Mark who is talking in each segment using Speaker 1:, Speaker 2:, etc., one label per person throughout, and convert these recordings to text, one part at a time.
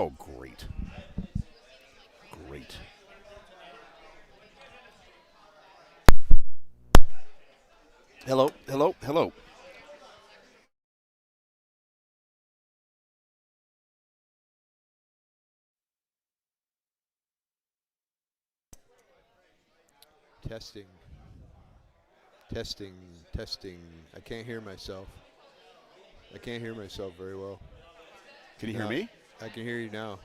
Speaker 1: Oh, great. Great. Hello, hello, hello.
Speaker 2: Testing, testing, testing. I can't hear myself. I can't hear myself very well.
Speaker 1: Can you hear
Speaker 2: Now,
Speaker 1: me?
Speaker 2: I can hear you now.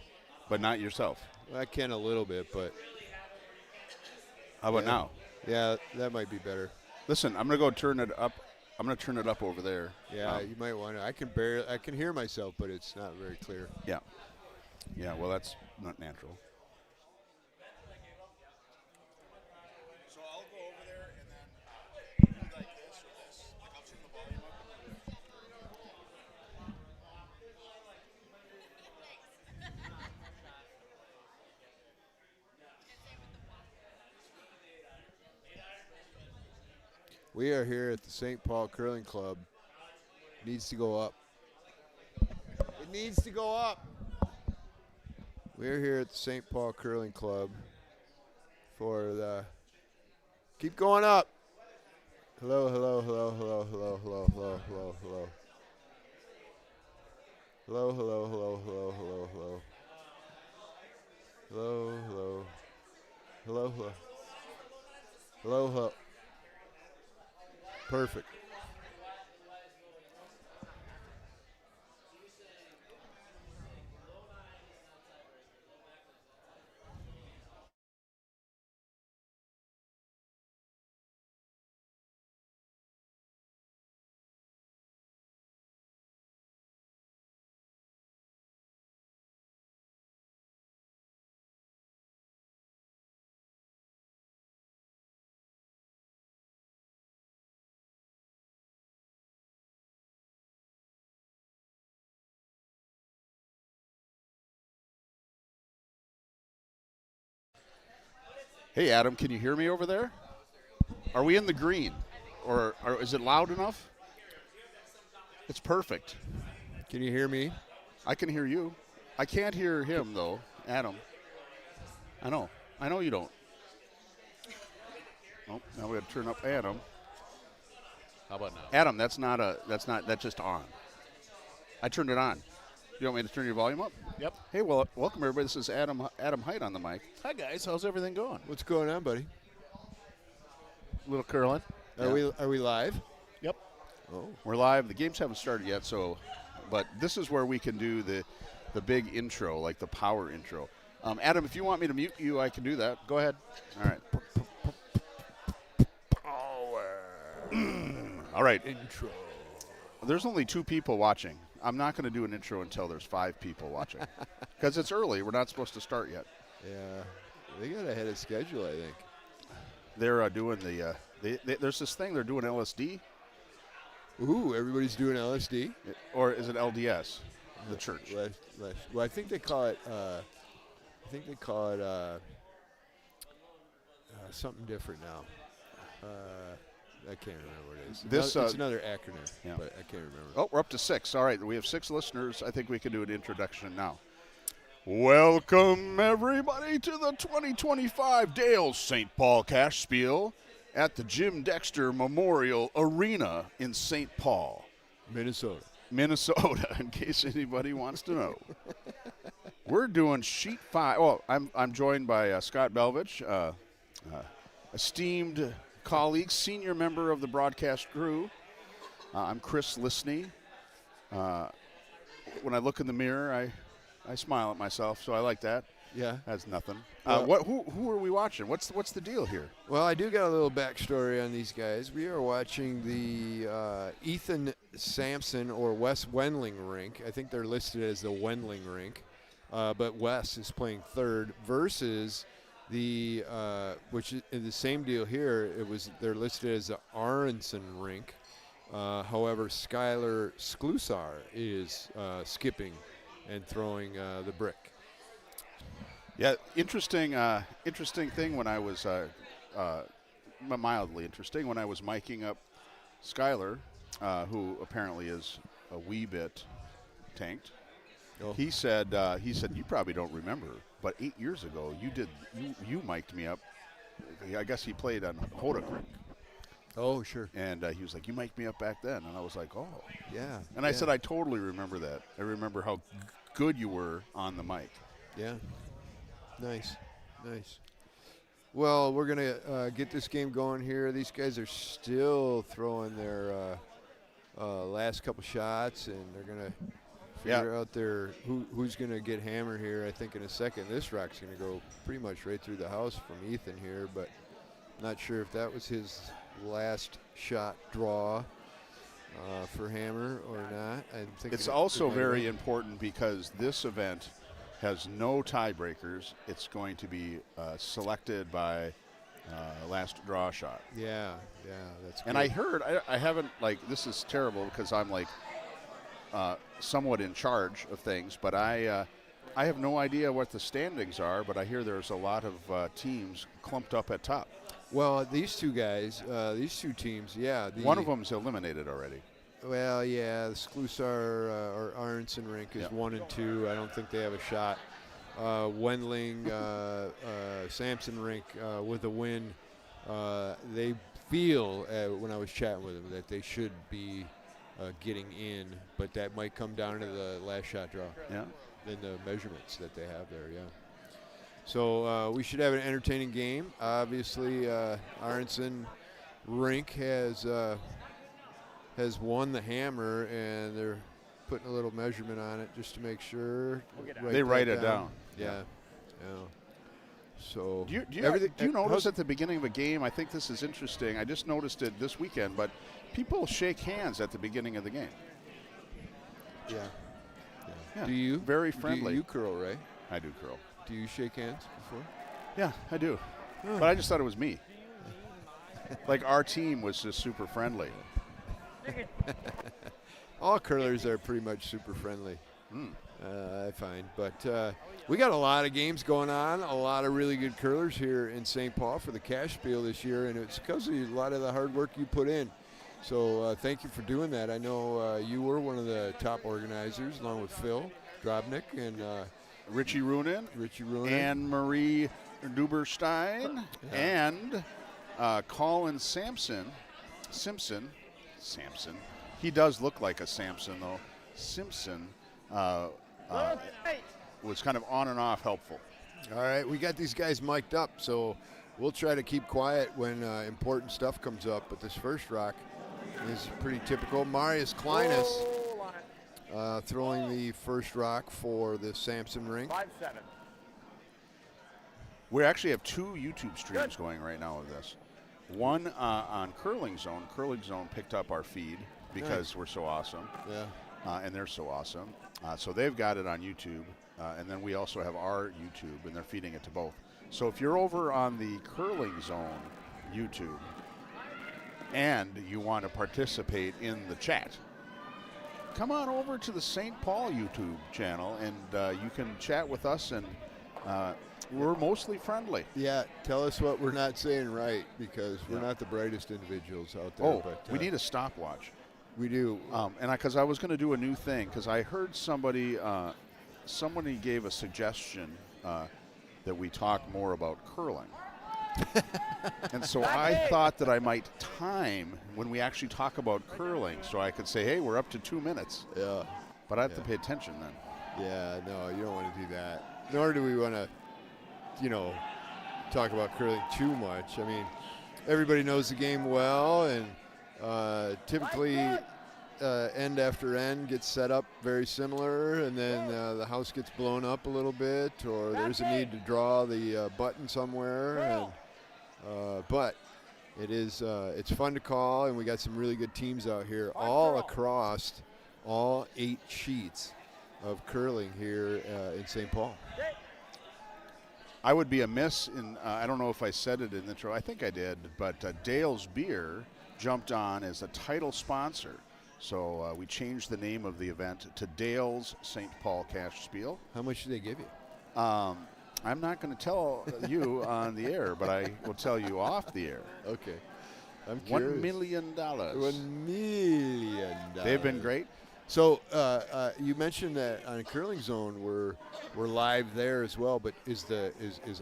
Speaker 1: But not yourself.
Speaker 2: Well, I can a little bit, but
Speaker 1: How about
Speaker 2: yeah,
Speaker 1: now?
Speaker 2: yeah, that might be better.
Speaker 1: Listen, I'm going to go turn it up. I'm going to turn it up over there.
Speaker 2: Yeah, you might want to. I can hear myself, but it's not very clear.
Speaker 1: Yeah. Yeah, well, that's not natural.
Speaker 2: We are here at the St. Paul Curling Club. Needs to go up. It needs to go up. We're here at the St. Paul Curling Club for the. Keep going up. Hello, hello, hello, hello, hello, hello, hello, hello, hello. Hello, hello, hello, hello, hello, hello. Hello, hello. Hello, hello. Hello, hello. Perfect.
Speaker 1: Hey, Adam, can you hear me over there? Are we in the green? Or is it loud enough? It's perfect.
Speaker 2: Can you hear me?
Speaker 1: I can hear you. I can't hear him, though, Adam. I know. I know you don't. Oh, now we got to turn up Adam.
Speaker 3: How about now?
Speaker 1: Adam, that's just on. I turned it on. You want me to turn your volume up?
Speaker 3: Yep.
Speaker 1: Hey, well, welcome everybody. This is Adam Height on the mic.
Speaker 3: Hi guys, how's everything going?
Speaker 2: What's going on, buddy?
Speaker 3: Little curling.
Speaker 2: Are we live?
Speaker 3: Yep.
Speaker 2: Oh.
Speaker 1: We're live. The games haven't started yet, but this is where we can do the big intro, like the power intro. Adam, if you want me to mute you, I can do that. Go ahead. All right. All right.
Speaker 2: Intro.
Speaker 1: There's only 2 people watching. I'm not going to do an intro until there's 5 people watching because it's early. We're not supposed to start yet.
Speaker 2: Yeah. They got ahead of schedule, I think.
Speaker 1: They're doing there's this thing they're doing LSD.
Speaker 2: Ooh, everybody's doing LSD?
Speaker 1: Or is it LDS? The church.
Speaker 2: Well, I think they call it. Something different now. I can't remember what it is. It's another acronym,
Speaker 1: yeah.
Speaker 2: but I can't remember.
Speaker 1: Oh, we're up to 6. All right, we have 6 listeners. I think we can do an introduction now. Welcome, everybody, to the 2025 Dale St. Paul Cashspiel at the Jim Dexter Memorial Arena in St. Paul,
Speaker 2: Minnesota,
Speaker 1: in case anybody wants to know. We're doing sheet 5. Oh, I'm joined by Scott Belvich, esteemed colleague, senior member of the broadcast crew. I'm Chris Lisney. When I look in the mirror, I smile at myself, so I like that.
Speaker 2: Yeah,
Speaker 1: That's nothing.
Speaker 2: Well,
Speaker 1: Who are we watching? What's the deal here?
Speaker 2: Well, I do got a little backstory on these guys. We are watching the Ethan Sampson or Wes Wendling rink. I think they're listed as the Wendling rink, but Wes is playing third versus the which is the same deal here. They're listed as the Aronson rink. However, Skylar Sklusar is skipping and throwing the brick.
Speaker 1: Yeah, interesting thing when I was mildly interesting when I was miking up Skylar, who apparently is a wee bit tanked.
Speaker 2: Oh.
Speaker 1: He said you probably don't remember, but 8 years ago you mic'd me up. I guess he played on Hodak Rink.
Speaker 2: Oh, sure.
Speaker 1: And he was like, you mic'd me up back then. And I was like, oh.
Speaker 2: Yeah.
Speaker 1: And I said, I totally remember that. I remember how good you were on the mic.
Speaker 2: Yeah. Nice. Well, we're going to get this game going here. These guys are still throwing their last couple shots, and they're going to figure out who's going to get hammered here. I think in a second this rock's going to go pretty much right through the house from Ethan here, but not sure if that was his last shot draw for hammer or not. I think
Speaker 1: it's also very important because this event has no tiebreakers. It's going to be selected by last draw shot.
Speaker 2: Yeah, that's good.
Speaker 1: And I heard, I haven't, this is terrible because I'm somewhat in charge of things, but I have no idea what the standings are, but I hear there's a lot of teams clumped up at top.
Speaker 2: Well, these two guys, these two teams, yeah.
Speaker 1: One of them's eliminated already.
Speaker 2: Well, yeah, the Sklusar or Aronson rink is 1 and 2. I don't think they have a shot. Wendling, Sampson rink with a win. They feel, when I was chatting with them, that they should be getting in, but that might come down to the last shot draw.
Speaker 1: Yeah.
Speaker 2: In the measurements that they have there, yeah. So we should have an entertaining game. Obviously, Aronson rink has won the hammer, and they're putting a little measurement on it just to make sure.
Speaker 1: They write it down.
Speaker 2: Yeah. So
Speaker 1: do you notice at the beginning of a game? I think this is interesting. I just noticed it this weekend, but people shake hands at the beginning of the game.
Speaker 2: Yeah. Do you?
Speaker 1: Very friendly.
Speaker 2: You curl, right?
Speaker 1: I do curl.
Speaker 2: Do you shake hands before?
Speaker 1: Yeah, I do. Oh. But I just thought it was me. Our team was just super friendly.
Speaker 2: All curlers are pretty much super friendly, I find. But we got a lot of games going on, a lot of really good curlers here in St. Paul for the Cashspiel this year, and it's because of a lot of the hard work you put in. So thank you for doing that. I know you were one of the top organizers, along with Phil Drobnik and
Speaker 1: Richie Runin, Anne Marie Duberstein, and Colin Simpson. He does look like a Samson, though. Simpson was kind of on and off helpful.
Speaker 2: All right, we got these guys mic'd up, so we'll try to keep quiet when important stuff comes up. But this first rock is pretty typical. Marius Kleinis throwing the first rock for the Sampson rink.
Speaker 4: 5-7.
Speaker 1: We actually have 2 YouTube streams going right now of this. One on Curling Zone. Curling Zone picked up our feed because we're so awesome.
Speaker 2: Yeah.
Speaker 1: And they're so awesome. So they've got it on YouTube. And then we also have our YouTube, and they're feeding it to both. So if you're over on the Curling Zone YouTube and you want to participate in the chat, come on over to the St. Paul YouTube channel, and you can chat with us, and we're mostly friendly.
Speaker 2: Yeah, tell us what we're not saying right, because we're not the brightest individuals out there.
Speaker 1: Oh,
Speaker 2: but
Speaker 1: we need a stopwatch.
Speaker 2: We do.
Speaker 1: And because I was going to do a new thing, because I heard somebody gave a suggestion that we talk more about curling. And so I thought that I might time when we actually talk about curling, so I could say, hey, we're up to 2 minutes.
Speaker 2: Yeah.
Speaker 1: But I have to pay attention then.
Speaker 2: Yeah, no, you don't want to do that. Nor do we want to, talk about curling too much. I mean, everybody knows the game well, and typically end after end gets set up very similar, and then the house gets blown up a little bit, or there's a need to draw the button somewhere. And, but it is it's fun to call, and we got some really good teams out here all across all 8 sheets of curling here in St. Paul.
Speaker 1: I would be amiss in, I don't know if I said it in the intro, I think I did, but Dale's Beer jumped on as a title sponsor. So we changed the name of the event to Dale's St. Paul Cashspiel.
Speaker 2: How much did they give you?
Speaker 1: I'm not going to tell you on the air, but I will tell you off the air.
Speaker 2: Okay. I'm curious.
Speaker 1: $1 million.
Speaker 2: $1 million.
Speaker 1: They've been great.
Speaker 2: So you mentioned that on Curling Zone we're live there as well, but is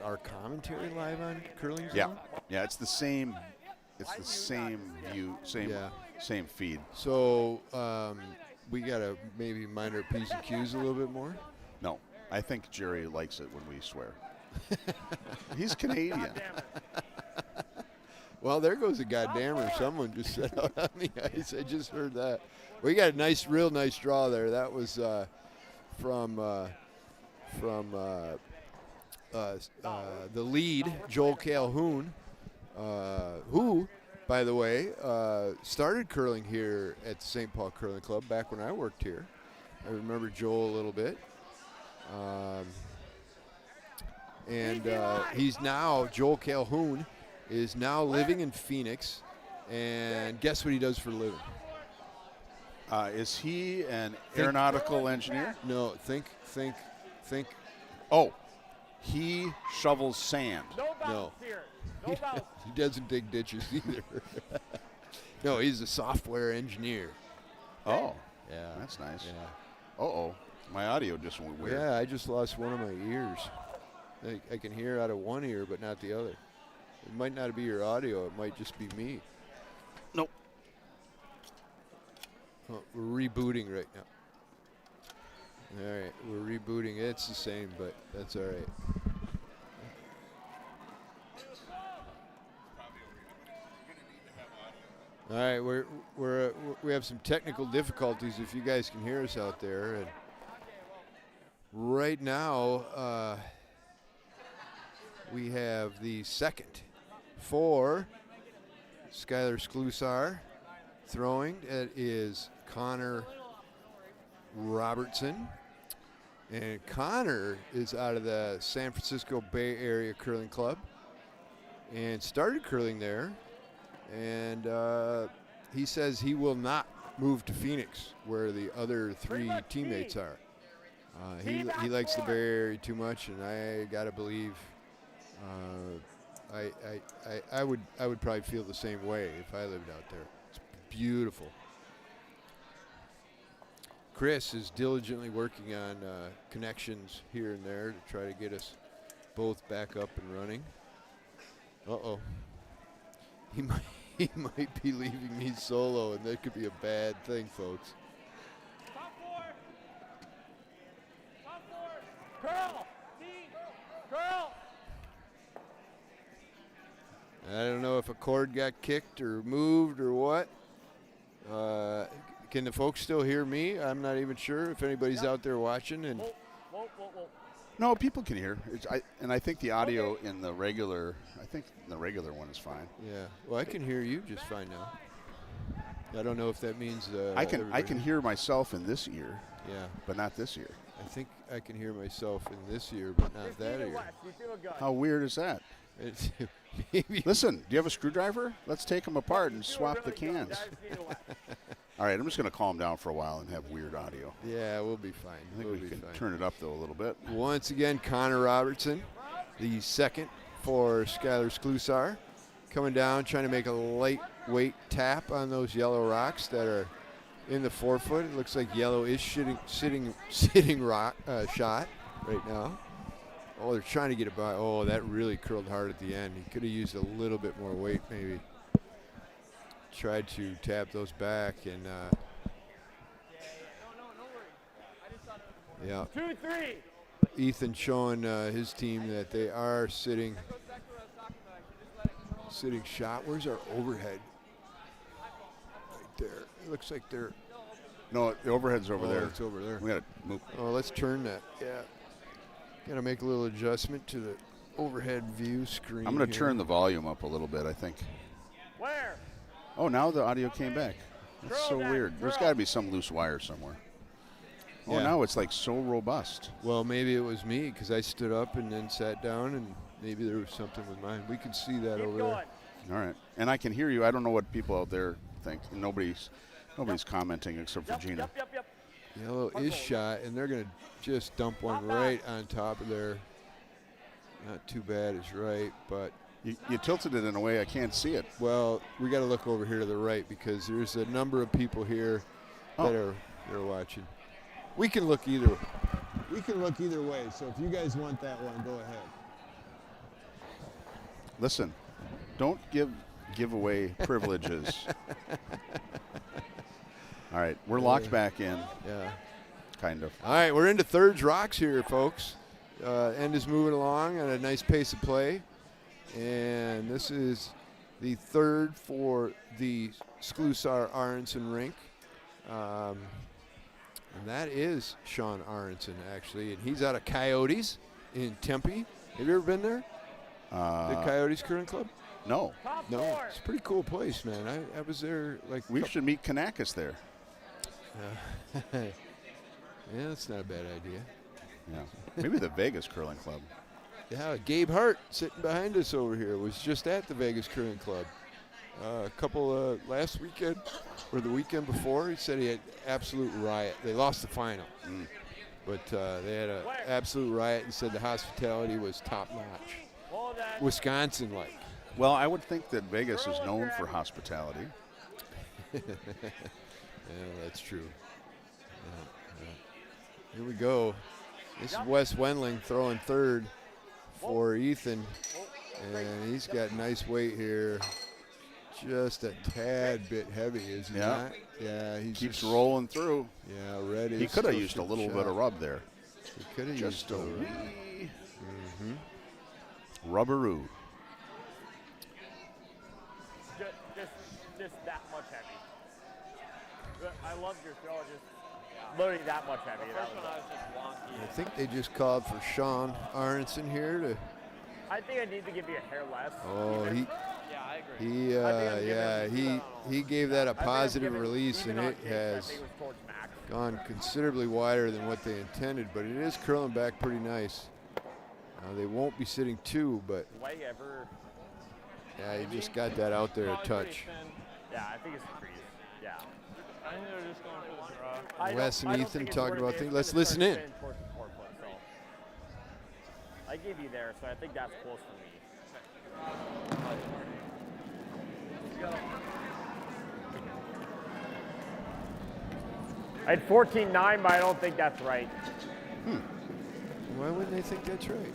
Speaker 2: our commentary live on Curling Zone?
Speaker 1: Yeah, yeah, it's the same. It's the same view, same feed.
Speaker 2: So we gotta maybe mind our P's and Q's a little bit more.
Speaker 1: No, I think Jerry likes it when we swear. He's Canadian.
Speaker 2: Well, there goes a goddammer. Someone just set out on the ice. I just heard that. We got a real nice draw there. That was from the lead, Joel Calhoun, who, by the way, started curling here at the St. Paul Curling Club back when I worked here. I remember Joel a little bit. Joel Calhoun is now living in Phoenix, and guess what he does for a living?
Speaker 1: Is he an aeronautical engineer?
Speaker 2: No, think.
Speaker 1: Oh, he shovels sand.
Speaker 2: No. He doesn't dig ditches either. No, he's a software engineer.
Speaker 1: Oh,
Speaker 2: Yeah.
Speaker 1: that's nice.
Speaker 2: Yeah.
Speaker 1: Uh-oh, my audio just went weird.
Speaker 2: Yeah, I just lost one of my ears. I can hear out of one ear, but not the other. It might not be your audio. It might just be me.
Speaker 1: Nope.
Speaker 2: Oh, we're rebooting right now. All right, we're rebooting. It's the same, but that's all right. All right, we have some technical difficulties. If you guys can hear us out there, and right now we have the second for Skylar Sklusar throwing. It is Connor Robertson. And Connor is out of the San Francisco Bay Area Curling Club and started curling there. And he says he will not move to Phoenix, where the other three teammates are. He likes the Bay Area too much, and I gotta believe I would probably feel the same way if I lived out there. It's beautiful. Chris is diligently working on connections here and there to try to get us both back up and running. Uh-oh. He might be leaving me solo, and that could be a bad thing, folks.
Speaker 4: Curl! Team! Curl!
Speaker 2: I don't know if a cord got kicked or moved or what. Can the folks still hear me? I'm not even sure if anybody's out there watching. And
Speaker 4: Whoa.
Speaker 1: No, people can hear. I think the audio in the regular, one is fine.
Speaker 2: yeah, well, I can hear you just fine now. I don't know if that means
Speaker 1: I can
Speaker 2: everybody-
Speaker 1: hear myself in this ear,
Speaker 2: Yeah,
Speaker 1: but not this ear.
Speaker 2: I think I can hear myself in this ear, but not that ear.
Speaker 4: You feel good.
Speaker 1: How weird is that?
Speaker 2: It's maybe.
Speaker 1: Listen, do you have a screwdriver? Let's take them apart and swap the cans. All right, I'm just going to calm down for a while and have weird audio.
Speaker 2: Yeah, we'll be fine.
Speaker 1: I think
Speaker 2: we'll
Speaker 1: we
Speaker 2: be
Speaker 1: can
Speaker 2: fine.
Speaker 1: turn it up, though, a little bit.
Speaker 2: Once again, Connor Robertson, the second for Skylar Sklusar, coming down, trying to make a lightweight tap on those yellow rocks that are in the forefoot. It looks like yellow is sitting rock shot right now. Oh, they're trying to get it by. Oh, that really curled hard at the end. He could have used a little bit more weight, maybe. Tried to tap those back, and yeah.
Speaker 4: 2-3.
Speaker 2: Ethan showing his team that they are sitting shot. Where's our overhead? Right there. It looks like they're.
Speaker 1: No, the overhead's over there.
Speaker 2: It's over there.
Speaker 1: We got to move.
Speaker 2: Oh, let's turn that. Yeah. Got to make a little adjustment to the overhead view screen.
Speaker 1: I'm going to
Speaker 2: here.
Speaker 1: turn the volume up a little bit, I think.
Speaker 4: Where?
Speaker 1: Oh, now the audio came back. That's so
Speaker 4: Curl,
Speaker 1: weird.
Speaker 4: Dad,
Speaker 1: There's
Speaker 4: curl.
Speaker 1: got to be some loose wire somewhere. Oh,
Speaker 2: Yeah.
Speaker 1: now it's like so robust.
Speaker 2: Well, maybe it was me because I stood up and then sat down, and maybe there was something with mine. We can see that
Speaker 4: Keep
Speaker 2: over
Speaker 4: going.
Speaker 2: there.
Speaker 1: All right. And I can hear you. I don't know what people out there think. Nobody's commenting except for Gina.
Speaker 4: Yep.
Speaker 2: Yellow is shot, and they're going to just dump one right on top of there. Not too bad is right, but,
Speaker 1: You tilted it in a way I can't see it.
Speaker 2: well, we got to look over here to the right because there's a number of people here that are they're watching. We can look either way. We can look either way. So if you guys want that one, go ahead.
Speaker 1: Listen, don't give away privileges. All right, we're locked back in,
Speaker 2: Yeah.
Speaker 1: kind of.
Speaker 2: All right, we're into thirds rocks here, folks. End is moving along at a nice pace of play. And this is the third for the Sklusar Aronson rink. And that is Sean Aronson, actually. And he's out of Coyotes in Tempe. Have you ever been there? The Coyotes Curling Club?
Speaker 1: No,
Speaker 4: Top
Speaker 2: No.
Speaker 4: four.
Speaker 2: It's a pretty cool place, man. I was there like
Speaker 1: we should meet Kanakis there.
Speaker 2: yeah, that's not a bad idea.
Speaker 1: Yeah, maybe the Vegas Curling Club.
Speaker 2: Yeah, Gabe Hart sitting behind us over here was just at the Vegas Curling Club. A couple last weekend or the weekend before, he said he had absolute riot. They lost the final, but they had an absolute riot and said the hospitality was top notch,
Speaker 4: Hold that.
Speaker 2: Wisconsin-like.
Speaker 1: Well, I would think that Vegas is known for hospitality.
Speaker 2: Yeah, that's true. Yeah. Here we go. This is Wes Wendling throwing third for Ethan, and he's got nice weight here. Just a tad bit heavy, is he
Speaker 1: Yeah.
Speaker 2: not? Yeah, he
Speaker 1: Keeps
Speaker 2: just
Speaker 1: rolling through.
Speaker 2: Yeah, ready.
Speaker 1: He could have used a little bit of rub there.
Speaker 2: He could have
Speaker 1: Just
Speaker 2: used
Speaker 1: a
Speaker 2: a rub.
Speaker 1: wee rubberoo.
Speaker 4: Just that much heavy. But I love your throw, just literally that much heavy. That was
Speaker 2: I think they just called for Sean Aronson here to.
Speaker 4: I think I need to give you a hair less.
Speaker 2: Oh,
Speaker 4: even.
Speaker 5: Yeah, I agree.
Speaker 2: he gave that a
Speaker 4: I think I'm
Speaker 2: positive
Speaker 4: giving-
Speaker 2: release,
Speaker 4: even
Speaker 2: and
Speaker 4: on
Speaker 2: it
Speaker 4: kicks, I
Speaker 2: has
Speaker 4: think it was towards max.
Speaker 2: gone considerably wider than what they intended, but it is curling back pretty nice. They won't be sitting two, but
Speaker 4: Leg ever.
Speaker 2: yeah, you just got that out there a
Speaker 5: Probably pretty
Speaker 2: touch.
Speaker 5: thin.
Speaker 4: Yeah, I think it's the crease. Yeah.
Speaker 5: I think they're just going for the draw.
Speaker 4: I don't-
Speaker 2: Wes and
Speaker 4: I don't
Speaker 2: Ethan
Speaker 4: think it's
Speaker 2: talking
Speaker 4: worth
Speaker 2: about
Speaker 4: it.
Speaker 2: things.
Speaker 4: It's
Speaker 2: Let's
Speaker 4: gonna
Speaker 2: listen
Speaker 4: start
Speaker 2: in.
Speaker 4: spinning towards the forefoot, so. I gave you there, so I think that's close for me. I had 14.9, but I don't think that's right.
Speaker 2: Why wouldn't they think that's right?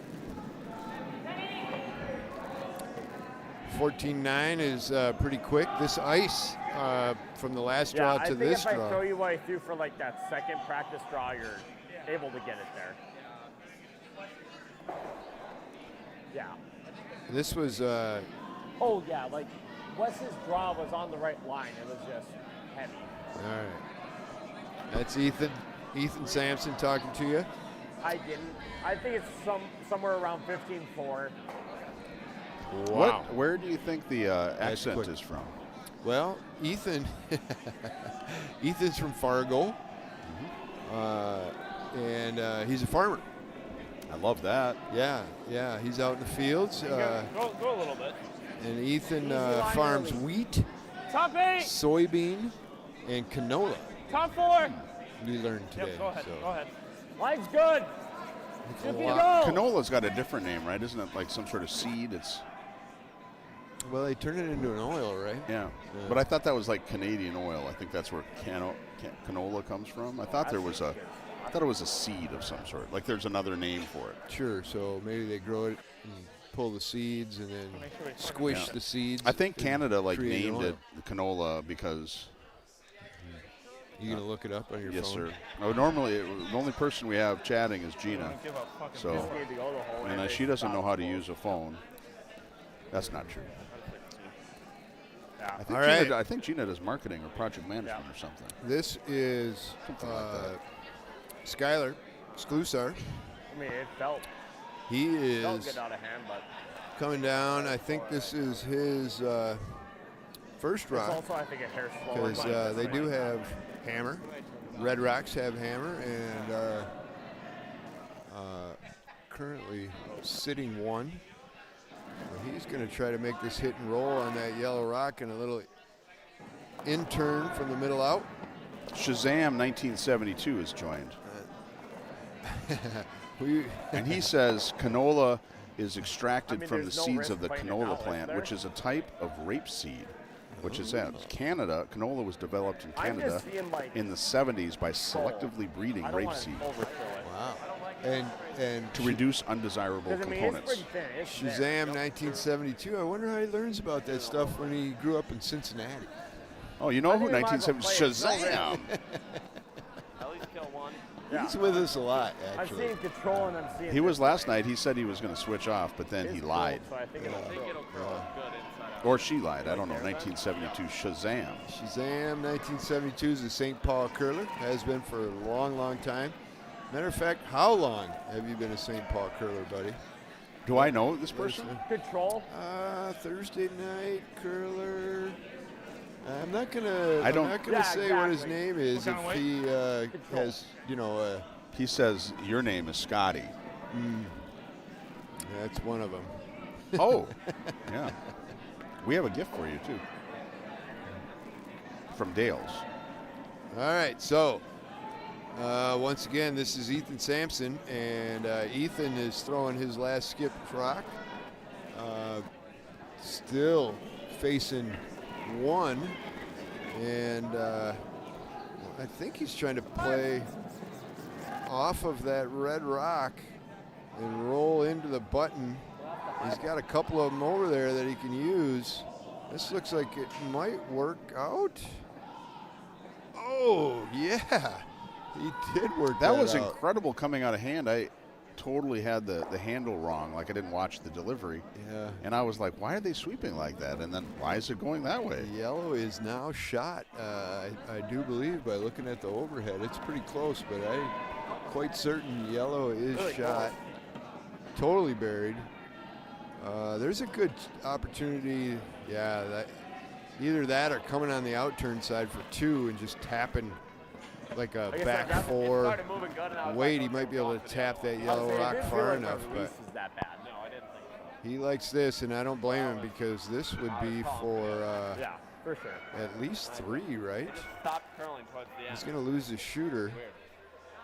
Speaker 2: 14.9 is pretty quick. This ice from the last
Speaker 4: Yeah,
Speaker 2: draw
Speaker 4: I
Speaker 2: to
Speaker 4: think
Speaker 2: this
Speaker 4: if I
Speaker 2: draw.
Speaker 4: throw you what I threw for like that second practice draw, you're able to get it there. Yeah.
Speaker 2: This was
Speaker 4: Oh yeah, like Wes's draw was on the right line. It was just heavy.
Speaker 2: all right. That's Ethan Sampson talking to you.
Speaker 4: I didn't. I think it's somewhere around 15.4.
Speaker 1: What? Where do you think the accent
Speaker 2: quick.
Speaker 1: is from?
Speaker 2: Well, Ethan's from Fargo, and he's a farmer.
Speaker 1: I love that.
Speaker 2: Yeah, he's out in the fields,
Speaker 5: Go a little bit.
Speaker 2: and Ethan
Speaker 4: Easy line
Speaker 2: farms
Speaker 4: early.
Speaker 2: wheat,
Speaker 4: Top 8.
Speaker 2: soybean, and canola.
Speaker 4: Top 4.
Speaker 2: We learned today.
Speaker 5: Yep, go ahead.
Speaker 2: So.
Speaker 5: Go ahead.
Speaker 4: Line's good. You can go.
Speaker 1: Canola's got a different name, right? Isn't it like some sort of seed? It's
Speaker 2: Well, they turn it into an oil, right?
Speaker 1: yeah. But I thought that was like Canadian oil. I think that's where canola comes from. I thought it was a seed of some sort. Like there's another name for it.
Speaker 2: Sure. So maybe they grow it and pull the seeds and then squish
Speaker 1: Yeah.
Speaker 2: the seeds.
Speaker 1: I think
Speaker 2: and
Speaker 1: Canada like
Speaker 2: create
Speaker 1: named
Speaker 2: oil.
Speaker 1: it canola because
Speaker 2: You gonna look it up on your
Speaker 1: yes,
Speaker 2: phone?
Speaker 1: sir. No, normally the only person we have chatting is Gina.
Speaker 5: Don't give a fucking
Speaker 1: So
Speaker 4: Just need to go the whole way.
Speaker 1: and she doesn't know how to use a phone. That's not true.
Speaker 4: Yeah.
Speaker 1: I think,
Speaker 2: All right.
Speaker 1: I think Gina does marketing or project management or something.
Speaker 2: This is
Speaker 1: Something like that.
Speaker 2: Skylar Sklusar.
Speaker 4: I mean, it felt
Speaker 2: He
Speaker 4: good
Speaker 2: is
Speaker 4: out of hand, but
Speaker 2: coming down. I think this is his first
Speaker 4: it's
Speaker 2: rock
Speaker 4: also I think a hair slower.
Speaker 2: because they do have hammer. Red Rocks have hammer and are currently sitting one. So he's going to try to make this hit and roll on that yellow rock and a little in-turn from the middle out.
Speaker 1: Shazam 1972 has joined.
Speaker 2: We,
Speaker 1: And he says canola is extracted
Speaker 4: I mean,
Speaker 1: from the
Speaker 4: there's no
Speaker 1: seeds
Speaker 4: risk
Speaker 1: of the
Speaker 4: playing it
Speaker 1: canola
Speaker 4: out, is
Speaker 1: plant,
Speaker 4: there?
Speaker 1: which is a type of rapeseed. which is that Canada. Canola was developed in
Speaker 4: I'm
Speaker 1: Canada
Speaker 4: just seeing like
Speaker 1: in the 70s by selectively breeding
Speaker 4: I don't want
Speaker 1: rapeseed
Speaker 4: to overkill it.
Speaker 2: Wow. And
Speaker 1: to reduce undesirable
Speaker 4: Because I mean,
Speaker 1: components.
Speaker 4: it's pretty thin. It's there.
Speaker 2: Shazam 1972. I wonder how he learns about that stuff when he grew up in Cincinnati.
Speaker 1: Oh, you know
Speaker 4: I
Speaker 1: who
Speaker 4: think we might as well
Speaker 1: 1970
Speaker 4: play it.
Speaker 1: Shazam?
Speaker 5: At least kill one.
Speaker 4: Yeah.
Speaker 2: He's with us a lot,
Speaker 4: I'm
Speaker 2: actually.
Speaker 4: seeing control and I'm seeing.
Speaker 1: He was
Speaker 4: this
Speaker 1: last
Speaker 4: thing.
Speaker 1: night. He said he was going to switch off, but then
Speaker 4: It's
Speaker 1: he
Speaker 4: cool,
Speaker 1: lied.
Speaker 4: So I think it'll
Speaker 5: I think
Speaker 4: curl.
Speaker 5: it'll curl good inside out.
Speaker 1: Or she lied. I don't know. 1972 Shazam.
Speaker 2: Shazam 1972 is a St. Paul curler. Has been for a long, long time. Matter of fact, how long have you been a St. Paul curler, buddy?
Speaker 1: Do I know this person?
Speaker 4: Control.
Speaker 2: Thursday night curler. I'm not gonna.
Speaker 1: I don't-
Speaker 2: I'm not gonna
Speaker 4: Yeah,
Speaker 2: say what his
Speaker 4: exactly.
Speaker 2: name is
Speaker 5: What
Speaker 2: if
Speaker 5: kind of
Speaker 2: he has,
Speaker 1: He says your name is Scotty.
Speaker 2: that's one of them.
Speaker 1: Oh, yeah. We have a gift for you too. From Dale's.
Speaker 2: All right, so once again, this is Ethan Sampson, and Ethan is throwing his last skip crock. Still facing one, and I think he's trying to play off of that red rock and roll into the button. He's got a couple of them over there that he can use. This looks like it might work out. Oh, yeah. He did work
Speaker 1: That
Speaker 2: that
Speaker 1: was
Speaker 2: out.
Speaker 1: incredible coming out of hand. I totally had the handle wrong. Like I didn't watch the delivery.
Speaker 2: Yeah.
Speaker 1: And I was like, why are they sweeping like that? And then why is it going that way?
Speaker 2: Yellow is now shot, I do believe, by looking at the overhead. It's pretty close, but I'm quite certain yellow is
Speaker 4: Really
Speaker 2: shot. Totally buried. There's a good opportunity. Yeah, either that or coming on the outturn side for two and just tapping like a
Speaker 4: Like I said,
Speaker 2: back
Speaker 4: it
Speaker 2: four.
Speaker 4: started moving good, and I was
Speaker 2: Wait,
Speaker 4: like,
Speaker 2: he might be able to tap that
Speaker 4: I was
Speaker 2: yellow
Speaker 4: saying, it
Speaker 2: rock
Speaker 4: didn't
Speaker 2: far
Speaker 4: feel like
Speaker 2: enough,
Speaker 4: my
Speaker 2: but
Speaker 4: release is that bad. No, I didn't think so.
Speaker 2: he likes this, and I don't blame him because this would be for
Speaker 4: Yeah, for sure.
Speaker 2: at least three, right?
Speaker 5: Stop curling towards the end.
Speaker 2: He's going to lose his shooter.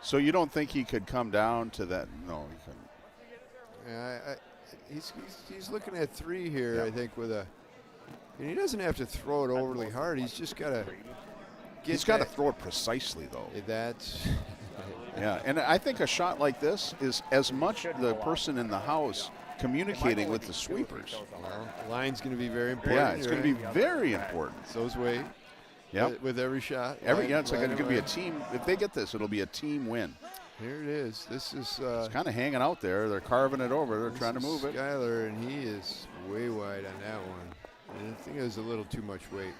Speaker 1: So you don't think he could come down to that? No, he couldn't.
Speaker 2: Yeah, he's looking at three here,
Speaker 1: Yeah.
Speaker 2: I think, with a. And he doesn't have to throw it overly hard. He's just got to.
Speaker 1: He's got to throw it precisely, though.
Speaker 2: That's.
Speaker 1: Yeah, and I think a shot like this is as much the person in the house communicating with the sweepers.
Speaker 2: Well, line's going to be very important.
Speaker 1: Yeah, it's going to be
Speaker 2: right?
Speaker 1: very important.
Speaker 2: So's weight.
Speaker 1: Yep.
Speaker 2: With every shot.
Speaker 1: It's like
Speaker 2: line
Speaker 1: it's going to be a
Speaker 2: away.
Speaker 1: team. If they get this, it'll be a team win.
Speaker 2: Here it is. This is.
Speaker 1: It's kind of hanging out there. They're carving it over. They're trying to move it.
Speaker 2: Skyler, and he is way wide on that one. And I think it was a little too much weight.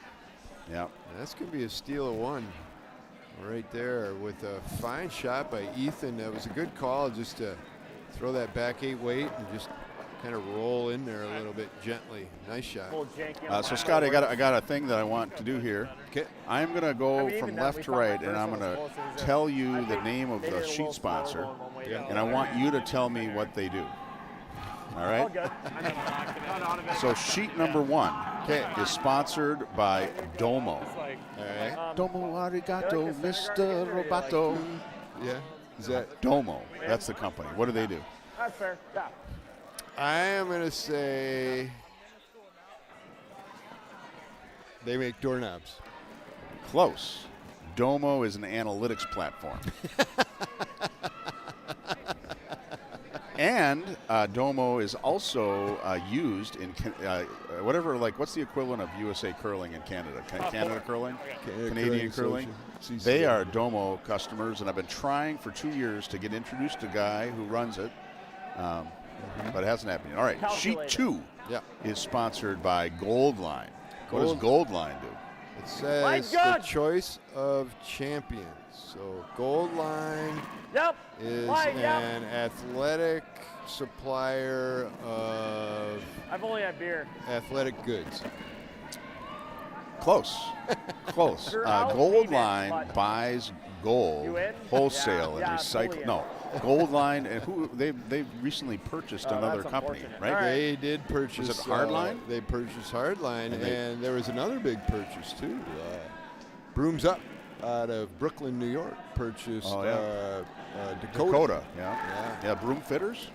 Speaker 1: Yeah.
Speaker 2: And that's going to be a steal of one right there with a fine shot by Ethan. That was a good call just to throw that back eight weight and just kind of roll in there a little bit gently. Nice shot.
Speaker 4: Full janky on
Speaker 1: So
Speaker 4: the
Speaker 1: Scott,
Speaker 4: back.
Speaker 1: I got a thing that I want to do here.
Speaker 2: Okay.
Speaker 1: I'm going to go
Speaker 4: I mean,
Speaker 1: from
Speaker 4: even then,
Speaker 1: left
Speaker 4: we
Speaker 1: to
Speaker 4: thought
Speaker 1: right,
Speaker 4: that
Speaker 1: and
Speaker 4: first
Speaker 1: I'm
Speaker 4: one
Speaker 1: going
Speaker 4: was
Speaker 1: to
Speaker 4: closer. It's
Speaker 1: tell
Speaker 4: just-
Speaker 1: you
Speaker 4: I
Speaker 1: the
Speaker 4: think
Speaker 1: name of
Speaker 4: they did
Speaker 1: the
Speaker 4: a little
Speaker 1: sheet
Speaker 4: slower
Speaker 1: sponsor,
Speaker 4: going one way
Speaker 2: Yeah.
Speaker 4: down.
Speaker 1: and I want you to tell me what they do. All
Speaker 4: All
Speaker 1: right?
Speaker 4: good. I mean, not out of it.
Speaker 1: So sheet number one is sponsored by Domo.
Speaker 5: Like,
Speaker 2: All right.
Speaker 1: Domo arigato,
Speaker 4: You like the
Speaker 1: Mr.
Speaker 4: Senegal game, or you like-
Speaker 1: Roboto.
Speaker 2: Yeah. Is that?
Speaker 1: Domo, that's the company. What do they do?
Speaker 4: That's fair. Yeah.
Speaker 2: I am going to say they make doorknobs.
Speaker 1: Close. Domo is an analytics platform. And Domo is also used in whatever, like, what's the equivalent of USA Curling in Canada? Canada Curling? Canadian Curling? They are Domo customers, and I've been trying for 2 years to get introduced to a guy who runs it, but it hasn't happened yet. All right, sheet
Speaker 4: Calculated.
Speaker 1: 2
Speaker 2: Yeah.
Speaker 1: is sponsored by Goldline. What does Goldline do?
Speaker 2: It says the
Speaker 4: God.
Speaker 2: choice of champions. So Gold Line
Speaker 4: Yep.
Speaker 2: is
Speaker 4: Yep.
Speaker 2: an athletic supplier of
Speaker 4: I've only had beer.
Speaker 2: athletic goods.
Speaker 1: Close. Close.
Speaker 4: You're out,
Speaker 1: Gold
Speaker 4: leave it,
Speaker 1: Line
Speaker 4: but-
Speaker 1: buys gold
Speaker 4: You in?
Speaker 1: wholesale
Speaker 4: Yeah,
Speaker 1: and recycle.
Speaker 4: bullion.
Speaker 1: No, Gold Line, and who they've recently purchased
Speaker 4: Oh,
Speaker 1: another
Speaker 4: that's
Speaker 1: company,
Speaker 4: unfortunate.
Speaker 1: right?
Speaker 4: All right.
Speaker 2: They did purchase.
Speaker 1: Was it Hardline?
Speaker 2: They purchased Hardline,
Speaker 1: And
Speaker 2: and,
Speaker 1: they-
Speaker 2: there was another big purchase too. Brooms Up out of Brooklyn, New York, purchased
Speaker 1: Oh, yeah.
Speaker 2: Dakota.
Speaker 1: Yeah.
Speaker 2: Yeah.
Speaker 1: Yeah, Broom Fitters.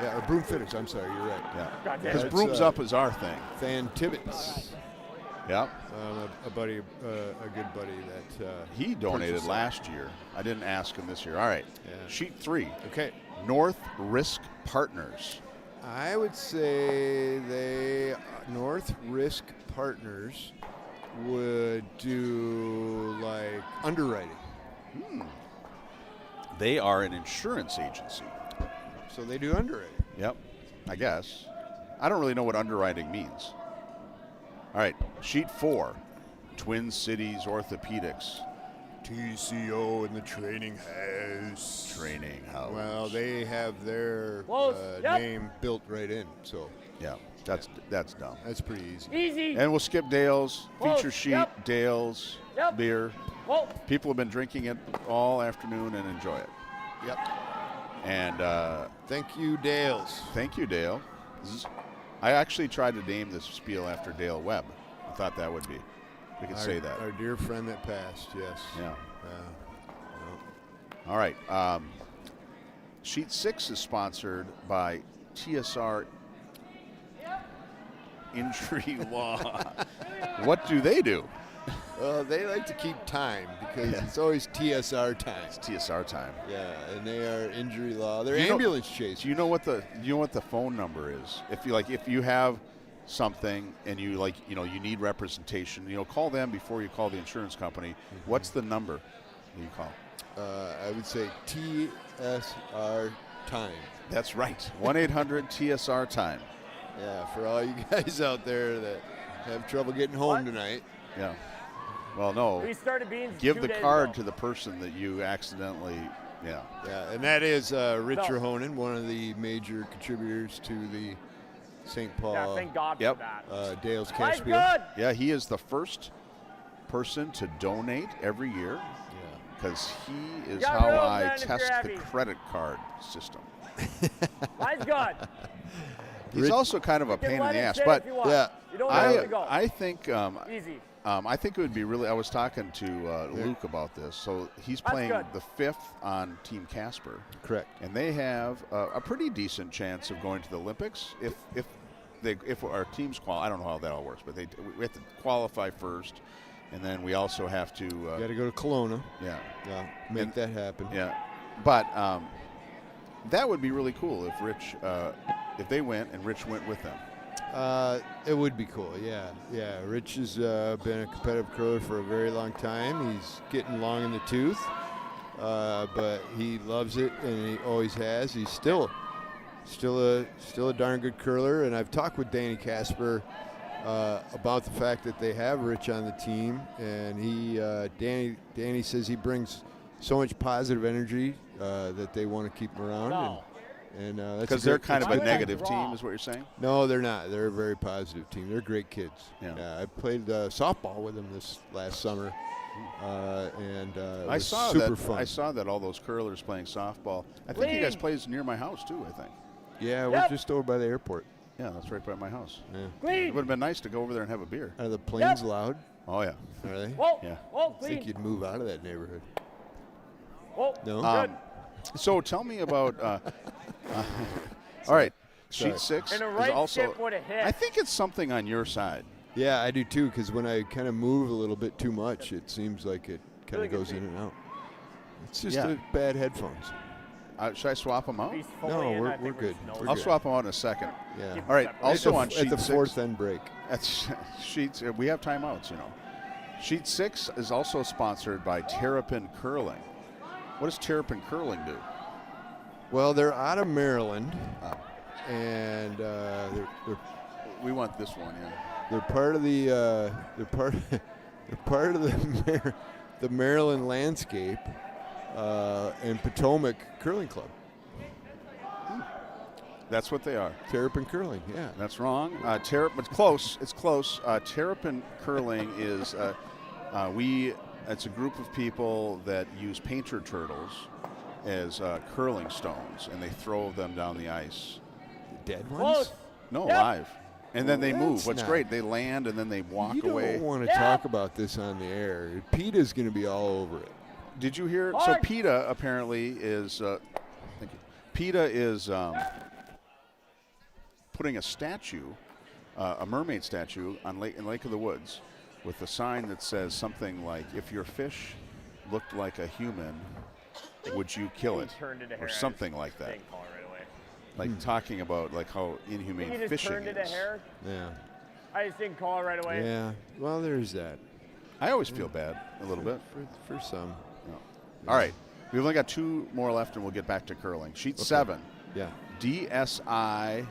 Speaker 2: Yeah, Broom Fitters. I'm sorry, you're right.
Speaker 1: Yeah.
Speaker 4: God damn
Speaker 1: Because
Speaker 4: it.
Speaker 2: That's,
Speaker 1: Brooms Up is our thing.
Speaker 2: Van Tibbetts.
Speaker 1: Yep.
Speaker 2: A buddy, a good buddy that
Speaker 1: He donated
Speaker 2: purchased that.
Speaker 1: last year. I didn't ask him this year. All right.
Speaker 2: Yeah.
Speaker 1: Sheet 3.
Speaker 2: Okay.
Speaker 1: North Risk Partners.
Speaker 2: I would say North Risk Partners would do like underwriting.
Speaker 1: They are an insurance agency.
Speaker 2: So they do underwriting.
Speaker 1: Yep. I guess. I don't really know what underwriting means. All right. Sheet 4. Twin Cities Orthopedics.
Speaker 2: TCO in the training house.
Speaker 1: Training house.
Speaker 2: Well, they have their
Speaker 4: Close. Yep.
Speaker 2: name built right in, so
Speaker 1: Yeah. That's dumb.
Speaker 2: that's pretty easy.
Speaker 4: Easy.
Speaker 1: And we'll skip Dale's
Speaker 4: Close.
Speaker 1: feature sheet.
Speaker 4: Yep.
Speaker 1: Dale's
Speaker 4: Yep.
Speaker 1: beer.
Speaker 4: Whoa.
Speaker 1: People have been drinking it all afternoon and enjoy it.
Speaker 2: Yep.
Speaker 1: And
Speaker 2: Thank you, Dales.
Speaker 1: thank you, Dale. I actually tried to name this spiel after Dale Webb. I thought that would be. We could say that.
Speaker 2: Our dear friend that passed, yes.
Speaker 1: Yeah.
Speaker 2: Well,
Speaker 1: All right. Sheet 6 is sponsored by TSR Injury Law. What do they do?
Speaker 2: they like to keep time because it's always TSR time.
Speaker 1: It's TSR time.
Speaker 2: Yeah, and they are injury law. They're
Speaker 1: Do you know-
Speaker 2: ambulance chasers.
Speaker 1: Do you know what the phone number is? If you have something and you you need representation, call them before you call the insurance company. What's the number that you call?
Speaker 2: I would say TSR time.
Speaker 1: That's right. 1-800-TSR time.
Speaker 2: Yeah, for all you guys out there that have trouble getting home tonight.
Speaker 1: Yeah. Well, no.
Speaker 4: We started beans.
Speaker 1: Give
Speaker 4: 2
Speaker 1: the
Speaker 4: days
Speaker 1: card
Speaker 4: ago.
Speaker 1: to the person that you accidentally. Yeah.
Speaker 2: Yeah, and that is Rich
Speaker 4: No.
Speaker 2: Rahonen, one of the major contributors to the St. Paul
Speaker 4: Yeah, thank God
Speaker 1: Yep.
Speaker 4: for that.
Speaker 2: Dale's
Speaker 4: Life
Speaker 2: Cashspiel.
Speaker 4: good.
Speaker 1: Yeah, he is the first person to donate every year
Speaker 2: Yeah.
Speaker 1: because he is
Speaker 4: Got
Speaker 1: how
Speaker 4: room,
Speaker 1: I
Speaker 4: man, if you're
Speaker 1: test the
Speaker 4: happy.
Speaker 1: credit card system.
Speaker 4: Life's good.
Speaker 1: He's
Speaker 2: Rich-
Speaker 1: also kind of a
Speaker 4: You can
Speaker 1: pain in
Speaker 4: let
Speaker 1: the
Speaker 4: it
Speaker 1: ass,
Speaker 4: sit
Speaker 1: but
Speaker 4: if you want.
Speaker 2: yeah,
Speaker 4: You don't know where to go.
Speaker 1: I think
Speaker 4: Easy.
Speaker 1: I think it would be really. I was talking to Luke about this. So he's
Speaker 4: That's
Speaker 1: playing
Speaker 4: good.
Speaker 1: the 5th on Team Casper,
Speaker 2: Correct.
Speaker 1: and they have a pretty decent chance of going to the Olympics if our teams qualify. I don't know how that all works, but we have to qualify first, and then we also have to.
Speaker 2: Got to go to Kelowna.
Speaker 1: Yeah,
Speaker 2: Yeah, make
Speaker 1: And-
Speaker 2: that happen.
Speaker 1: yeah, but that would be really cool if Rich, if they went and Rich went with them.
Speaker 2: It would be cool, yeah. Yeah, Rich has been a competitive curler for a very long time. He's getting long in the tooth, but he loves it, and he always has. He's still a darn good curler, and I've talked with Danny Casper about the fact that they have Rich on the team, and Danny says he brings so much positive energy that they want to keep him around.
Speaker 4: No.
Speaker 2: And that's
Speaker 1: Because
Speaker 2: a
Speaker 1: they're
Speaker 2: great-
Speaker 1: kind of
Speaker 4: I
Speaker 1: a
Speaker 4: would
Speaker 1: negative
Speaker 4: draw.
Speaker 1: team, is what you're saying?
Speaker 2: No, they're not. They're a very positive team. They're great kids.
Speaker 1: Yeah.
Speaker 2: I played softball with them this last summer, and it
Speaker 1: I
Speaker 2: was
Speaker 1: saw
Speaker 2: super
Speaker 1: that.
Speaker 2: fun.
Speaker 1: I saw that all those curlers playing softball. I think you guys plays near my house too. I think.
Speaker 2: Yeah,
Speaker 4: Yep.
Speaker 2: we're just over by the airport.
Speaker 1: Yeah, that's right by my house.
Speaker 2: Yeah.
Speaker 1: It
Speaker 4: Clean.
Speaker 1: would have been nice to go over there and have a beer.
Speaker 2: Are the planes loud?
Speaker 1: Oh yeah.
Speaker 2: Are they?
Speaker 4: Whoa.
Speaker 1: Yeah.
Speaker 4: Whoa.
Speaker 2: I think
Speaker 4: Clean.
Speaker 2: you'd move out of that neighborhood.
Speaker 4: Whoa.
Speaker 2: No.
Speaker 4: Good.
Speaker 1: So tell me about. All right,
Speaker 2: Sorry.
Speaker 1: sheet 6
Speaker 4: And a
Speaker 1: is
Speaker 4: right
Speaker 1: also.
Speaker 4: skip would have hit.
Speaker 1: I think it's something on your side.
Speaker 2: Yeah, I do too. Because when I kind of move a little bit too much, it seems like it kind
Speaker 4: Really
Speaker 2: of
Speaker 4: good
Speaker 2: goes
Speaker 4: feed.
Speaker 2: in and out. It's just
Speaker 1: Yeah.
Speaker 2: bad headphones.
Speaker 1: Should I swap them out?
Speaker 4: He's fully
Speaker 2: No,
Speaker 4: in,
Speaker 2: we're
Speaker 4: I think
Speaker 2: good.
Speaker 4: Rich knows
Speaker 2: We're
Speaker 1: I'll
Speaker 2: good.
Speaker 1: swap them out in a second.
Speaker 2: Yeah.
Speaker 4: Keep
Speaker 1: All right.
Speaker 4: separate.
Speaker 1: Also on
Speaker 2: at
Speaker 1: sheet
Speaker 2: the
Speaker 1: 6.
Speaker 2: fourth end break.
Speaker 1: That's sheets. We have timeouts, Sheet 6 is also sponsored by Terrapin Curling. What does Terrapin Curling do?
Speaker 2: Well, they're out of Maryland,
Speaker 1: Oh.
Speaker 2: and they're
Speaker 1: We want this one, yeah.
Speaker 2: they're part of the the Maryland landscape and Potomac Curling Club.
Speaker 1: That's what they are.
Speaker 2: Terrapin Curling, yeah.
Speaker 1: That's wrong. Terrapin, it's close. It's close. Terrapin Curling is it's a group of people that use painter turtles as curling stones, and they throw them down the ice.
Speaker 2: Dead ones?
Speaker 4: Close.
Speaker 1: No,
Speaker 4: Yep.
Speaker 1: live. And then they
Speaker 2: Well,
Speaker 1: move.
Speaker 2: that's
Speaker 1: What's
Speaker 2: not-
Speaker 1: great, they land and then they walk
Speaker 2: You
Speaker 1: away.
Speaker 2: don't want to
Speaker 4: Yeah.
Speaker 2: talk about this on the air. PETA's going to be all over it.
Speaker 1: Did you hear? So
Speaker 4: Hard.
Speaker 1: PETA apparently is. Thank you. PETA is putting a statue, a mermaid statue, in Lake of the Woods, with a sign that says something like, "If your fish looked like a human, would you kill it?"
Speaker 4: Turned into
Speaker 1: Or
Speaker 4: hair.
Speaker 1: something like that.
Speaker 4: Didn't call it right away.
Speaker 1: Like talking about like how inhumane
Speaker 4: You just
Speaker 1: fishing
Speaker 4: turned into
Speaker 1: is.
Speaker 4: hair.
Speaker 2: Yeah.
Speaker 4: I just didn't call it right away.
Speaker 2: Yeah. Well, there's that.
Speaker 1: I always feel bad a little bit.
Speaker 2: For some.
Speaker 1: All right, we've only got 2 more left, and we'll get back to curling. Sheet 7,
Speaker 2: Yeah.
Speaker 1: DSI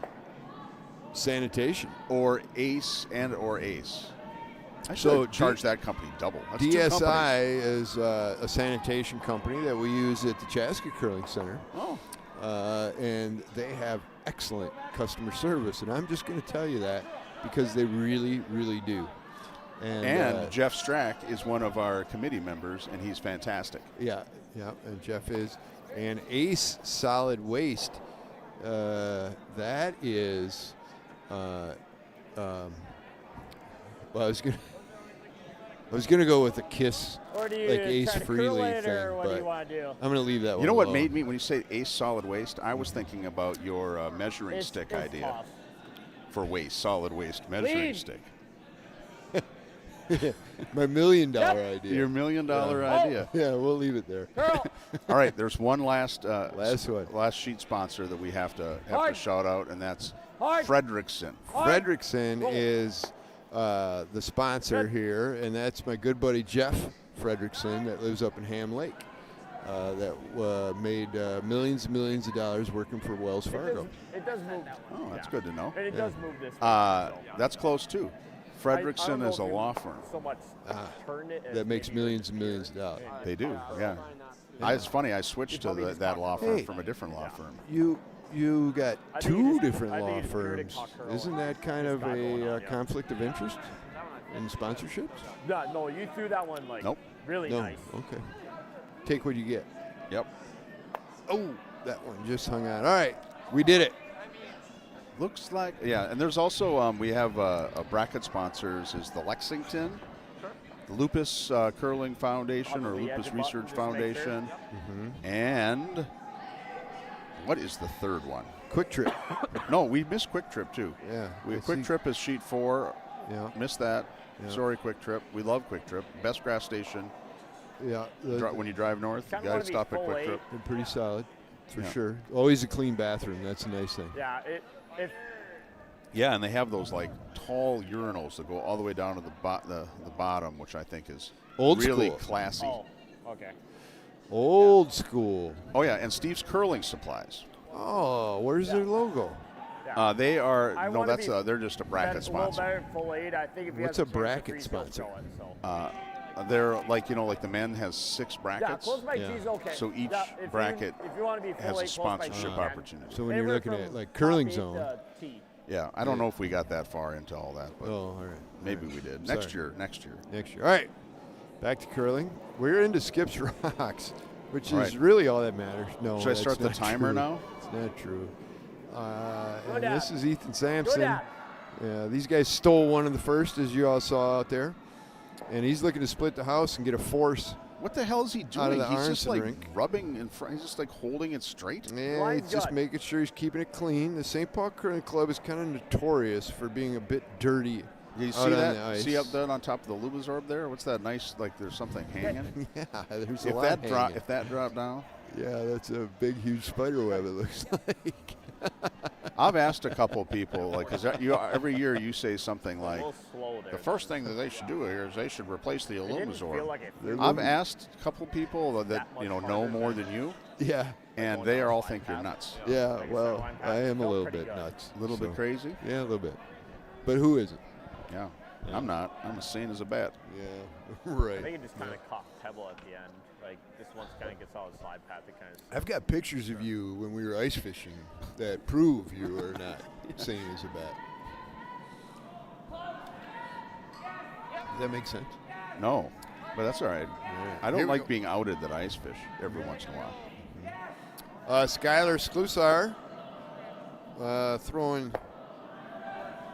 Speaker 2: Sanitation.
Speaker 1: or ACE or ACE. I
Speaker 2: So
Speaker 1: should charge that company double. That's 2
Speaker 2: DSI
Speaker 1: companies.
Speaker 2: is a sanitation company that we use at the Chaska Curling Center.
Speaker 1: Oh,
Speaker 2: And they have excellent customer service. And I'm just going to tell you that because they really, really do.
Speaker 1: and Jeff Strack is one of our committee members, and he's fantastic.
Speaker 2: Yeah, and Jeff is. And Ace Solid Waste, that is, well, I was gonna go with a Kiss,
Speaker 4: Or do you
Speaker 2: like Ace
Speaker 4: try to curl
Speaker 2: Freely
Speaker 4: it,
Speaker 2: thing,
Speaker 4: or what do
Speaker 2: but
Speaker 4: you want to do?
Speaker 2: I'm gonna leave that one.
Speaker 1: You know what
Speaker 2: alone.
Speaker 1: made me, when you say ACE Solid Waste, I was thinking about your measuring stick
Speaker 4: It's
Speaker 1: idea
Speaker 4: tough.
Speaker 1: for waste, solid waste measuring
Speaker 4: Lean.
Speaker 1: stick.
Speaker 2: My $1 million idea.
Speaker 1: Your $1 million idea.
Speaker 2: Yeah, we'll leave it there.
Speaker 4: Curl.
Speaker 1: All right, there's one last
Speaker 2: Last one.
Speaker 1: last sheet sponsor that we have to
Speaker 4: Hard.
Speaker 1: shout out, and that's
Speaker 4: Hard.
Speaker 1: Fredrickson.
Speaker 2: Fredrickson
Speaker 4: Roll.
Speaker 2: is the sponsor here, and that's my good buddy Jeff Fredrickson that lives up in Ham Lake. That made millions and millions of dollars working for Wells Fargo.
Speaker 4: It does move.
Speaker 1: Oh, that's good to know.
Speaker 4: And it does move this way.
Speaker 1: That's close too.
Speaker 4: I don't
Speaker 1: Fredrickson
Speaker 4: know
Speaker 1: is a
Speaker 4: if you
Speaker 1: law firm.
Speaker 4: So much turned it. as
Speaker 2: That makes
Speaker 4: maybe
Speaker 2: millions and millions of dollars.
Speaker 1: They do, yeah. It's funny. I switched to that law firm
Speaker 2: Hey.
Speaker 1: from a different law firm.
Speaker 2: You got
Speaker 4: I think
Speaker 2: 2
Speaker 4: you just-
Speaker 2: different
Speaker 4: I think
Speaker 2: law
Speaker 4: you just threw it in
Speaker 2: firms.
Speaker 4: cock curl
Speaker 2: Isn't
Speaker 4: and
Speaker 2: that kind
Speaker 4: just
Speaker 2: of
Speaker 4: got going
Speaker 2: a
Speaker 4: on, yeah.
Speaker 2: conflict of interest in sponsorships?
Speaker 4: No, you threw that one like
Speaker 1: Nope.
Speaker 4: really
Speaker 2: No.
Speaker 4: nice.
Speaker 2: Okay. Take what you get.
Speaker 1: Yep.
Speaker 2: Oh, that one just hung on. All right, we did it.
Speaker 1: Looks like, yeah. And there's also we have a bracket sponsors is the Lexington, the Lupus Curling Foundation or
Speaker 4: Up on the edge
Speaker 1: Lupus
Speaker 4: of
Speaker 1: Research
Speaker 4: just to make sure.
Speaker 1: Foundation,
Speaker 2: Mm-hmm.
Speaker 1: and what is the third one?
Speaker 2: Quick Trip.
Speaker 1: No, we missed Quick Trip too.
Speaker 2: Yeah. I
Speaker 1: Quick
Speaker 2: see.
Speaker 1: Trip is sheet 4.
Speaker 2: Yeah.
Speaker 1: Missed that.
Speaker 2: Yeah.
Speaker 1: Sorry, Quick Trip. We love Quick Trip. Best grass station.
Speaker 2: Yeah.
Speaker 1: When you drive north, you
Speaker 4: Kinda
Speaker 1: got to
Speaker 4: wanna be
Speaker 1: stop at
Speaker 4: full
Speaker 1: Quick
Speaker 4: eight.
Speaker 1: Trip.
Speaker 2: They're pretty solid, for
Speaker 1: Yeah.
Speaker 2: sure. Always a clean bathroom. That's a nice thing.
Speaker 4: Yeah, if
Speaker 1: Yeah, and they have those like tall urinals that go all the way down to the bottom, which I think is
Speaker 2: Old
Speaker 1: really
Speaker 2: school.
Speaker 1: classy.
Speaker 4: oh, okay.
Speaker 2: Old school.
Speaker 1: Oh yeah, and Steve's Curling Supplies.
Speaker 2: Oh, where's their logo?
Speaker 4: Yeah.
Speaker 1: They are
Speaker 4: I
Speaker 1: no,
Speaker 4: wanna
Speaker 1: that's
Speaker 4: be
Speaker 1: they're just a bracket
Speaker 4: That's a little
Speaker 1: sponsor.
Speaker 4: better than full eight. I think if you
Speaker 2: What's
Speaker 4: have
Speaker 2: a
Speaker 4: the chance to
Speaker 2: bracket
Speaker 4: free, still
Speaker 2: sponsor?
Speaker 4: show it, so.
Speaker 1: They're like like the men has 6
Speaker 4: Yeah,
Speaker 1: brackets,
Speaker 4: close my
Speaker 2: Yeah.
Speaker 4: G's okay.
Speaker 1: So each
Speaker 4: Yeah, if
Speaker 1: bracket
Speaker 4: if you want to be full
Speaker 1: has a
Speaker 4: eight, close my G,
Speaker 1: sponsorship
Speaker 4: you can.
Speaker 1: opportunity.
Speaker 2: So when you're
Speaker 4: Anywhere
Speaker 2: looking at
Speaker 4: from
Speaker 2: like
Speaker 4: top
Speaker 2: curling
Speaker 4: 8
Speaker 2: zone.
Speaker 4: to T.
Speaker 1: Yeah, I don't know if we got that far into all that, but
Speaker 2: Oh, all right.
Speaker 1: maybe
Speaker 2: All right.
Speaker 1: we did.
Speaker 2: Sorry.
Speaker 1: Next year.
Speaker 2: Next year. All right. Back to curling. We're into Skips Rocks, which
Speaker 1: All
Speaker 2: is
Speaker 1: right.
Speaker 2: really all that matters. No,
Speaker 1: Should I
Speaker 2: that's
Speaker 1: start the
Speaker 2: not
Speaker 1: timer
Speaker 2: true.
Speaker 1: now?
Speaker 2: It's not true.
Speaker 4: Go
Speaker 2: And
Speaker 4: down.
Speaker 2: this is Ethan
Speaker 4: Go
Speaker 2: Sampson.
Speaker 4: down.
Speaker 2: Yeah, these guys stole one of the first, as you all saw out there. And he's looking to split the house and get a force.
Speaker 1: What the hell is he
Speaker 2: Out of
Speaker 1: doing?
Speaker 2: the
Speaker 1: He's just
Speaker 2: Aronson
Speaker 1: like
Speaker 2: rink.
Speaker 1: rubbing in front. He's just like holding it straight.
Speaker 2: Yeah,
Speaker 4: Line's
Speaker 2: he's just
Speaker 4: good.
Speaker 2: making sure he's keeping it clean. The St. Paul Curling Club is kind of notorious for being a bit dirty.
Speaker 1: You
Speaker 2: out
Speaker 1: see
Speaker 2: on
Speaker 1: that?
Speaker 2: the ice.
Speaker 1: See up there on top of the Lubazorb there? What's that nice? Like there's something hanging.
Speaker 2: Yeah, there's a
Speaker 1: if
Speaker 2: lot
Speaker 1: that
Speaker 2: hanging.
Speaker 1: if that dropped down,
Speaker 2: Yeah, that's a big, huge spider web, it looks like.
Speaker 1: I've asked a couple people like, because every year you say something
Speaker 4: A
Speaker 1: like,
Speaker 4: little slow there.
Speaker 1: the first thing that they should do here is they should replace the
Speaker 4: It didn't feel
Speaker 1: Illumizor.
Speaker 4: like it.
Speaker 2: They're
Speaker 1: I've
Speaker 2: moving.
Speaker 1: asked a couple people that
Speaker 4: That much
Speaker 1: know
Speaker 4: harder
Speaker 1: more
Speaker 4: than-
Speaker 1: than you,
Speaker 2: Yeah,
Speaker 1: and they all think you're nuts.
Speaker 2: yeah,
Speaker 4: Like I said,
Speaker 2: well,
Speaker 4: line
Speaker 2: I
Speaker 4: pass
Speaker 2: am a
Speaker 4: felt
Speaker 2: little
Speaker 4: pretty
Speaker 2: bit
Speaker 4: good.
Speaker 2: nuts.
Speaker 1: A little bit
Speaker 2: so-
Speaker 1: crazy.
Speaker 2: Yeah, a little bit. But who isn't?
Speaker 1: Yeah. I'm not. I'm as sane as a bat.
Speaker 2: Yeah,
Speaker 4: I
Speaker 2: right.
Speaker 4: think it just kind of caught Pebble at the end. Like this one kind of gets all the slide path. It kind of.
Speaker 2: I've got pictures of you when we were ice fishing that prove you are not sane as a bat. Does that make sense?
Speaker 1: No, but that's all right.
Speaker 2: Yeah.
Speaker 1: I don't
Speaker 2: Here we
Speaker 1: like
Speaker 2: go.
Speaker 1: being outed that I ice fish every once in a while.
Speaker 2: Skylar Sklusar throwing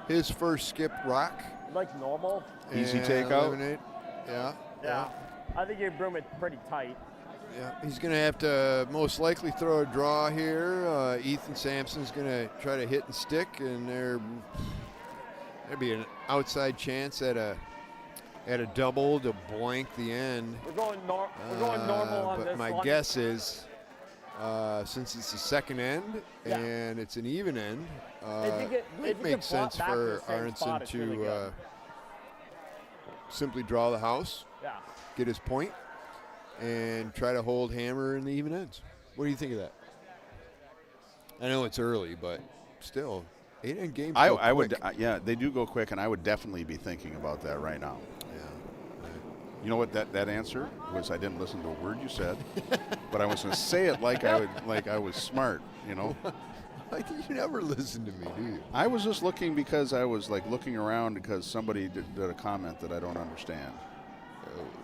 Speaker 2: his first skip rock.
Speaker 4: Like normal.
Speaker 1: Easy
Speaker 2: and
Speaker 1: takeout.
Speaker 2: eliminate. Yeah.
Speaker 4: Yeah. I think you broom it pretty tight.
Speaker 2: Yeah, he's going to have to most likely throw a draw here. Ethan Sampson's going to try to hit and stick, and there'd be an outside chance at a at a double to blank the end.
Speaker 4: We're going normal on
Speaker 2: but
Speaker 4: this
Speaker 2: my
Speaker 4: one.
Speaker 2: guess is, since it's the second end
Speaker 4: Yeah.
Speaker 2: and it's an even end,
Speaker 4: If you
Speaker 2: it
Speaker 4: can
Speaker 2: makes
Speaker 4: plot
Speaker 2: sense
Speaker 4: back to
Speaker 2: for
Speaker 4: the same
Speaker 2: Aronson
Speaker 4: spot, it's really
Speaker 2: to
Speaker 4: good.
Speaker 2: simply draw the house,
Speaker 4: Yeah.
Speaker 2: get his point, and try to hold hammer in the even ends. What do you think of that? I know it's early, but still, 8-end games go
Speaker 1: I would,
Speaker 2: quick.
Speaker 1: yeah, they do go quick, and I would definitely be thinking about that right now.
Speaker 2: Yeah.
Speaker 1: You know what that answer was? I didn't listen to a word you said, but I was going to say it like I was smart. You know,
Speaker 2: Like, you never listen to me, do you?
Speaker 1: I was just looking because I was like looking around because somebody did a comment that I don't understand.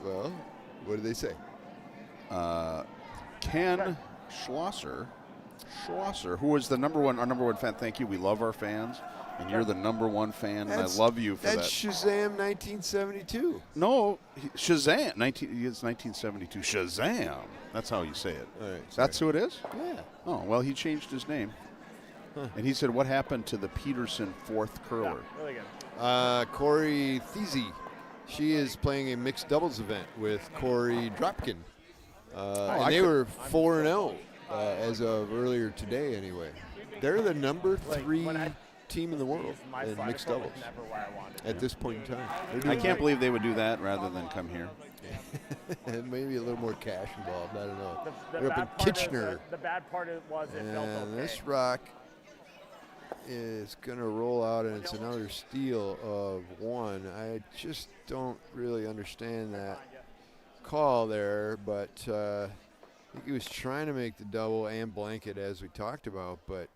Speaker 2: Well, what did they say?
Speaker 1: Ken Schlosser, who is our number one fan. Thank you. We love our fans, and you're the number one fan, and I love you for that.
Speaker 2: That's Shazam 1972.
Speaker 1: No, Shazam. It's 1972. Shazam. That's how you say it.
Speaker 2: All right,
Speaker 1: That's who it is?
Speaker 2: Yeah.
Speaker 1: Oh, well, he changed his name. And he said, what happened to the Peterson fourth curler?
Speaker 4: Really good.
Speaker 2: Corey Thiese. She is playing a mixed doubles event with Corey Dropkin. And they were 4-0 as of earlier today, anyway. They're the number 3 team in the world
Speaker 4: My
Speaker 2: in
Speaker 4: side
Speaker 2: mixed
Speaker 4: of it was
Speaker 2: doubles
Speaker 4: never where I wanted
Speaker 2: at this point in time. They're
Speaker 1: I
Speaker 2: doing
Speaker 1: can't believe they would do that rather than come here.
Speaker 2: great. Maybe a little more cash involved. I don't know.
Speaker 4: The
Speaker 2: They're up in
Speaker 4: bad part is
Speaker 2: Kitchener.
Speaker 4: the bad part was it felt
Speaker 2: And
Speaker 4: okay.
Speaker 2: this rock is going to roll out, and it's another steal of 1. I just don't really understand that call there, but I think he was trying to make the double and blanket as we talked about, but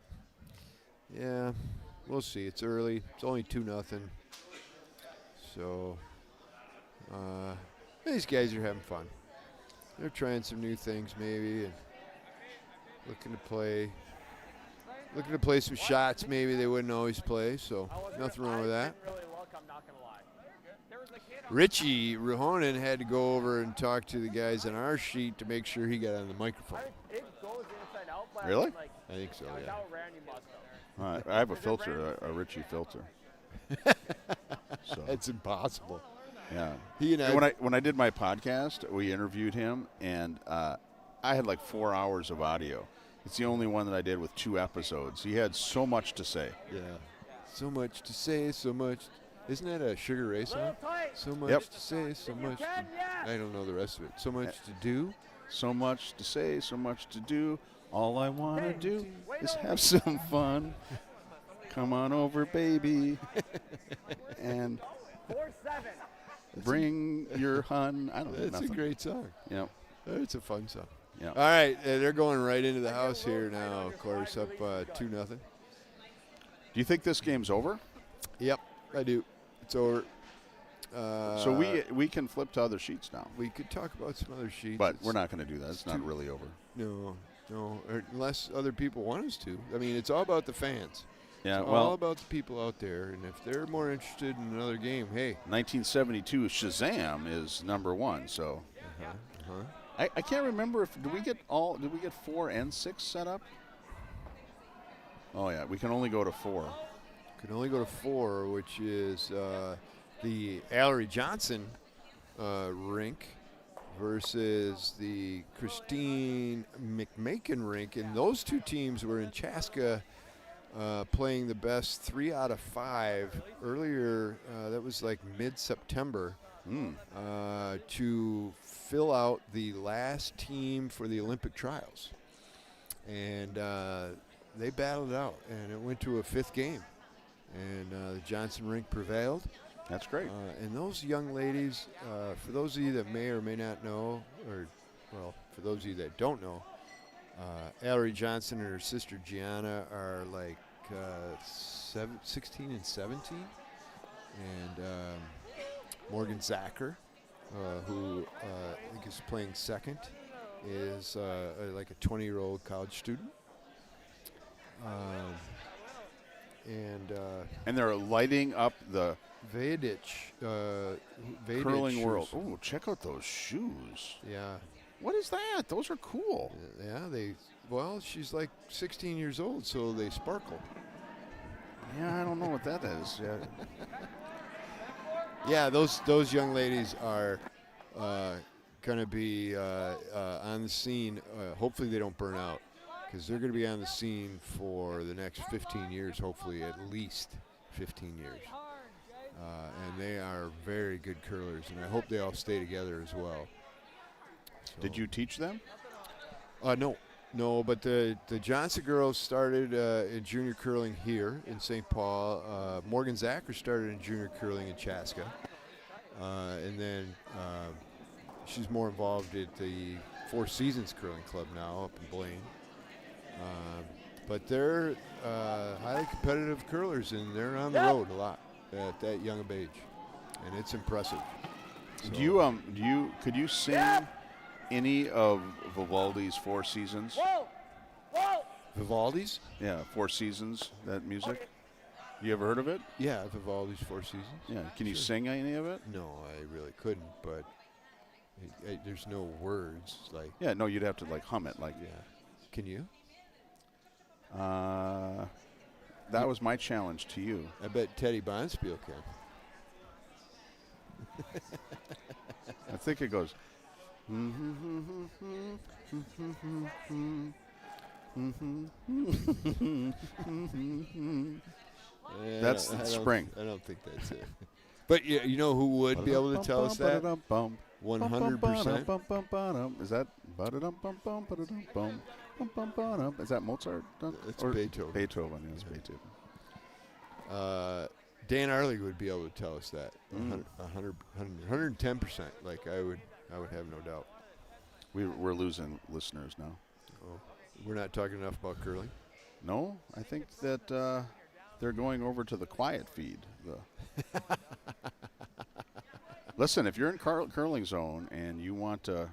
Speaker 2: yeah, we'll see. It's early. It's only 2-0. So these guys are having fun. They're trying some new things maybe and looking to play some shots maybe they wouldn't always play, so nothing wrong with that.
Speaker 4: Didn't really look, I'm not gonna lie.
Speaker 2: Richie Ruhonen had to go over and talk to the guys on our sheet to make sure he got on the microphone.
Speaker 4: It goes inside out, but
Speaker 1: Really?
Speaker 4: like,
Speaker 2: I think so, yeah.
Speaker 4: how Randy must have.
Speaker 1: I have a filter, a Richie filter. So,
Speaker 2: That's impossible.
Speaker 1: yeah.
Speaker 2: He and I,
Speaker 1: When I did my podcast, we interviewed him, and I had like 4 hours of audio. It's the only one that I did with 2 episodes. He had so much to say.
Speaker 2: yeah, so much to say, so much. Isn't that a Sugar Ray song? So much
Speaker 1: Yep.
Speaker 2: to say, so much.
Speaker 4: can, yes.
Speaker 2: I don't know the rest of it. So much to do.
Speaker 1: So much to say, so much to do. All I want to
Speaker 4: Hey,
Speaker 1: do
Speaker 4: wait
Speaker 1: is
Speaker 4: over.
Speaker 1: have some fun. Come on over, baby, and
Speaker 4: 4-7.
Speaker 1: bring your hun. I don't know.
Speaker 2: That's a great song.
Speaker 1: Yep.
Speaker 2: It's a fun song.
Speaker 1: Yeah.
Speaker 2: All right, they're going right into the house here now. Of course, up 2-0.
Speaker 1: Do you think this game's over?
Speaker 2: Yep, I do. It's over.
Speaker 1: So we can flip to other sheets now,
Speaker 2: We could talk about some other sheets.
Speaker 1: but
Speaker 2: It's-
Speaker 1: we're not going to do that. It's not
Speaker 2: too-
Speaker 1: really over.
Speaker 2: No, or unless other people want us to. I mean, it's all about the fans.
Speaker 1: Yeah.
Speaker 2: It's
Speaker 1: Well,
Speaker 2: all about the people out there, and if they're more interested in another game, hey.
Speaker 1: 1972 Shazam is number 1. So
Speaker 2: Uh-huh.
Speaker 1: I can't remember if did we get 4 and 6 set up? Oh yeah, we can only go to 4.
Speaker 2: Could only go to 4, which is the Allery Johnson rink versus the Christine McMakin rink, and those two teams were in Chaska playing the best 3 out of 5 earlier. That was like mid-September to fill out the last team for the Olympic trials, and they battled it out, and it went to a 5th game, and the Johnson rink prevailed.
Speaker 1: That's great.
Speaker 2: And those young ladies, for those of you that may or may not know, or, well, for those of you that don't know, Allery Johnson and her sister Gianna are like 16 and 17. And Morgan Zacher, who I think is playing second, is like a 20-year-old college student.
Speaker 1: And they're lighting up the
Speaker 2: Vedic
Speaker 1: curling
Speaker 2: shoes.
Speaker 1: world. Oh, check out those shoes.
Speaker 2: Yeah.
Speaker 1: What is that? Those are cool.
Speaker 2: Yeah, well, she's like 16 years old, so they sparkle.
Speaker 1: Yeah, I don't know what that is. Yeah.
Speaker 2: Yeah, those young ladies are going to be on the scene. Hopefully they don't burn out, because they're going to be on the scene for the next 15 years, hopefully at least 15 years. And they are very good curlers, and I hope they all stay together as well. So.
Speaker 1: Did you teach them?
Speaker 2: No, but the Johnson girls started in junior curling here in St. Paul. Morgan Zacher started in junior curling in Chaska. And then she's more involved at the Four Seasons Curling Club now up in Blaine. But they're highly competitive curlers, and they're on the road a lot at that young of age, and it's impressive. So
Speaker 1: could you sing any of Vivaldi's Four Seasons?
Speaker 2: Vivaldi's?
Speaker 1: Yeah, Four Seasons, that music. You ever heard of it?
Speaker 2: Yeah, Vivaldi's Four Seasons.
Speaker 1: Yeah. Can you sing any of it?
Speaker 2: No, I really couldn't, but there's no words. Like.
Speaker 1: Yeah, no, you'd have to like hum it. Like.
Speaker 2: Yeah. Can you?
Speaker 1: That was my challenge to you.
Speaker 2: I bet Teddy Bonspiel can.
Speaker 1: I think it goes. That's spring.
Speaker 2: I don't think that's it. But you know who would be able to tell us that? 100%.
Speaker 1: Is that? Is that Mozart?
Speaker 2: It's Beethoven.
Speaker 1: Beethoven, yes, Beethoven.
Speaker 2: Dan Arley would be able to tell us that. 110%. Like I would have no doubt.
Speaker 1: We're losing listeners now.
Speaker 2: Oh, we're not talking enough about curling?
Speaker 1: No, I think that they're going over to the quiet feed. Listen, if you're in Curling Zone and you want to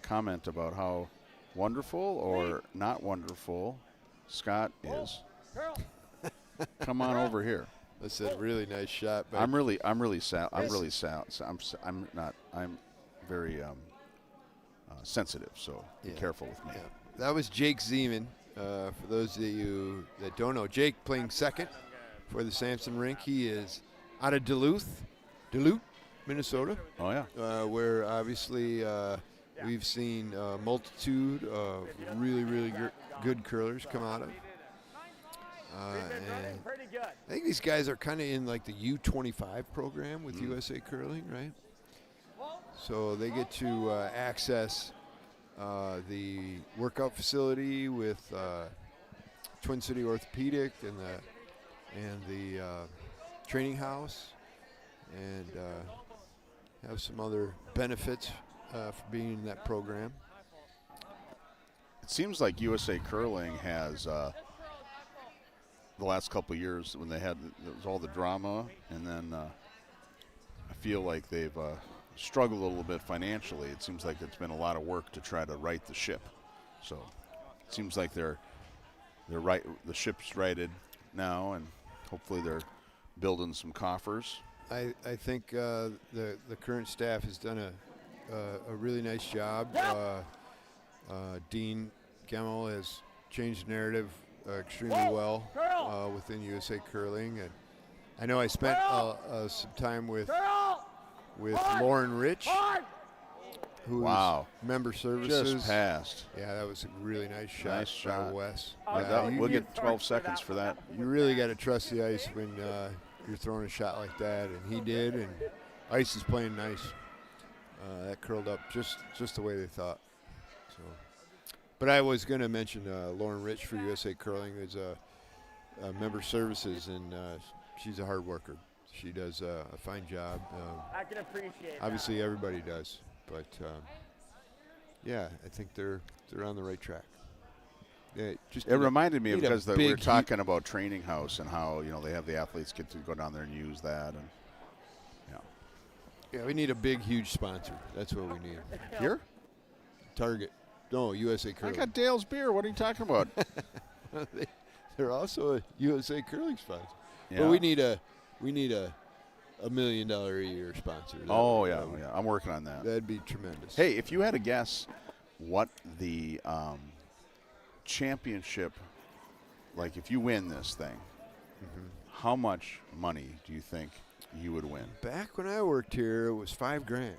Speaker 1: comment about how wonderful or not wonderful Scott is, come on over here.
Speaker 2: That's a really nice shot.
Speaker 1: I'm really sad. I'm very sensitive, so be careful with me.
Speaker 2: Yeah. That was Jake Zeman. For those of you that don't know, Jake playing second for the Sampson rink. He is out of Duluth, Minnesota.
Speaker 1: Oh, yeah.
Speaker 2: Where obviously we've seen a multitude of really good curlers come out of. And I think these guys are kind of in like the U25 program with USA Curling, right? So they get to access the workout facility with Twin City Orthopedic and the training house, and have some other benefits for being in that program.
Speaker 1: It seems like USA Curling has the last couple of years when there was all the drama, and then I feel like they've struggled a little bit financially. It seems like it's been a lot of work to try to right the ship. So it seems like they're right. The ship's righted now, and hopefully they're building some coffers.
Speaker 2: I think the current staff has done a really nice job. Dean Gemmel has changed the narrative extremely well within USA Curling, and I know I spent some time with Lauren Rich, who's member services.
Speaker 1: Just passed.
Speaker 2: Yeah, that was a really nice shot.
Speaker 1: Nice shot.
Speaker 2: Wes.
Speaker 1: We'll get 12 seconds for that.
Speaker 2: You really got to trust the ice when you're throwing a shot like that, and he did, and ice is playing nice. That curled up just the way they thought. So, but I was going to mention Lauren Rich for USA Curling is a member services, and she's a hard worker. She does a fine job.
Speaker 4: I can appreciate
Speaker 2: obviously
Speaker 4: that.
Speaker 2: Everybody does, but yeah, I think they're on the right track. Yeah,
Speaker 1: it reminded me of because we were talking about training house and how they have the athletes get to go down there and use that, and
Speaker 2: yeah, we need a big, huge sponsor. That's what we need.
Speaker 1: Here?
Speaker 2: Target. No, USA Curling.
Speaker 1: I got Dale's beer. What are you talking about?
Speaker 2: They're also a USA Curling sponsor.
Speaker 1: Yeah.
Speaker 2: But we need a $1 million a year sponsor.
Speaker 1: Yeah. I'm working on that.
Speaker 2: That'd be tremendous.
Speaker 1: Hey, if you had to guess what the championship, like if you win this thing, how much money do you think you would win.
Speaker 2: Back when I worked here, it was $5,000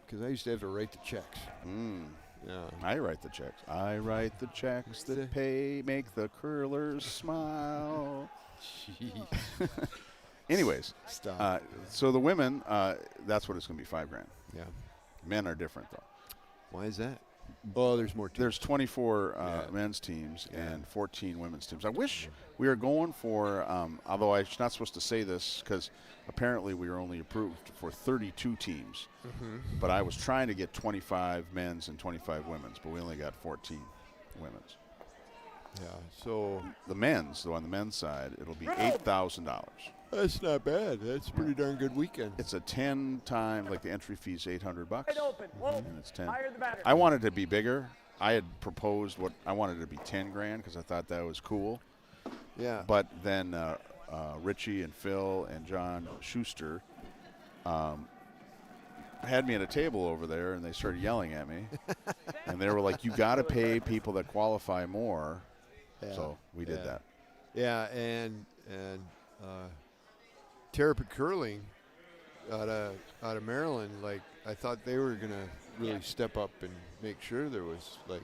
Speaker 2: because I used to have to write the checks. Yeah.
Speaker 1: I write the checks. I write the checks that make the curlers smile.
Speaker 2: Jeez.
Speaker 1: Anyways,
Speaker 2: Stop.
Speaker 1: so the women, that's what it's going to be, $5,000.
Speaker 2: Yeah.
Speaker 1: Men are different, though.
Speaker 2: Why is that? Oh, there's more teams.
Speaker 1: There's 24
Speaker 2: Yeah.
Speaker 1: men's teams
Speaker 2: Yeah.
Speaker 1: and 14 women's teams. I wish we were going for, although I'm not supposed to say this because apparently we were only approved for 32 teams. But I was trying to get 25 men's and 25 women's, but we only got 14 women's.
Speaker 2: Yeah. So
Speaker 1: The men's, though, on the men's side, it'll be $8,000.
Speaker 2: that's not bad. That's a pretty darn good weekend.
Speaker 1: It's a 10 time, like the entry fee's $800,
Speaker 4: Wide open. Whoa.
Speaker 1: and it's 10.
Speaker 4: Fire the batter.
Speaker 1: I wanted to be bigger. I had proposed I wanted to be $10,000 because I thought that was cool.
Speaker 2: Yeah.
Speaker 1: But then Richie and Phil and John Schuster had me at a table over there, and they started yelling at me. And they were like, "You got to pay people that qualify more."
Speaker 2: Yeah.
Speaker 1: So we did that.
Speaker 2: Yeah, and Terrapin Curling out of Maryland, like I thought they were gonna really step up and make sure there was like.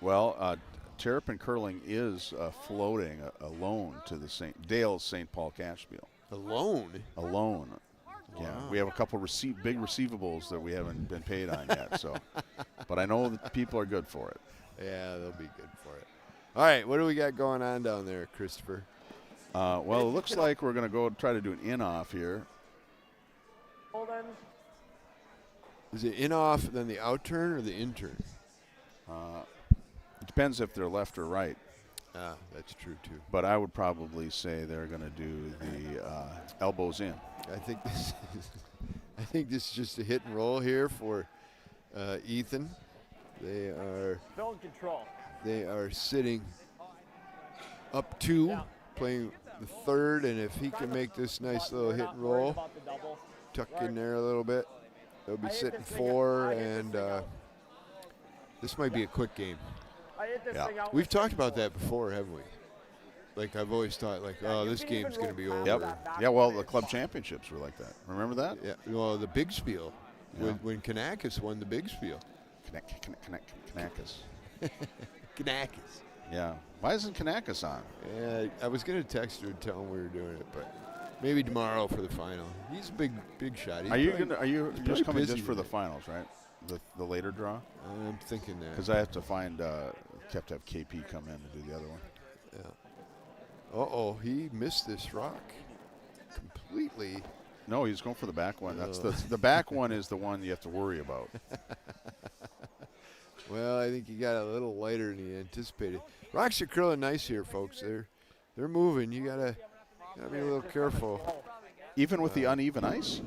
Speaker 1: Well, Terrapin Curling is floating a loan to the Dale's St. Paul Cashspiel.
Speaker 2: A loan?
Speaker 1: A loan. Yeah,
Speaker 2: Wow.
Speaker 1: we have a couple big receivables that we haven't been paid on yet. So, but I know that people are good for it.
Speaker 2: Yeah, they'll be good for it. All right, what do we got going on down there, Christopher?
Speaker 1: Well, it looks like we're going to go try to do an in-off here.
Speaker 4: Hold on.
Speaker 2: Is it in off, then the out turn, or the in turn?
Speaker 1: It depends if they're left or right,
Speaker 2: Ah, that's true too.
Speaker 1: but I would probably say they're going to do the elbows in.
Speaker 2: I think this is just a hit and roll here for Ethan. They
Speaker 4: Still in control.
Speaker 2: are sitting up 2, playing the third, and if he can make this nice little hit and roll,
Speaker 4: About the double.
Speaker 2: tuck in there a little bit, they'll be sitting 4, and this might be a quick game.
Speaker 4: I hit this
Speaker 1: Yeah.
Speaker 4: thing out.
Speaker 2: We've talked about that before, haven't we? Like I've always thought, like, oh, this game's going to be over.
Speaker 1: Yep. Yeah, well, the club championships were like that. Remember that?
Speaker 2: Yeah. Well, the Big Spiel,
Speaker 1: Yeah.
Speaker 2: when Kanakis won the Big Spiel.
Speaker 1: Kanakis.
Speaker 2: Kanakis.
Speaker 1: Yeah. Why isn't Kanakis on?
Speaker 2: Yeah, I was going to text her and tell him we were doing it, but maybe tomorrow for the final. He's a big shot. He's
Speaker 1: Are you
Speaker 2: probably-
Speaker 1: just
Speaker 2: probably
Speaker 1: coming
Speaker 2: busy
Speaker 1: just for the
Speaker 2: with it.
Speaker 1: finals, right? The later draw?
Speaker 2: I'm thinking that.
Speaker 1: Because I have to find kept to have KP come in to do the other one.
Speaker 2: Yeah. Uh-oh, he missed this rock completely.
Speaker 1: No, he's going for the back one. That's the back one is the one you have to worry about.
Speaker 2: Well, I think he got a little lighter than he anticipated. Rocks are curling nice here, folks. They're moving. You gotta be a little careful.
Speaker 1: Even with the uneven ice?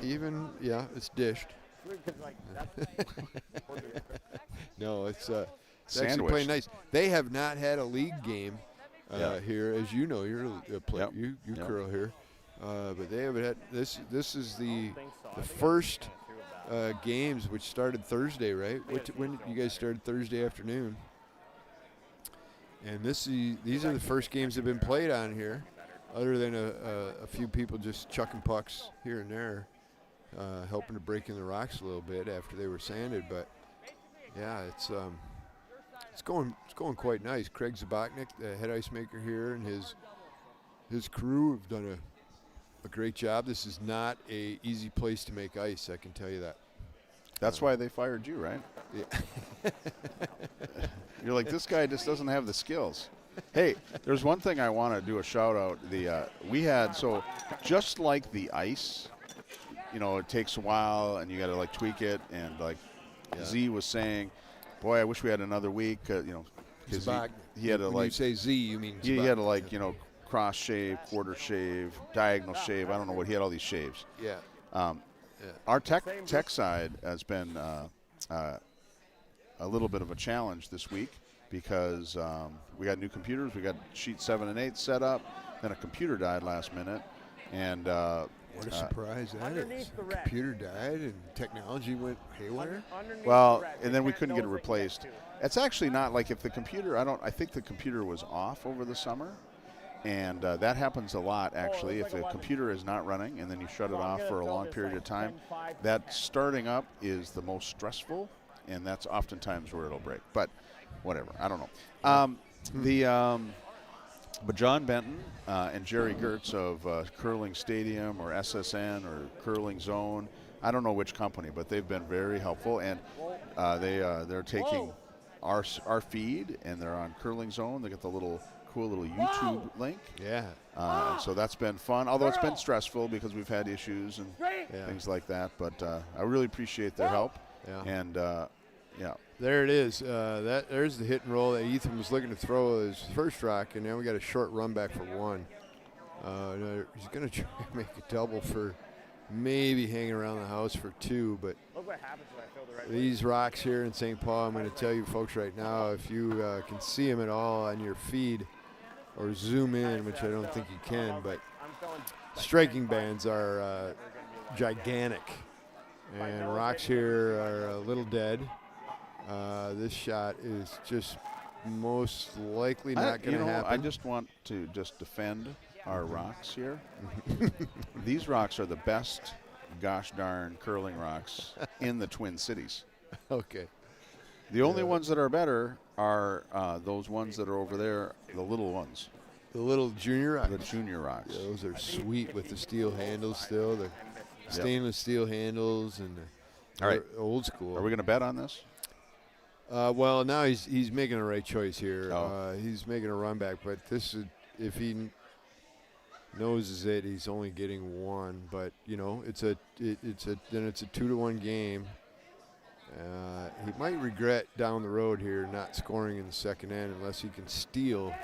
Speaker 2: Even, yeah, it's dished.
Speaker 4: Like, that's
Speaker 2: No, it's actually
Speaker 1: Sandwiched.
Speaker 2: playing nice. They have not had a league game
Speaker 1: Yeah.
Speaker 2: here, as you know. You're a player.
Speaker 1: Yep.
Speaker 2: You
Speaker 1: Yep.
Speaker 2: curl here, but they haven't had this. This is the
Speaker 4: think so. I
Speaker 2: the
Speaker 4: think it's
Speaker 2: first
Speaker 4: too bad.
Speaker 2: games, which started Thursday, right? When you guys started Thursday afternoon, and these are the first games that have been played on here, other than a few people just chucking pucks here and there, helping to break in the rocks a little bit after they were sanded. But yeah, it's going quite nice. Craig Zabotnik, the head ice maker here, and his crew have done a great job. This is not a easy place to make ice, I can tell you that.
Speaker 1: That's why they fired you, right?
Speaker 2: Yeah.
Speaker 1: You're like, this guy just doesn't have the skills. Hey, there's one thing I want to do a shout out. We had, so just like the ice, it takes a while and you got to like tweak it. And like Z was saying, boy, I wish we had another week, because he had to
Speaker 2: when
Speaker 1: like,
Speaker 2: you say Z, you mean
Speaker 1: he had to
Speaker 2: Zabotnik.
Speaker 1: like, cross shave, quarter shave, diagonal shave. I don't know what, he had all these shaves.
Speaker 2: Yeah.
Speaker 1: Our tech side has been a little bit of a challenge this week because we got new computers. We got sheet 7 and 8 set up. Then a computer died last minute, and
Speaker 2: What a surprise that is.
Speaker 4: underneath the red.
Speaker 2: Computer died and technology went haywire.
Speaker 4: Underneath
Speaker 1: well,
Speaker 4: the red,
Speaker 1: and then we
Speaker 4: can't
Speaker 1: couldn't get it
Speaker 4: nose
Speaker 1: replaced.
Speaker 4: can't do.
Speaker 1: It's actually not like if the computer. I think the computer was off over the summer, And that happens a lot, actually, if the computer is not running and then you shut it off for a long period of time. That starting up is the most stressful, and that's oftentimes where it'll break. But whatever, I don't know. But John Benton and Jerry Gertz of Curling Stadium or SSN or Curling Zone, I don't know which company, but they've been very helpful, and they're taking our feed, and they're on Curling Zone. They get the cool little YouTube link.
Speaker 2: Yeah.
Speaker 1: So that's been fun, although it's been stressful because we've had issues and things like that. But I really appreciate their help.
Speaker 2: Yeah.
Speaker 1: And yeah.
Speaker 2: There it is. There's the hit and roll that Ethan was looking to throw his first rock, and now we got a short run back for one. He's going to try to make a double for maybe hanging around the house for two, but
Speaker 4: Look what happens when I feel the right
Speaker 2: these rocks here in St. Paul, I'm going to tell you folks right now, if you can see them at all on your feed or zoom in, which I don't think you can, but striking bands are gigantic. And rocks here are a little dead. This shot is just most likely not going to happen.
Speaker 1: I just want to defend our rocks here. These rocks are the best gosh darn curling rocks in the Twin Cities.
Speaker 2: Okay.
Speaker 1: The only ones that are better are those ones that are over there, the little ones.
Speaker 2: The little junior rocks.
Speaker 1: The junior rocks.
Speaker 2: Yeah, those are sweet with the steel handles still. The stainless steel handles and
Speaker 1: all right,
Speaker 2: old school.
Speaker 1: Are we going to bet on this?
Speaker 2: Well, now he's making the right choice here.
Speaker 1: Oh.
Speaker 2: He's making a run back, but this is, if he knows it, he's only getting one. But it's a 2-1 game. He might regret down the road here not scoring in the second end unless he can steal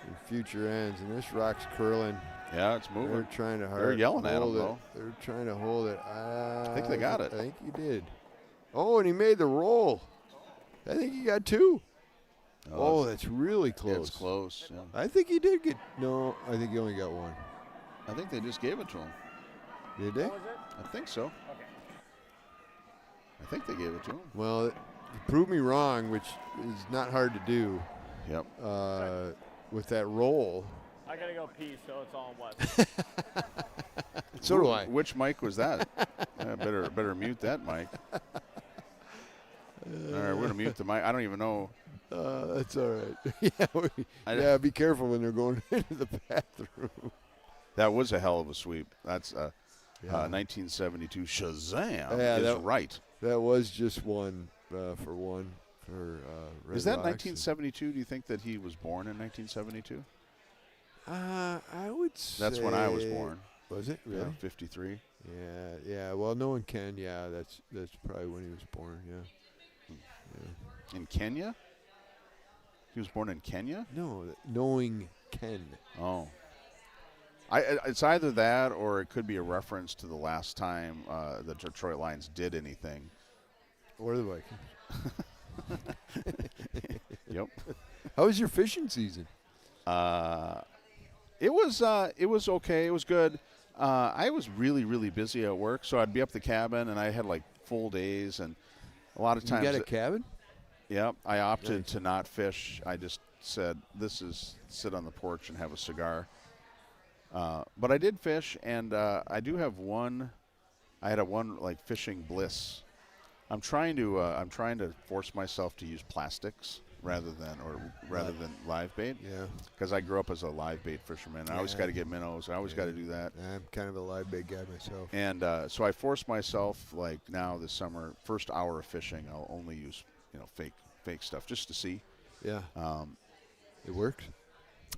Speaker 2: in future ends. And this rock's curling.
Speaker 1: Yeah, it's moving.
Speaker 2: They're trying to
Speaker 1: They're yelling at him, though.
Speaker 2: They're trying to hold it.
Speaker 1: I think they got it.
Speaker 2: I think he did. Oh, and he made the roll. I think he got two. Oh, that's really close.
Speaker 1: It's close. Yeah.
Speaker 2: I think he did get. No, I think he only got one.
Speaker 1: I think they just gave it to him.
Speaker 2: Did they?
Speaker 1: I think so.
Speaker 4: Okay.
Speaker 1: I think they gave it to him.
Speaker 2: Well, you proved me wrong, which is not hard to do.
Speaker 1: Yep.
Speaker 2: With that roll.
Speaker 4: I gotta go pee, so it's all Wes.
Speaker 2: So do I.
Speaker 1: Which mic was that? Better mute that mic. All right, we're gonna mute the mic. I don't even know.
Speaker 2: That's all right. Yeah, be careful when they're going into the bathroom.
Speaker 1: That was a hell of a sweep. That's 1972 Shazam is right.
Speaker 2: That was just one for one. For
Speaker 1: is that 1972? Do you think that he was born in 1972?
Speaker 2: I would say.
Speaker 1: That's when I was born.
Speaker 2: Was it really?
Speaker 1: Yeah, 53.
Speaker 2: Yeah. Well, knowing Ken, that's probably when he was born. Yeah.
Speaker 1: In Kenya? He was born in Kenya?
Speaker 2: No, knowing Ken.
Speaker 1: Oh. It's either that or it could be a reference to the last time the Detroit Lions did anything.
Speaker 2: Or the Vikings.
Speaker 1: Yep.
Speaker 2: How was your fishing season?
Speaker 1: It was okay. It was good. I was really, really busy at work, so I'd be up the cabin, and I had like full days, and a lot of times.
Speaker 2: You got a cabin?
Speaker 1: Yep. I opted to not fish. I just said, this is sit on the porch and have a cigar. But I did fish, and I do have one. I had one like fishing bliss. I'm trying to force myself to use plastics rather than live bait.
Speaker 2: Yeah.
Speaker 1: Because I grew up as a live bait fisherman. I always got to get minnows. I always got to do that.
Speaker 2: I'm kind of a live bait guy myself.
Speaker 1: And so I forced myself, like now this summer, first hour of fishing, I'll only use fake stuff just to see.
Speaker 2: Yeah. It works.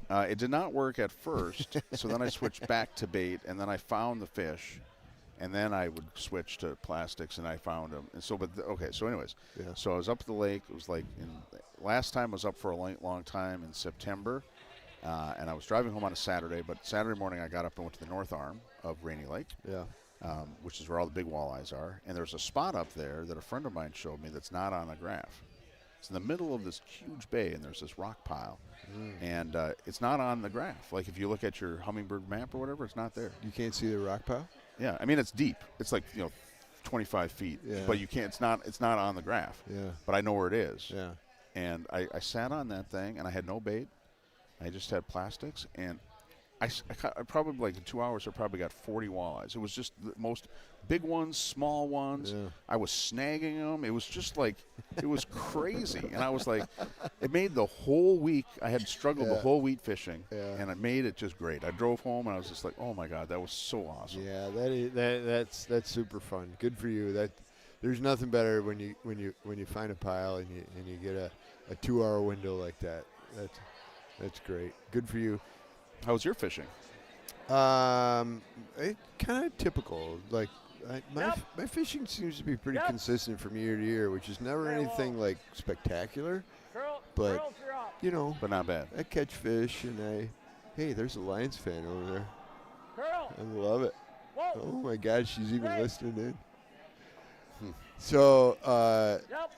Speaker 1: It did not work at first, so then I switched back to bait, and then I found the fish, and then I would switch to plastics, and I found them. And so, so anyways, so I was up at the lake. It was like last time I was up for a long time in September, and I was driving home on a Saturday. But Saturday morning I got up and went to the north arm of Rainy Lake, which is where all the big walleyes are. And there's a spot up there that a friend of mine showed me that's not on a graph. It's in the middle of this huge bay, and there's this rock pile. And it's not on the graph. Like if you look at your Hummingbird map or whatever, it's not there.
Speaker 2: You can't see the rock pile?
Speaker 1: Yeah, I mean it's deep. It's like 25 feet.
Speaker 2: Yeah.
Speaker 1: But you can't. It's not on the graph.
Speaker 2: Yeah.
Speaker 1: But I know where it is.
Speaker 2: Yeah.
Speaker 1: And I sat on that thing, and I had no bait. I just had plastics, and I probably like in 2 hours I probably got 40 walleyes. It was just the most big ones, small ones.
Speaker 2: Yeah.
Speaker 1: I was snagging them. It was just like it was crazy, and I was like, it made the whole week. I had struggled the whole week fishing, and it made it just great. I drove home and I was just like, oh my God, that was so awesome.
Speaker 2: Yeah, that's super fun. Good for you. That there's nothing better when you find a pile and you get a 2-hour window like that. That's great. Good for you.
Speaker 1: How's your fishing?
Speaker 2: It kind of typical. Like my fishing seems to be pretty consistent from year to year, which is never anything like spectacular. But you know,
Speaker 1: But not bad.
Speaker 2: I catch fish and hey, there's a Lions fan over there. I love it. Oh my God, she's even listening in. So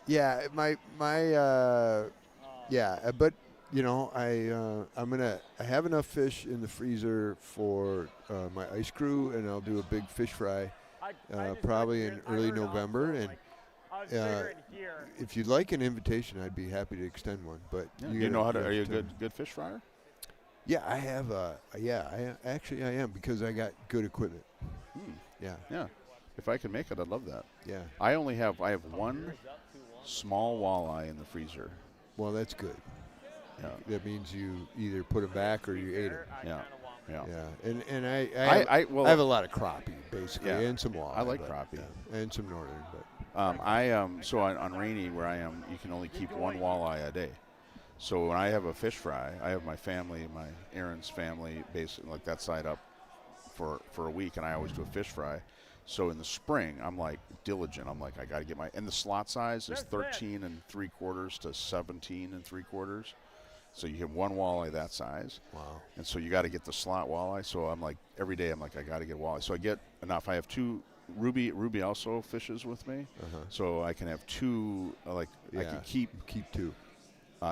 Speaker 2: yeah, but you know, I have enough fish in the freezer for my ice crew, and I'll do a big fish fry probably in early November. And if you'd like an invitation, I'd be happy to extend one. But
Speaker 1: you know how to? Are you a good fish fryer?
Speaker 2: Yeah, I have. I am because I got good equipment. Yeah.
Speaker 1: Yeah. If I can make it, I'd love that.
Speaker 2: Yeah.
Speaker 1: I have one small walleye in the freezer.
Speaker 2: Well, that's good.
Speaker 1: Yeah.
Speaker 2: That means you either put them back or you ate them.
Speaker 1: Yeah. Yeah.
Speaker 2: Yeah. And I have a lot of crappie basically, and some walleye.
Speaker 1: I like crappie.
Speaker 2: Yeah, and some northern, but
Speaker 1: So on Rainy where I am, you can only keep one walleye a day. So when I have a fish fry, I have my family, my Aaron's family, basically like that side up for a week, and I always do a fish fry. So in the spring, I'm like diligent. I'm like, I got to get and the slot size is 13 3/4 to 17 3/4. So you have one walleye that size.
Speaker 2: Wow.
Speaker 1: And so you got to get the slot walleye. So I'm like, every day I'm like, I got to get walleye. So I get enough. I have two. Ruby also fishes with me. So I can have two, I can keep
Speaker 2: two.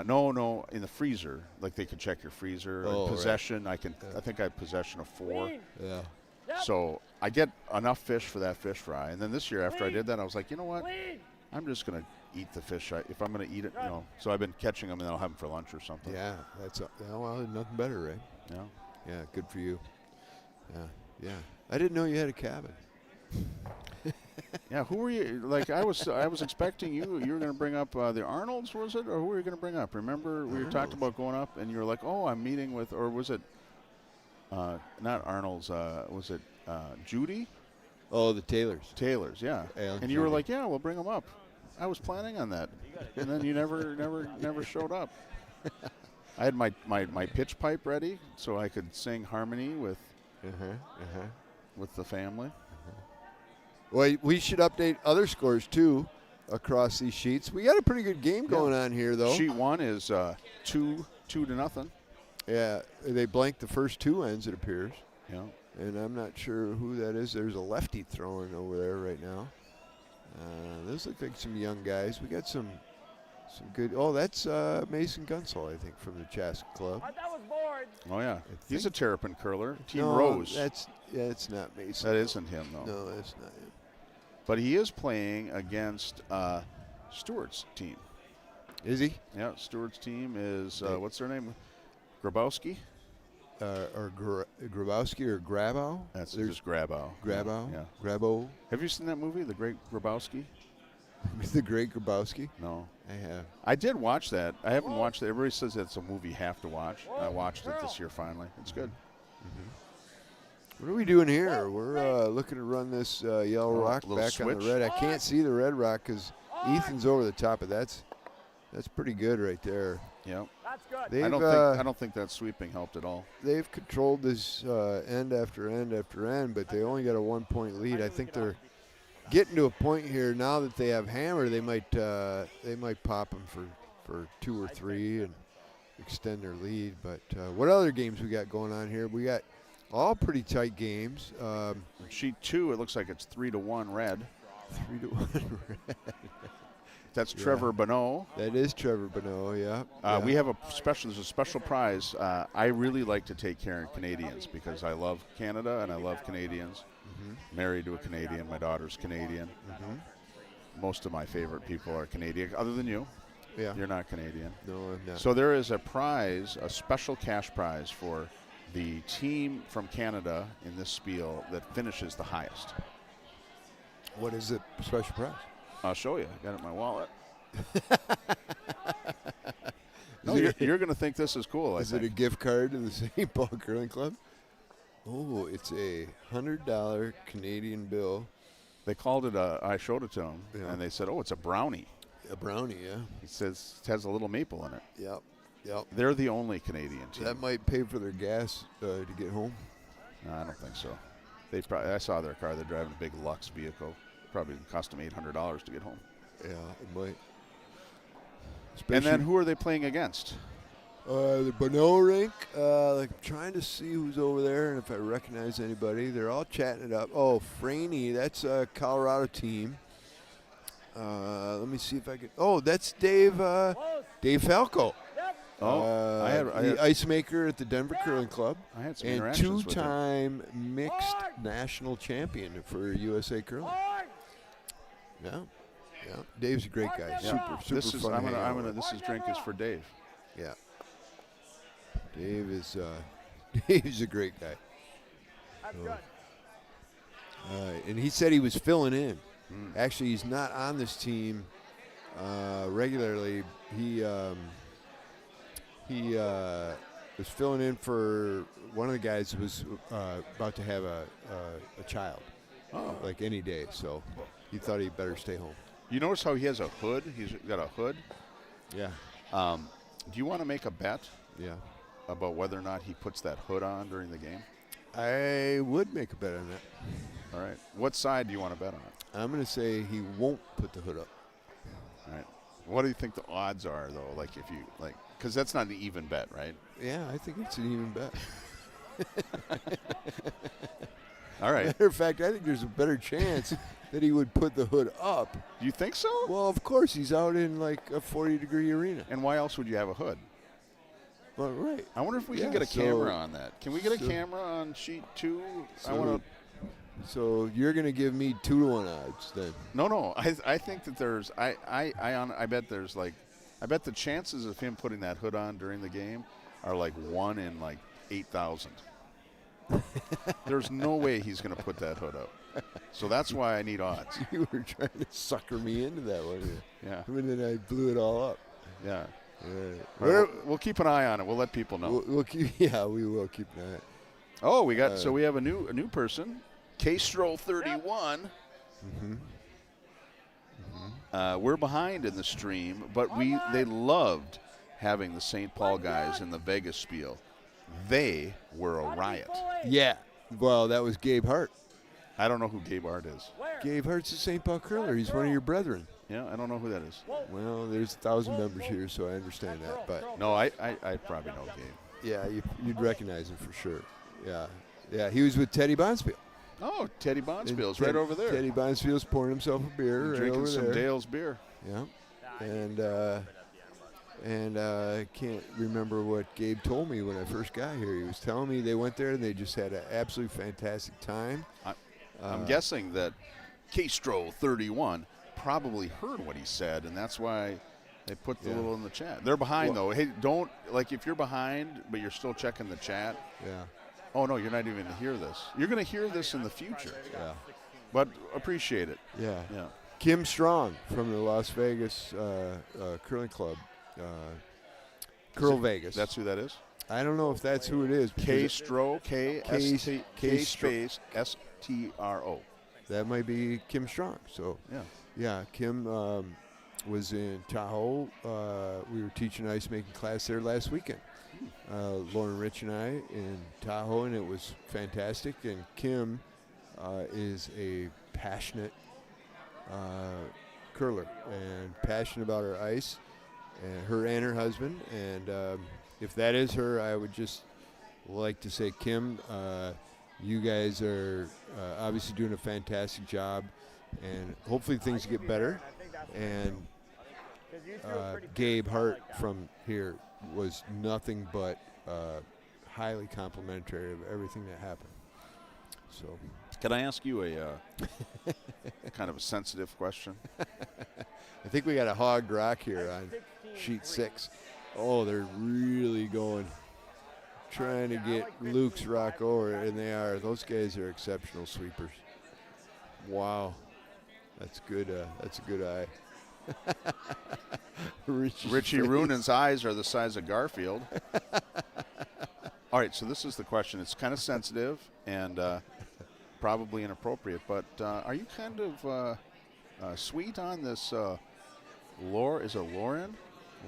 Speaker 1: No, in the freezer. Like they can check your freezer.
Speaker 2: Oh,
Speaker 1: possession, right. I think I have possession of 4.
Speaker 2: Yeah.
Speaker 1: So I get enough fish for that fish fry. And then this year after I did that, I was like, you know what? I'm just going to eat the fish. If I'm going to eat it, So I've been catching them and then I'll have them for lunch or something.
Speaker 2: Yeah, well, nothing better, right?
Speaker 1: Yeah.
Speaker 2: Yeah, good for you. Yeah. I didn't know you had a cabin.
Speaker 1: Yeah, who were you? Like I was expecting you were going to bring up the Arnolds, was it, or who were you going to bring up? Remember we were talking about going up, and you were like, "Oh, I'm meeting with," or was it not Arnold's? Was it Judy?
Speaker 2: Oh, the Taylors.
Speaker 1: Taylors, yeah. And you were like, "Yeah, we'll bring them up." I was planning on that, and then you never showed up. I had my pitch pipe ready so I could sing harmony with the family.
Speaker 2: Well, we should update other scores, too, across these sheets. We got a pretty good game going on here, though.
Speaker 1: Sheet 1 is 2-0.
Speaker 2: Yeah, they blanked the first 2 ends, it appears.
Speaker 1: Yeah.
Speaker 2: And I'm not sure who that is. There's a lefty throwing over there right now. Those look like some young guys. We got some good. Oh, that's Mason Gunsel, I think, from the Chaska Club.
Speaker 1: Oh, yeah. He's a Terrapin curler. Team
Speaker 2: no,
Speaker 1: Rose.
Speaker 2: It's not Mason.
Speaker 1: That isn't him, though.
Speaker 2: No, that's not him.
Speaker 1: But he is playing against Stewart's team.
Speaker 2: Is he?
Speaker 1: Yeah, Stewart's team is, what's their name? Grabowski?
Speaker 2: Or Grabowski or Grabow?
Speaker 1: That's just Grabow.
Speaker 2: Grabow?
Speaker 1: Yeah.
Speaker 2: Grabo?
Speaker 1: Have you seen that movie, The Great Grabowski?
Speaker 2: The Great Grabowski?
Speaker 1: No.
Speaker 2: I have.
Speaker 1: I did watch that. I haven't watched it. Everybody says that's a movie you have to watch. I watched it this year finally. It's good.
Speaker 2: What are we doing here? We're looking to run this yellow rock back on the red. I can't see the red rock because Ethan's over the top of that's pretty good right there.
Speaker 1: Yeah.
Speaker 4: That's good.
Speaker 1: I don't think that sweeping helped at all.
Speaker 2: They've controlled this end after end after end, but they only got a 1-point lead. I think they're getting to a point here now that they have hammer. They might pop them for 2 or 3 and extend their lead. But what other games we got going on here? We got all pretty tight games.
Speaker 1: Sheet 2, it looks like it's 3-1 red.
Speaker 2: 3-1 red.
Speaker 1: That's Trevor Bonneau.
Speaker 2: That is Trevor Bonneau, yeah.
Speaker 1: We have there's a special prize. I really like to take care of Canadians because I love Canada and I love Canadians. Married to a Canadian. My daughter's Canadian. Most of my favorite people are Canadian, other than you.
Speaker 2: Yeah.
Speaker 1: You're not Canadian.
Speaker 2: No, I'm not.
Speaker 1: So there is a prize, a special cash prize for the team from Canada in this spiel that finishes the highest.
Speaker 2: What is the special prize?
Speaker 1: I'll show you. I got it in my wallet.
Speaker 2: Is it-
Speaker 1: You're going to think this is cool.
Speaker 2: Is it a gift card to the St. Paul Curling Club? Oh, it's a $100 Canadian bill.
Speaker 1: They called it I showed it to them,
Speaker 2: Yeah.
Speaker 1: and they said, oh, it's a brownie.
Speaker 2: A brownie, yeah.
Speaker 1: It says it has a little maple in it.
Speaker 2: Yep. Yep.
Speaker 1: They're the only Canadian team.
Speaker 2: That might pay for their gas to get home.
Speaker 1: No, I don't think so. I saw their car. They're driving a big Lux vehicle. Probably cost them $800 to get home.
Speaker 2: Yeah, it might.
Speaker 1: And then who are they playing against?
Speaker 2: The Bonneau rink. I'm trying to see who's over there and if I recognize anybody. They're all chatting it up. Oh, Franey, that's a Colorado team. Let me see if I can. Oh, that's Dave. Dave Falco.
Speaker 1: Oh,
Speaker 2: the ice maker at the Denver Curling Club.
Speaker 1: I had some
Speaker 2: and
Speaker 1: interactions with him.
Speaker 2: two-time mixed national champion for USA Curling. Yeah, yeah. Dave's a great guy.
Speaker 1: Yeah.
Speaker 2: Super
Speaker 1: This is
Speaker 2: fun.
Speaker 1: This drink is for Dave.
Speaker 2: Yeah. Dave is Dave's a great guy. And he said he was filling in. Actually, he's not on this team regularly. He was filling in for one of the guys who was about to have a child, like any day. So he thought he'd better stay home.
Speaker 1: You notice how he has a hood? He's got a hood.
Speaker 2: Yeah.
Speaker 1: Do you want to make a bet
Speaker 2: Yeah.
Speaker 1: about whether or not he puts that hood on during the game?
Speaker 2: I would make a bet on that.
Speaker 1: All right. What side do you want to bet on?
Speaker 2: I'm going to say he won't put the hood up.
Speaker 1: All right. What do you think the odds are, though? Like, if you like, because that's not an even bet, right?
Speaker 2: Yeah, I think it's an even bet.
Speaker 1: All right.
Speaker 2: Matter of fact, I think there's a better chance that he would put the hood up.
Speaker 1: Do you think so?
Speaker 2: Well, of course, he's out in like a 40-degree arena.
Speaker 1: And why else would you have a hood?
Speaker 2: Well, right.
Speaker 1: I wonder if we can
Speaker 2: Yeah,
Speaker 1: get a
Speaker 2: so-
Speaker 1: camera on that. Can we get a
Speaker 2: so-
Speaker 1: camera on sheet 2? I
Speaker 2: So,
Speaker 1: want to.
Speaker 2: so you're going to give me 2-1 odds then?
Speaker 1: No. I think that there's. I bet there's like. I bet the chances of him putting that hood on during the game are like 1 in like 8,000. There's no way he's going to put that hood up. So that's why I need odds.
Speaker 2: You were trying to sucker me into that one.
Speaker 1: Yeah.
Speaker 2: And then I blew it all up.
Speaker 1: Yeah.
Speaker 2: Yeah.
Speaker 1: All right, we'll keep an eye on it. We'll let people know.
Speaker 2: We'll keep. Yeah, we will keep an eye.
Speaker 1: Oh, we got. So we have a new person, K-Stroll 31. We're behind in the stream, but they loved having the St. Paul guys in the Vegas spiel. They were a riot.
Speaker 2: Yeah. Well, that was Gabe Hart.
Speaker 1: I don't know who Gabe Art is.
Speaker 2: Gabe Hart's a St. Paul curler. He's one of your brethren.
Speaker 1: Yeah, I don't know who that is.
Speaker 2: Well, there's 1,000 members here, so I understand that. But
Speaker 1: No, I probably know Gabe.
Speaker 2: yeah, you'd recognize him for sure. Yeah. Yeah, he was with Teddy Bonspiel.
Speaker 1: Oh, Teddy Bonspield's
Speaker 2: And
Speaker 1: right over there.
Speaker 2: Teddy Bonspiel's pouring himself a beer right
Speaker 1: Drinking
Speaker 2: over
Speaker 1: some
Speaker 2: there.
Speaker 1: Dale's beer.
Speaker 2: Yeah. And I can't remember what Gabe told me when I first got here. He was telling me they went there and they just had an absolutely fantastic time.
Speaker 1: I'm guessing that K-Stroll 31 probably heard what he said, and that's why they put the little in the chat. They're behind, though. Hey, don't, like, if you're behind, but you're still checking the chat.
Speaker 2: Yeah.
Speaker 1: Oh, no, you're not even going to hear this. You're going to hear this in the future.
Speaker 2: Yeah.
Speaker 1: But appreciate it.
Speaker 2: Yeah.
Speaker 1: Yeah.
Speaker 2: Kim Strong from the Las Vegas Curling Club. Curl Vegas.
Speaker 1: That's who that is?
Speaker 2: I don't know if that's who it is.
Speaker 1: K-Stro, K-S-T,
Speaker 2: K-
Speaker 1: K-space, S-T-R-O.
Speaker 2: That might be Kim Strong. So, yeah, Kim was in Tahoe. We were teaching an ice making class there last weekend. Lauren Rich and I in Tahoe, and it was fantastic. And Kim is a passionate curler and passionate about her ice, and her husband. And if that is her, I would just like to say, Kim, you guys are obviously doing a fantastic job, and hopefully things get better. And Gabe Hart from here was nothing but highly complimentary of everything that happened. So,
Speaker 1: Can I ask you a kind of a sensitive question?
Speaker 2: I think we got a hogged rock here on sheet 6. Oh, they're really going, trying to get Luke's rock over, and they are. Those guys are exceptional sweepers. Wow, that's good. That's a good eye.
Speaker 1: Richie Roonen's eyes are the size of Garfield. All right, so this is the question. It's kind of sensitive and probably inappropriate, but are you kind of sweet on this is it Lauren?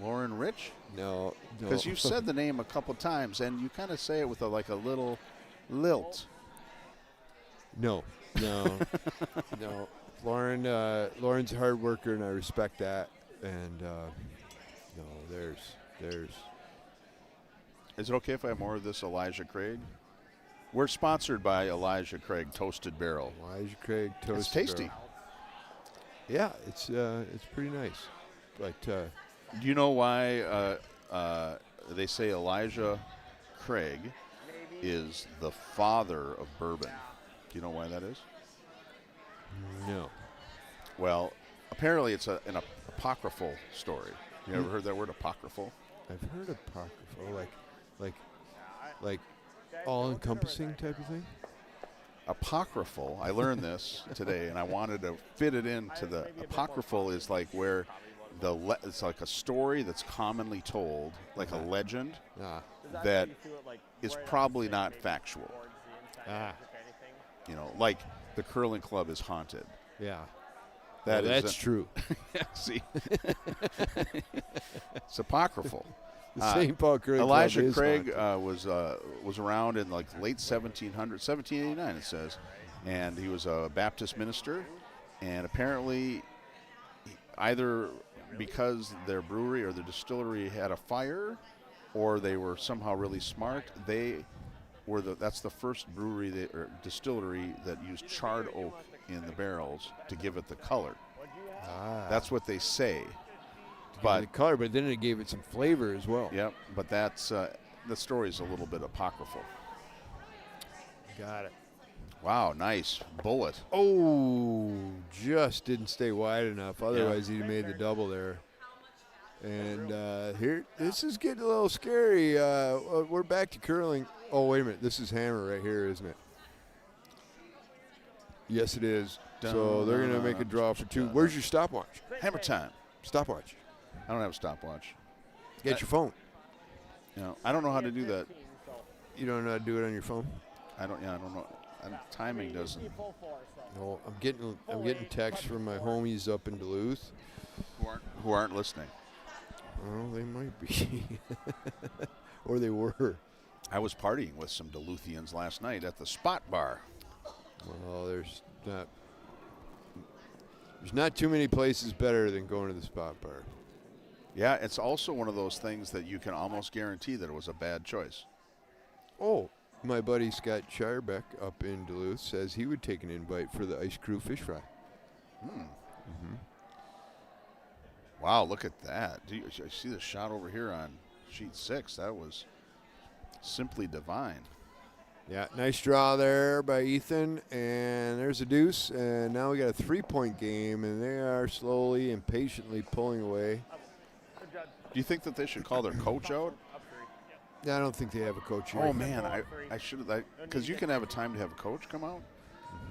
Speaker 1: Lauren Rich?
Speaker 2: No.
Speaker 1: Because you've said the name a couple times, and you kind of say it with a little lilt.
Speaker 2: No. Lauren's a hard worker, and I respect that. And no, there's.
Speaker 1: Is it okay if I have more of this Elijah Craig? We're sponsored by Elijah Craig Toasted Barrel.
Speaker 2: Elijah Craig Toasted
Speaker 1: It's tasty.
Speaker 2: Barrel. Yeah, it's pretty nice. But
Speaker 1: do you know why they say Elijah Craig is the father of bourbon? Do you know why that is?
Speaker 2: no.
Speaker 1: Well, apparently it's an apocryphal story. You ever heard that word, apocryphal?
Speaker 2: I've heard apocryphal, like all-encompassing type of thing.
Speaker 1: Apocryphal, I learned this today, and I wanted to fit it into the apocryphal is like where it's like a story that's commonly told, like a legend that is probably not factual. You know, like the curling club is haunted.
Speaker 2: Yeah.
Speaker 1: That's
Speaker 2: true.
Speaker 1: See, it's apocryphal.
Speaker 2: The St. Paul Curling
Speaker 1: Elijah
Speaker 2: Club is
Speaker 1: Craig
Speaker 2: haunted.
Speaker 1: was around in like late 1789 it says, and he was a Baptist minister, and apparently either because their brewery or their distillery had a fire, or they were somehow really smart, that's the first brewery or distillery that used charred oak in the barrels to give it the color. That's what they say. But
Speaker 2: the color, but then it gave it some flavor as well.
Speaker 1: Yep, but that's the story's a little bit apocryphal.
Speaker 2: Got it.
Speaker 1: Wow, nice bullet.
Speaker 2: Oh, just didn't stay wide enough. Otherwise, he'd made the double there. And here, this is getting a little scary. We're back to curling. Oh, wait a minute. This is hammer right here, isn't it? Yes, it is. So they're going to make a draw for 2. Where's your stopwatch?
Speaker 1: Hammer time.
Speaker 2: Stopwatch.
Speaker 1: I don't have a stopwatch.
Speaker 2: Get your phone.
Speaker 1: I don't know how to do that.
Speaker 2: You don't know how to do it on your phone?
Speaker 1: I don't know. Timing doesn't.
Speaker 2: No, I'm getting texts from my homies up in Duluth.
Speaker 1: Who aren't listening.
Speaker 2: Well, they might be. Or they were.
Speaker 1: I was partying with some Duluthians last night at the Spot Bar.
Speaker 2: Well, there's not too many places better than going to the Spot Bar.
Speaker 1: Yeah, it's also one of those things that you can almost guarantee that it was a bad choice.
Speaker 2: Oh, my buddy Scott Shirebeck up in Duluth says he would take an invite for the Ice Crew Fish Fry.
Speaker 1: Wow, look at that. Do you see the shot over here on sheet 6? That was simply divine.
Speaker 2: Yeah, nice draw there by Ethan, and there's a deuce, and now we got a 3-point game, and they are slowly and patiently pulling away.
Speaker 1: Do you think that they should call their coach out?
Speaker 2: Yeah, I don't think they have a coach here.
Speaker 1: Oh, man, I should have, because you can have a time to have a coach come out.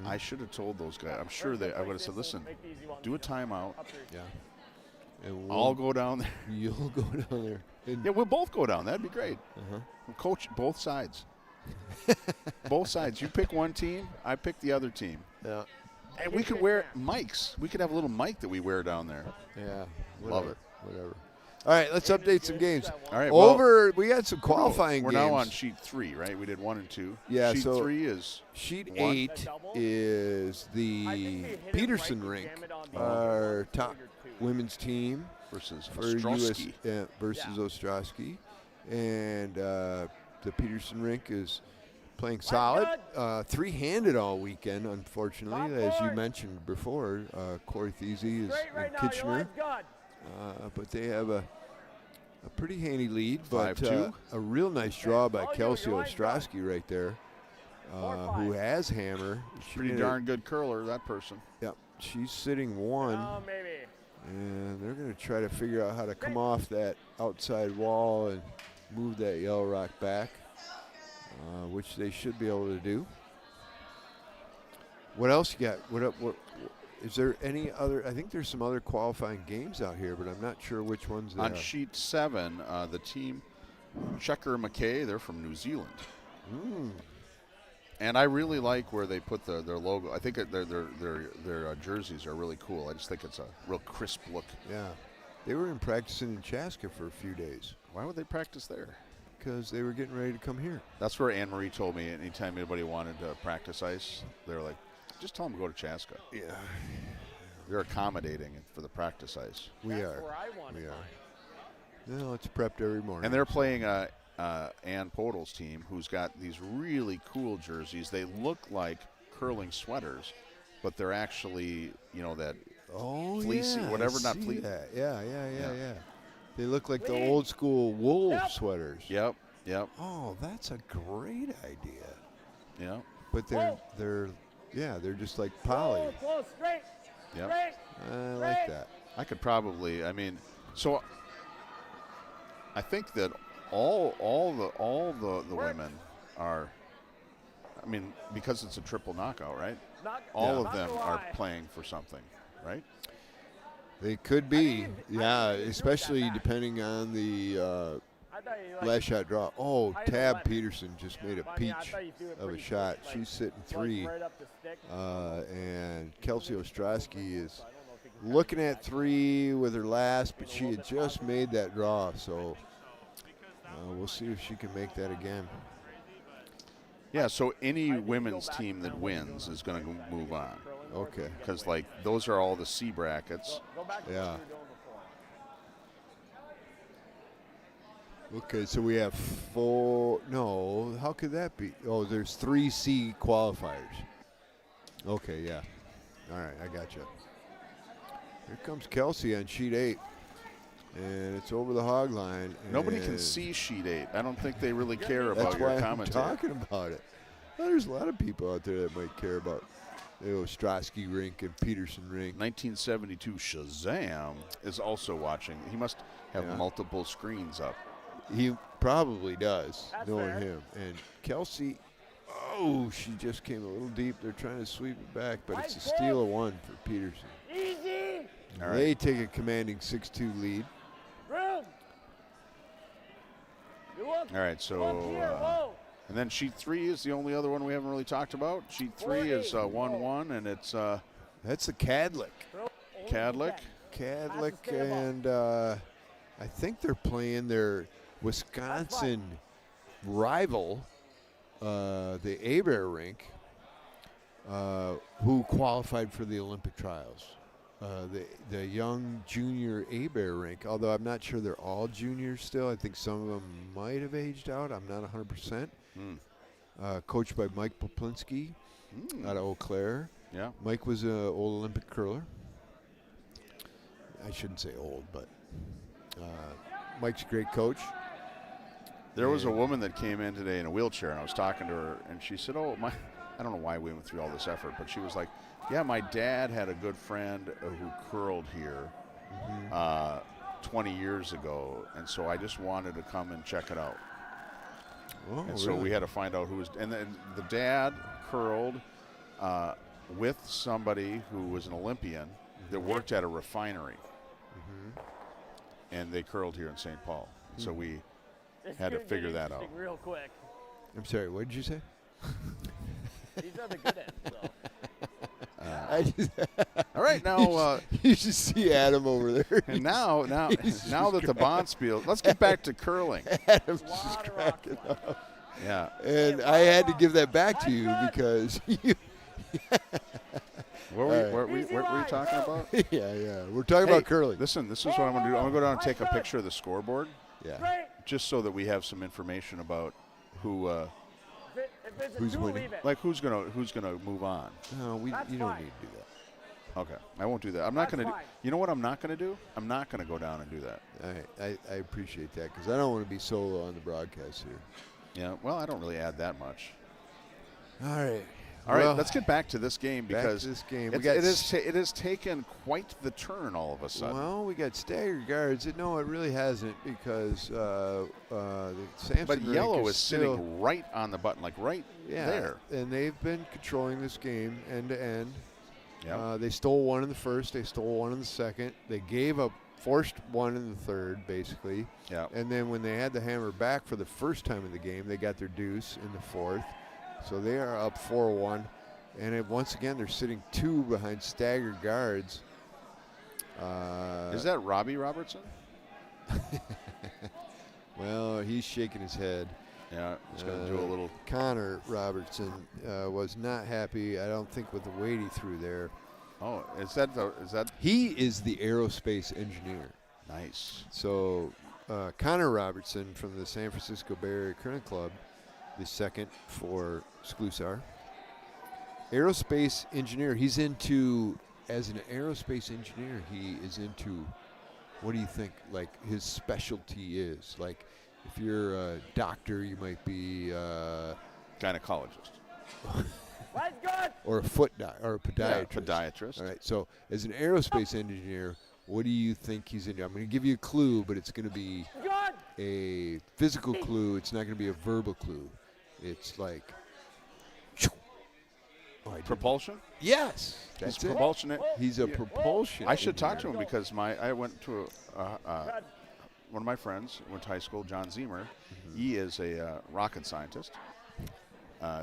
Speaker 1: I should have told those guys. I'm sure I would have said, listen, do a timeout.
Speaker 2: Yeah. And
Speaker 1: I'll go down there.
Speaker 2: You'll go down there.
Speaker 1: Yeah, we'll both go down. That'd be great. We'll coach both sides. Both sides. You pick one team, I pick the other team.
Speaker 2: Yeah.
Speaker 1: And we could wear mics. We could have a little mic that we wear down there.
Speaker 2: Yeah.
Speaker 1: Love it.
Speaker 2: Whatever. All right, let's update some games.
Speaker 1: All right.
Speaker 2: We got some qualifying
Speaker 1: we're
Speaker 2: games.
Speaker 1: We're now on sheet 3, right? We did 1 and 2.
Speaker 2: Yeah,
Speaker 1: sheet
Speaker 2: so
Speaker 1: 3 is
Speaker 2: sheet
Speaker 1: 1.
Speaker 2: 8 is the Peterson rink, our top women's team
Speaker 1: versus
Speaker 2: for
Speaker 1: Ostrowski.
Speaker 2: versus Ostrowski, and the Peterson rink is playing solid, 3-handed all weekend. Unfortunately, as you mentioned before, Corey Thiese is in Kitchener. But they have a pretty handy lead, but
Speaker 1: 5-2.
Speaker 2: A real nice draw by Kelsey Ostrowski right there, who has hammer.
Speaker 1: Pretty darn good curler, that person.
Speaker 2: Yep, she's sitting 1. And they're going to try to figure out how to come off that outside wall and move that Yellow Rock back, which they should be able to do. What else you got? What is there any other? I think there's some other qualifying games out here, but I'm not sure which ones they
Speaker 1: On
Speaker 2: are.
Speaker 1: sheet 7, the team Checker McKay, they're from New Zealand. And I really like where they put their logo. I think their jerseys are really cool. I just think it's a real crisp look.
Speaker 2: Yeah. They were practicing in Chaska for a few days
Speaker 1: Why would they practice there?
Speaker 2: because they were getting ready to come here.
Speaker 1: That's where Anne Marie told me anytime anybody wanted to practice ice, they were like, just tell them to go to Chaska.
Speaker 2: Yeah.
Speaker 1: They're accommodating for the practice ice.
Speaker 2: We
Speaker 5: That's
Speaker 2: are.
Speaker 5: where I wanted
Speaker 2: We are.
Speaker 5: mine.
Speaker 2: No, it's prepped every morning.
Speaker 1: And they're playing Ann Podol's team, who's got these really cool jerseys. They look like curling sweaters, but they're actually, that fleecy,
Speaker 2: yeah,
Speaker 1: whatever,
Speaker 2: I
Speaker 1: not
Speaker 2: see
Speaker 1: fleet.
Speaker 2: that. Yeah. They look like the old school wool sweaters.
Speaker 1: Yep.
Speaker 2: Oh, that's a great idea.
Speaker 1: Yeah.
Speaker 2: But they're just like poly.
Speaker 4: Close, straight,
Speaker 1: Yep.
Speaker 4: straight.
Speaker 2: I like that.
Speaker 1: I could probably. So I think that all the women are. Because it's a triple knockout, right? All of them are playing for something, right?
Speaker 2: They could be, especially depending on the last shot draw. Oh, Tab Peterson just made a peach of a shot. She's sitting 3. And Kelsey Ostrowski is looking at 3 with her last, but she had just made that draw. So we'll see if she can make that again.
Speaker 1: Yeah, so any women's team that wins is going to move on.
Speaker 2: Okay.
Speaker 1: Because, those are all the C brackets.
Speaker 2: Yeah. Okay, so we have 4. No, how could that be? Oh, there's 3 C qualifiers. Okay, yeah. All right, I got you. Here comes Kelsey on sheet 8. And it's over the hog line.
Speaker 1: Nobody can see sheet 8. I don't think they really care
Speaker 2: That's
Speaker 1: about your
Speaker 2: why I'm
Speaker 1: commentary.
Speaker 2: talking about it. Well, there's a lot of people out there that might care about the Ostrowski rink and Peterson rink.
Speaker 1: 1972 Shazam is also watching. He must have multiple screens up.
Speaker 2: He probably does,
Speaker 4: That's
Speaker 2: knowing
Speaker 4: fair.
Speaker 2: him. And Kelsey, she just came a little deep. They're trying to sweep it back, but it's a steal of 1 for Peterson.
Speaker 4: Easy.
Speaker 1: All right.
Speaker 2: They take a commanding 6-2 lead.
Speaker 4: Room. You look.
Speaker 1: All right, so
Speaker 4: Here, whoa.
Speaker 1: and then sheet 3 is the only other one we haven't really talked about. Sheet 3 is 1-1, and it's
Speaker 2: That's the Cadlick.
Speaker 1: Cadlick.
Speaker 2: Cadlick, and I think they're playing their Wisconsin rival, the Abear rink, who qualified for the Olympic trials. The young junior Abear rink, although I'm not sure they're all juniors still. I think some of them might have aged out. I'm not 100%. Coached by Mike Poplinski out of Eau Claire.
Speaker 1: Yeah.
Speaker 2: Mike was an old Olympic curler. I shouldn't say old, but Mike's a great coach.
Speaker 1: There was a woman that came in today in a wheelchair, and I was talking to her, and she said, I don't know why we went through all this effort, but she was like, yeah, my dad had a good friend who curled here 20 years ago, and so I just wanted to come and check it out.
Speaker 2: Oh,
Speaker 1: And so we had to find out who was, and then the dad curled with somebody who was an Olympian that worked at a refinery, and they curled here in St. Paul. So we
Speaker 4: This
Speaker 1: had to
Speaker 4: could get
Speaker 1: figure that out.
Speaker 4: interesting Real quick.
Speaker 2: I'm sorry, what did you say?
Speaker 4: These are the good ends, though.
Speaker 2: I just,
Speaker 1: All right, now
Speaker 2: you should see Adam over there.
Speaker 1: and now that the Bonspiel, let's get back to curling.
Speaker 2: Adam's just
Speaker 4: Lot of
Speaker 2: cracking
Speaker 4: rock
Speaker 2: up.
Speaker 1: Yeah.
Speaker 2: And I had to give that back to you because you,
Speaker 1: What were you talking about?
Speaker 2: yeah. We're talking about curling.
Speaker 1: Listen, this is what I'm going to do. I'm going to go down and take a picture of the scoreboard
Speaker 2: Yeah.
Speaker 4: Straight.
Speaker 1: just so that we have some information about who,
Speaker 4: If it's a
Speaker 2: Who's
Speaker 4: 2,
Speaker 2: winning?
Speaker 4: leave it.
Speaker 1: like who's gonna move on.
Speaker 2: No,
Speaker 4: That's
Speaker 2: you don't
Speaker 4: fine.
Speaker 2: need to do that.
Speaker 1: Okay, I won't do that. I'm not
Speaker 4: That's
Speaker 1: going to do.
Speaker 4: fine.
Speaker 1: You know what I'm not going to do? I'm not going to go down and do that.
Speaker 2: I appreciate that because I don't want to be solo on the broadcast here.
Speaker 1: Yeah. Well, I don't really add that much.
Speaker 2: All right.
Speaker 1: All right,
Speaker 2: Well,
Speaker 1: let's get back to this game
Speaker 2: back
Speaker 1: because
Speaker 2: to this game.
Speaker 1: it has taken quite the turn all of a sudden.
Speaker 2: Well, we got staggered guards. No, it really hasn't because the Sampson
Speaker 1: But
Speaker 2: rink
Speaker 1: yellow is
Speaker 2: still,
Speaker 1: sitting right on the button, like right there.
Speaker 2: and they've been controlling this game end to end.
Speaker 1: Yeah.
Speaker 2: They stole one in the first. They stole one in the second. They gave up, forced one in the third, basically.
Speaker 1: Yeah.
Speaker 2: And then when they had the hammer back for the first time in the game, they got their deuce in the fourth. So they are up 4-1. And once again, they're sitting 2 behind staggered guards.
Speaker 1: Is that Robbie Robertson?
Speaker 2: Well, he's shaking his head.
Speaker 1: Yeah, he's going to do a little.
Speaker 2: Connor Robertson was not happy, I don't think, with the weight he threw there.
Speaker 1: Oh, is that?
Speaker 2: He is the aerospace engineer.
Speaker 1: Nice.
Speaker 2: So Connor Robertson from the San Francisco Bay Area Curling Club, the second for Sklusar. Aerospace engineer. He's into, as an aerospace engineer, he is into, what do you think, like his specialty is? Like if you're a doctor, you might be
Speaker 1: Gynecologist.
Speaker 4: Let's go.
Speaker 2: or a foot or a podiatrist.
Speaker 1: Yeah, podiatrist.
Speaker 2: All right. So as an aerospace engineer, what do you think he's into? I'm going to give you a clue, but it's going to be
Speaker 4: Good.
Speaker 2: a physical clue. It's not going to be a verbal clue. It's like. Oh, I didn't-
Speaker 1: Propulsion?
Speaker 2: Yes,
Speaker 1: He's
Speaker 2: that's it.
Speaker 1: propulsion.
Speaker 2: He's a propulsion.
Speaker 1: I should talk to
Speaker 2: engineer.
Speaker 1: him because I went to one of my friends went to high school, John Zemer. He is a rocket scientist.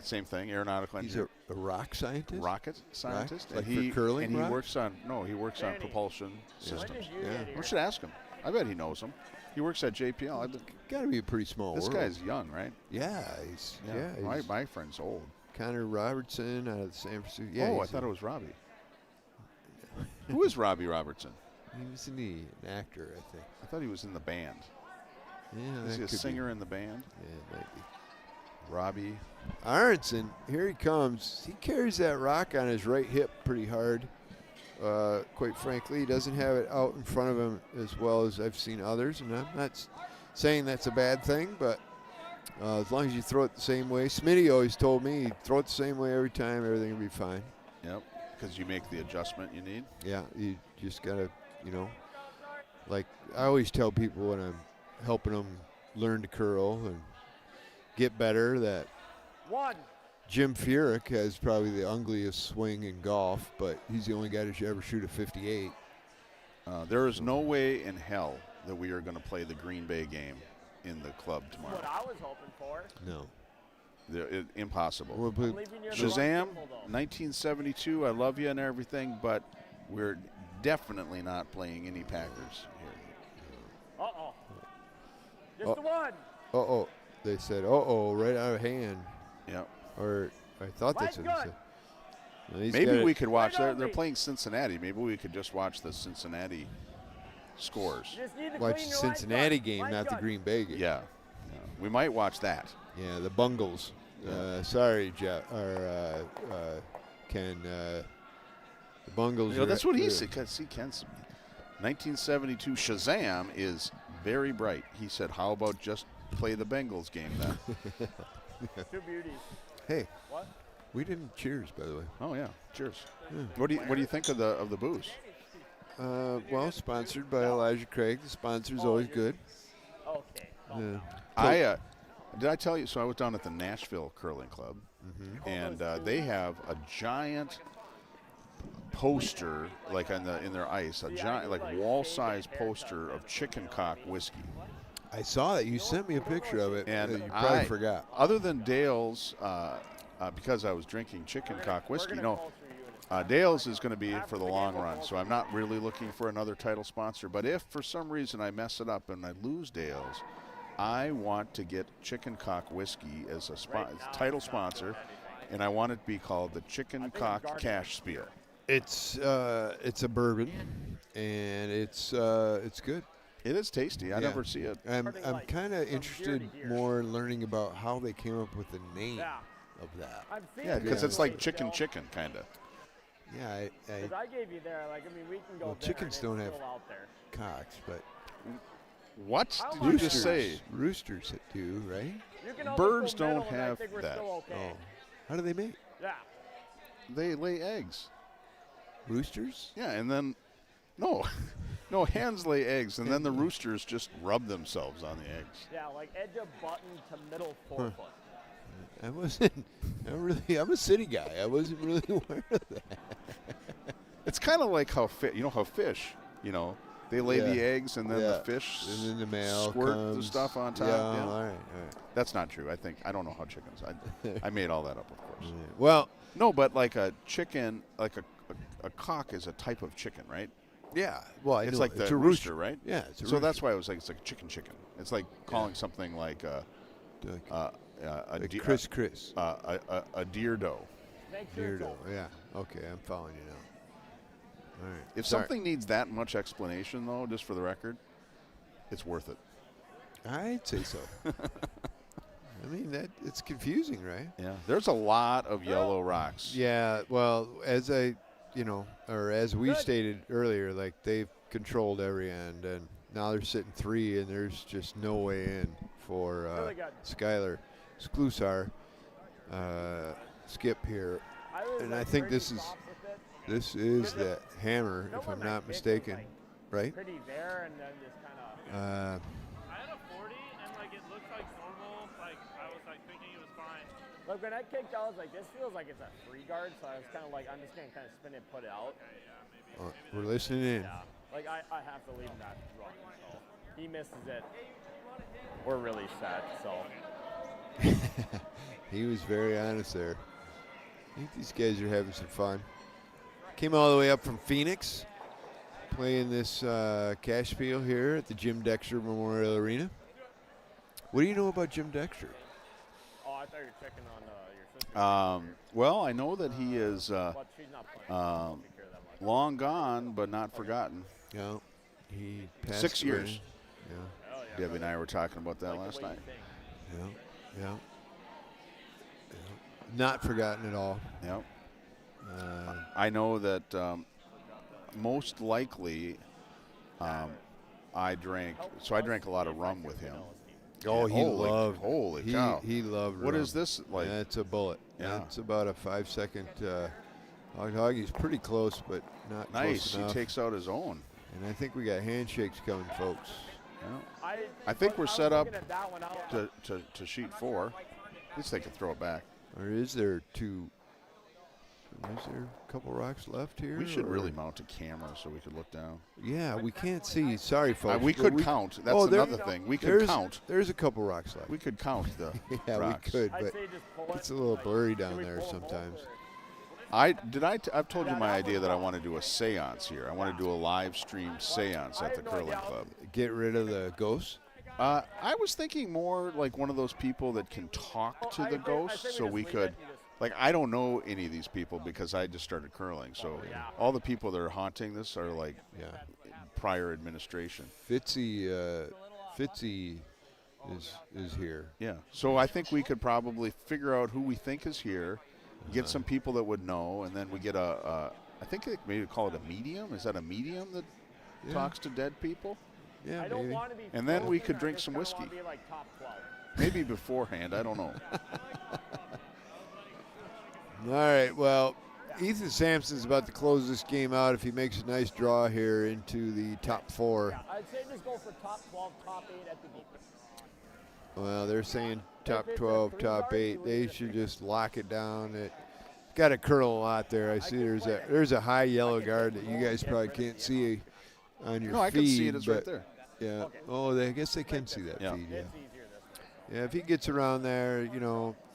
Speaker 1: Same thing, aeronautical
Speaker 2: He's
Speaker 1: engineer.
Speaker 2: a rock scientist.
Speaker 1: Rocket scientist.
Speaker 2: Like
Speaker 1: and
Speaker 2: for
Speaker 1: he,
Speaker 2: curling
Speaker 1: and he
Speaker 2: rock?
Speaker 1: works on he works on propulsion
Speaker 4: When
Speaker 1: systems.
Speaker 4: did you
Speaker 2: Yeah.
Speaker 4: get here?
Speaker 1: We should ask him. I bet he knows him. He works at JPL.
Speaker 2: Got to be a pretty small
Speaker 1: This
Speaker 2: world.
Speaker 1: guy's young, right?
Speaker 2: Yeah, he's
Speaker 1: my friend's old.
Speaker 2: Connor Robertson out of San Francisco. Yeah,
Speaker 1: I
Speaker 2: he's
Speaker 1: thought it was Robbie. Who is Robbie Robertson?
Speaker 2: he was an actor, I think.
Speaker 1: I thought he was in the band.
Speaker 2: Yeah,
Speaker 1: Is he a
Speaker 2: that could
Speaker 1: singer
Speaker 2: Be.
Speaker 1: in the band?
Speaker 2: Yeah, it might be.
Speaker 1: Robbie.
Speaker 2: Aronson, here he comes. He carries that rock on his right hip pretty hard. Quite frankly, he doesn't have it out in front of him as well as I've seen others, and I'm not saying that's a bad thing, but as long as you throw it the same way. Smitty always told me, throw it the same way every time, everything will be fine.
Speaker 1: Yep. Because you make the adjustment you need.
Speaker 2: Yeah, you just gotta, like I always tell people when I'm helping them learn to curl and get better that
Speaker 4: One.
Speaker 2: Jim Furyk has probably the ugliest swing in golf, but he's the only guy to ever shoot a 58.
Speaker 1: There is no way in hell that we are going to play the Green Bay game in the club
Speaker 4: What
Speaker 1: tomorrow.
Speaker 4: I was hoping for.
Speaker 2: No.
Speaker 1: Impossible.
Speaker 2: We'll
Speaker 4: I'm
Speaker 2: put,
Speaker 4: leaving you the
Speaker 1: Shazam,
Speaker 4: wrong symbol, though.
Speaker 1: 1972, I love you and everything, but we're definitely not playing any Packers here.
Speaker 4: Uh-oh. Just the one.
Speaker 2: uh-oh. They said, uh-oh, right out of hand.
Speaker 1: Yep.
Speaker 2: Or I thought
Speaker 4: Mine's
Speaker 2: that's what he
Speaker 4: good.
Speaker 2: said. Well, he's
Speaker 1: Maybe
Speaker 2: got
Speaker 1: we
Speaker 2: it.
Speaker 1: could watch.
Speaker 4: Right on
Speaker 1: They're
Speaker 4: me.
Speaker 1: playing Cincinnati. Maybe we could just watch the Cincinnati scores.
Speaker 4: You just need to
Speaker 2: watch
Speaker 4: clean
Speaker 2: the
Speaker 4: your line
Speaker 2: Cincinnati
Speaker 4: gun.
Speaker 2: game,
Speaker 4: Line
Speaker 2: not the
Speaker 4: gun.
Speaker 2: Green Bay game.
Speaker 1: Yeah. We might watch that.
Speaker 2: Yeah, the Bungles. Sorry, Jeff, or Ken. The Bungles.
Speaker 1: You know, that's what he
Speaker 2: are-
Speaker 1: said. See, Ken's 1972 Shazam is very bright. He said, "How about just play the Bengals game then?"
Speaker 4: Two beauties.
Speaker 2: Hey,
Speaker 4: What?
Speaker 2: we didn't cheers, by the way.
Speaker 1: Oh yeah. Cheers.
Speaker 2: Yeah.
Speaker 1: What do you think of the booze?
Speaker 2: Well, sponsored by Elijah Craig. The sponsor's always good.
Speaker 4: Okay.
Speaker 2: Yeah.
Speaker 1: Did I tell you? So I was down at the Nashville Curling Club, and they have a giant poster, like in their ice, a giant, like wall-size poster of chicken cock whiskey.
Speaker 2: I saw that. You sent me a picture of it,
Speaker 1: And
Speaker 2: you probably
Speaker 1: I
Speaker 2: forgot.
Speaker 1: Other than Dale's, because I was drinking chicken cock whiskey, Dale's is going to be for the long run, so I'm not really looking for another title sponsor. But if for some reason I mess it up and I lose Dale's, I want to get chicken cock whiskey as a title sponsor, and I want it to be called the Chicken Cock Cashspiel.
Speaker 2: It's a bourbon, and it's good.
Speaker 1: It is tasty. I
Speaker 2: Yeah.
Speaker 1: never see it.
Speaker 2: I'm kind of interested more in learning about how they came up with the name
Speaker 4: Yeah.
Speaker 2: of that.
Speaker 4: I'm seeing
Speaker 1: Yeah, because
Speaker 2: Yeah.
Speaker 1: it's like chicken, kind of.
Speaker 2: Yeah,
Speaker 4: Because I gave you there, like, I mean, we can go
Speaker 2: Well,
Speaker 4: there
Speaker 2: chickens
Speaker 4: and it's
Speaker 2: don't have-
Speaker 4: still out there.
Speaker 2: Cocks, but
Speaker 1: What
Speaker 4: How
Speaker 1: did
Speaker 4: long
Speaker 1: you
Speaker 4: is
Speaker 1: just
Speaker 4: it?
Speaker 1: say?
Speaker 2: roosters do, right?
Speaker 4: You can almost
Speaker 1: Birds
Speaker 4: go middle
Speaker 1: don't
Speaker 4: and I
Speaker 1: have
Speaker 4: think we're
Speaker 1: that.
Speaker 4: still okay.
Speaker 2: Oh, how do they mate?
Speaker 4: Yeah.
Speaker 1: they lay eggs.
Speaker 2: Roosters?
Speaker 1: Yeah, and then no, no, hens lay eggs, and then the roosters just rub themselves on the eggs.
Speaker 4: Yeah, like edge of button to middle forefoot.
Speaker 2: I wasn't. I'm a city guy. I wasn't really aware of that.
Speaker 1: It's kind of like how fish, they lay the eggs, and then the fish
Speaker 2: and then the male
Speaker 1: squirt
Speaker 2: comes.
Speaker 1: the stuff on top.
Speaker 2: Yeah,
Speaker 1: Yeah.
Speaker 2: all right.
Speaker 1: That's not true. I don't know how chickens. I made all that up, of course.
Speaker 2: Yeah. Well,
Speaker 1: No, but like a chicken, like a cock is a type of chicken, right?
Speaker 2: yeah. Well, I
Speaker 1: It's
Speaker 2: know.
Speaker 1: like the
Speaker 2: it's a
Speaker 1: rooster, right?
Speaker 2: Yeah, it's a
Speaker 1: So
Speaker 2: rooster.
Speaker 1: that's why I was like, it's like chicken. It's like calling something like a
Speaker 2: Like
Speaker 1: deer,
Speaker 2: Chris.
Speaker 1: a deer doe.
Speaker 4: Make sure it's
Speaker 2: Beardo.
Speaker 4: open.
Speaker 2: Yeah. Okay, I'm following you now. All right.
Speaker 1: If
Speaker 2: Sorry.
Speaker 1: something needs that much explanation, though, just for the record, it's worth it.
Speaker 2: I'd say so. I mean, it's confusing, right?
Speaker 1: Yeah. There's a lot of yellow rocks.
Speaker 2: Yeah. Well, as we stated earlier, like they've controlled every end, and now they're sitting 3, and there's just no way in for
Speaker 4: Really good.
Speaker 2: Skylar Sklusar, Skip here,
Speaker 4: I was,
Speaker 2: and
Speaker 4: like,
Speaker 2: I think
Speaker 4: pretty
Speaker 2: this is
Speaker 4: soft with it.
Speaker 2: this is that hammer,
Speaker 4: No
Speaker 2: if
Speaker 4: one,
Speaker 2: I'm
Speaker 4: like,
Speaker 2: not
Speaker 4: hit was,
Speaker 2: mistaken,
Speaker 4: like,
Speaker 2: right?
Speaker 4: Pretty there, and then just kind of.
Speaker 5: I had a 40 and like it looked like normal. Like I was like thinking it was fine.
Speaker 4: Look, when I kicked out, I was like, this feels like it's a 3 guard, so I was kind of like, I'm just going to kind of spin it, put it out.
Speaker 2: We're listening in.
Speaker 4: Yeah. Like, I have to leave that run, so. He misses it. We're really set, so.
Speaker 2: He was very honest there. I think these guys are having some fun. Came all the way up from Phoenix, playing this Cashspiel here at the Jim Dexter Memorial Arena. What do you know about Jim Dexter?
Speaker 4: Oh, I thought you were checking on your sister.
Speaker 1: Well, I know that he is
Speaker 4: But she's not playing. I don't take care of that much.
Speaker 1: long gone, but not forgotten.
Speaker 2: Yeah, he passed
Speaker 1: 6
Speaker 2: away.
Speaker 1: years.
Speaker 2: Yeah,
Speaker 4: Hell yeah,
Speaker 1: Debbie and I were talking about that
Speaker 4: like
Speaker 1: last
Speaker 4: the way
Speaker 1: night.
Speaker 4: you think.
Speaker 2: yeah. Not forgotten at all.
Speaker 1: Yep. I know that most likely I drank a lot of rum with him.
Speaker 2: Oh, he loved.
Speaker 1: Holy cow.
Speaker 2: He loved.
Speaker 1: What
Speaker 2: rum.
Speaker 1: is this like?
Speaker 2: That's a bullet.
Speaker 1: Yeah.
Speaker 2: It's about a 5-second hog. He's pretty close, but not
Speaker 1: Nice.
Speaker 2: close
Speaker 1: He
Speaker 2: enough.
Speaker 1: takes out his own.
Speaker 2: And I think we got handshakes coming, folks.
Speaker 1: Yeah. I think we're
Speaker 4: was
Speaker 1: set up
Speaker 4: looking at that one out.
Speaker 1: to sheet 4. At least they can throw it back.
Speaker 2: Or is there 2? Is there a couple rocks left here?
Speaker 1: We should
Speaker 2: or-
Speaker 1: really mount a camera so we could look down.
Speaker 2: Yeah, we can't see. Sorry, folks.
Speaker 1: We
Speaker 2: but
Speaker 1: could count. That's
Speaker 2: there-
Speaker 1: another thing. We could
Speaker 2: there's-
Speaker 1: count.
Speaker 2: There's a couple rocks left.
Speaker 1: We could count the
Speaker 2: yeah,
Speaker 1: rocks.
Speaker 2: we could,
Speaker 4: I'd
Speaker 2: but
Speaker 4: say just pull it.
Speaker 2: it's a little
Speaker 4: like,
Speaker 2: blurry
Speaker 4: can
Speaker 2: down
Speaker 4: we
Speaker 2: there
Speaker 4: pull 'em both,
Speaker 2: sometimes.
Speaker 4: or-
Speaker 1: I've told you my idea that I want to do a seance here. I want to do a live stream seance at the curling club.
Speaker 2: Get rid of the ghosts.
Speaker 1: I was thinking more like one of those people that can talk to
Speaker 4: I
Speaker 1: the
Speaker 4: say- I
Speaker 1: ghosts,
Speaker 4: say we
Speaker 1: so
Speaker 4: just
Speaker 1: we
Speaker 4: leave
Speaker 1: could.
Speaker 4: it and just-
Speaker 1: Like, I don't know any of these people because I just started curling. So
Speaker 4: yeah.
Speaker 1: all the people that are haunting this are like
Speaker 2: Yeah.
Speaker 1: prior administration.
Speaker 2: Fitzy is here.
Speaker 1: Yeah. So I think we could probably figure out who we think is here, get some people that would know, and then we get I think they maybe call it a medium. Is that a medium that
Speaker 2: Yeah.
Speaker 1: talks to dead people?
Speaker 2: Yeah,
Speaker 4: I don't
Speaker 2: maybe.
Speaker 4: want to be.
Speaker 1: And then we
Speaker 4: frozen,
Speaker 1: could
Speaker 4: I
Speaker 1: drink
Speaker 4: just
Speaker 1: some
Speaker 4: kinda
Speaker 1: whiskey.
Speaker 4: wanna Be like top 12.
Speaker 1: Maybe beforehand. I don't know.
Speaker 2: All right, well, Ethan Sampson's about to close this game out if he makes a nice draw here into the top 4.
Speaker 4: Yeah, I'd say just go for top 12, top 8 at the beat.
Speaker 2: Well, they're saying top
Speaker 4: it's a
Speaker 2: 12,
Speaker 4: 3
Speaker 2: top
Speaker 4: guard,
Speaker 2: 8.
Speaker 4: you
Speaker 2: They
Speaker 4: leave it
Speaker 2: should
Speaker 4: at
Speaker 2: just lock it down. It got to curl a lot there. I see there's a high yellow guard that you guys probably can't see on your
Speaker 1: No, I
Speaker 2: feed.
Speaker 1: can see it. It's right
Speaker 2: but
Speaker 1: there.
Speaker 2: Yeah. Oh, I guess they can see that
Speaker 1: Yeah.
Speaker 2: feed. Yeah.
Speaker 4: It's easier this way.
Speaker 2: Yeah, if he gets around there,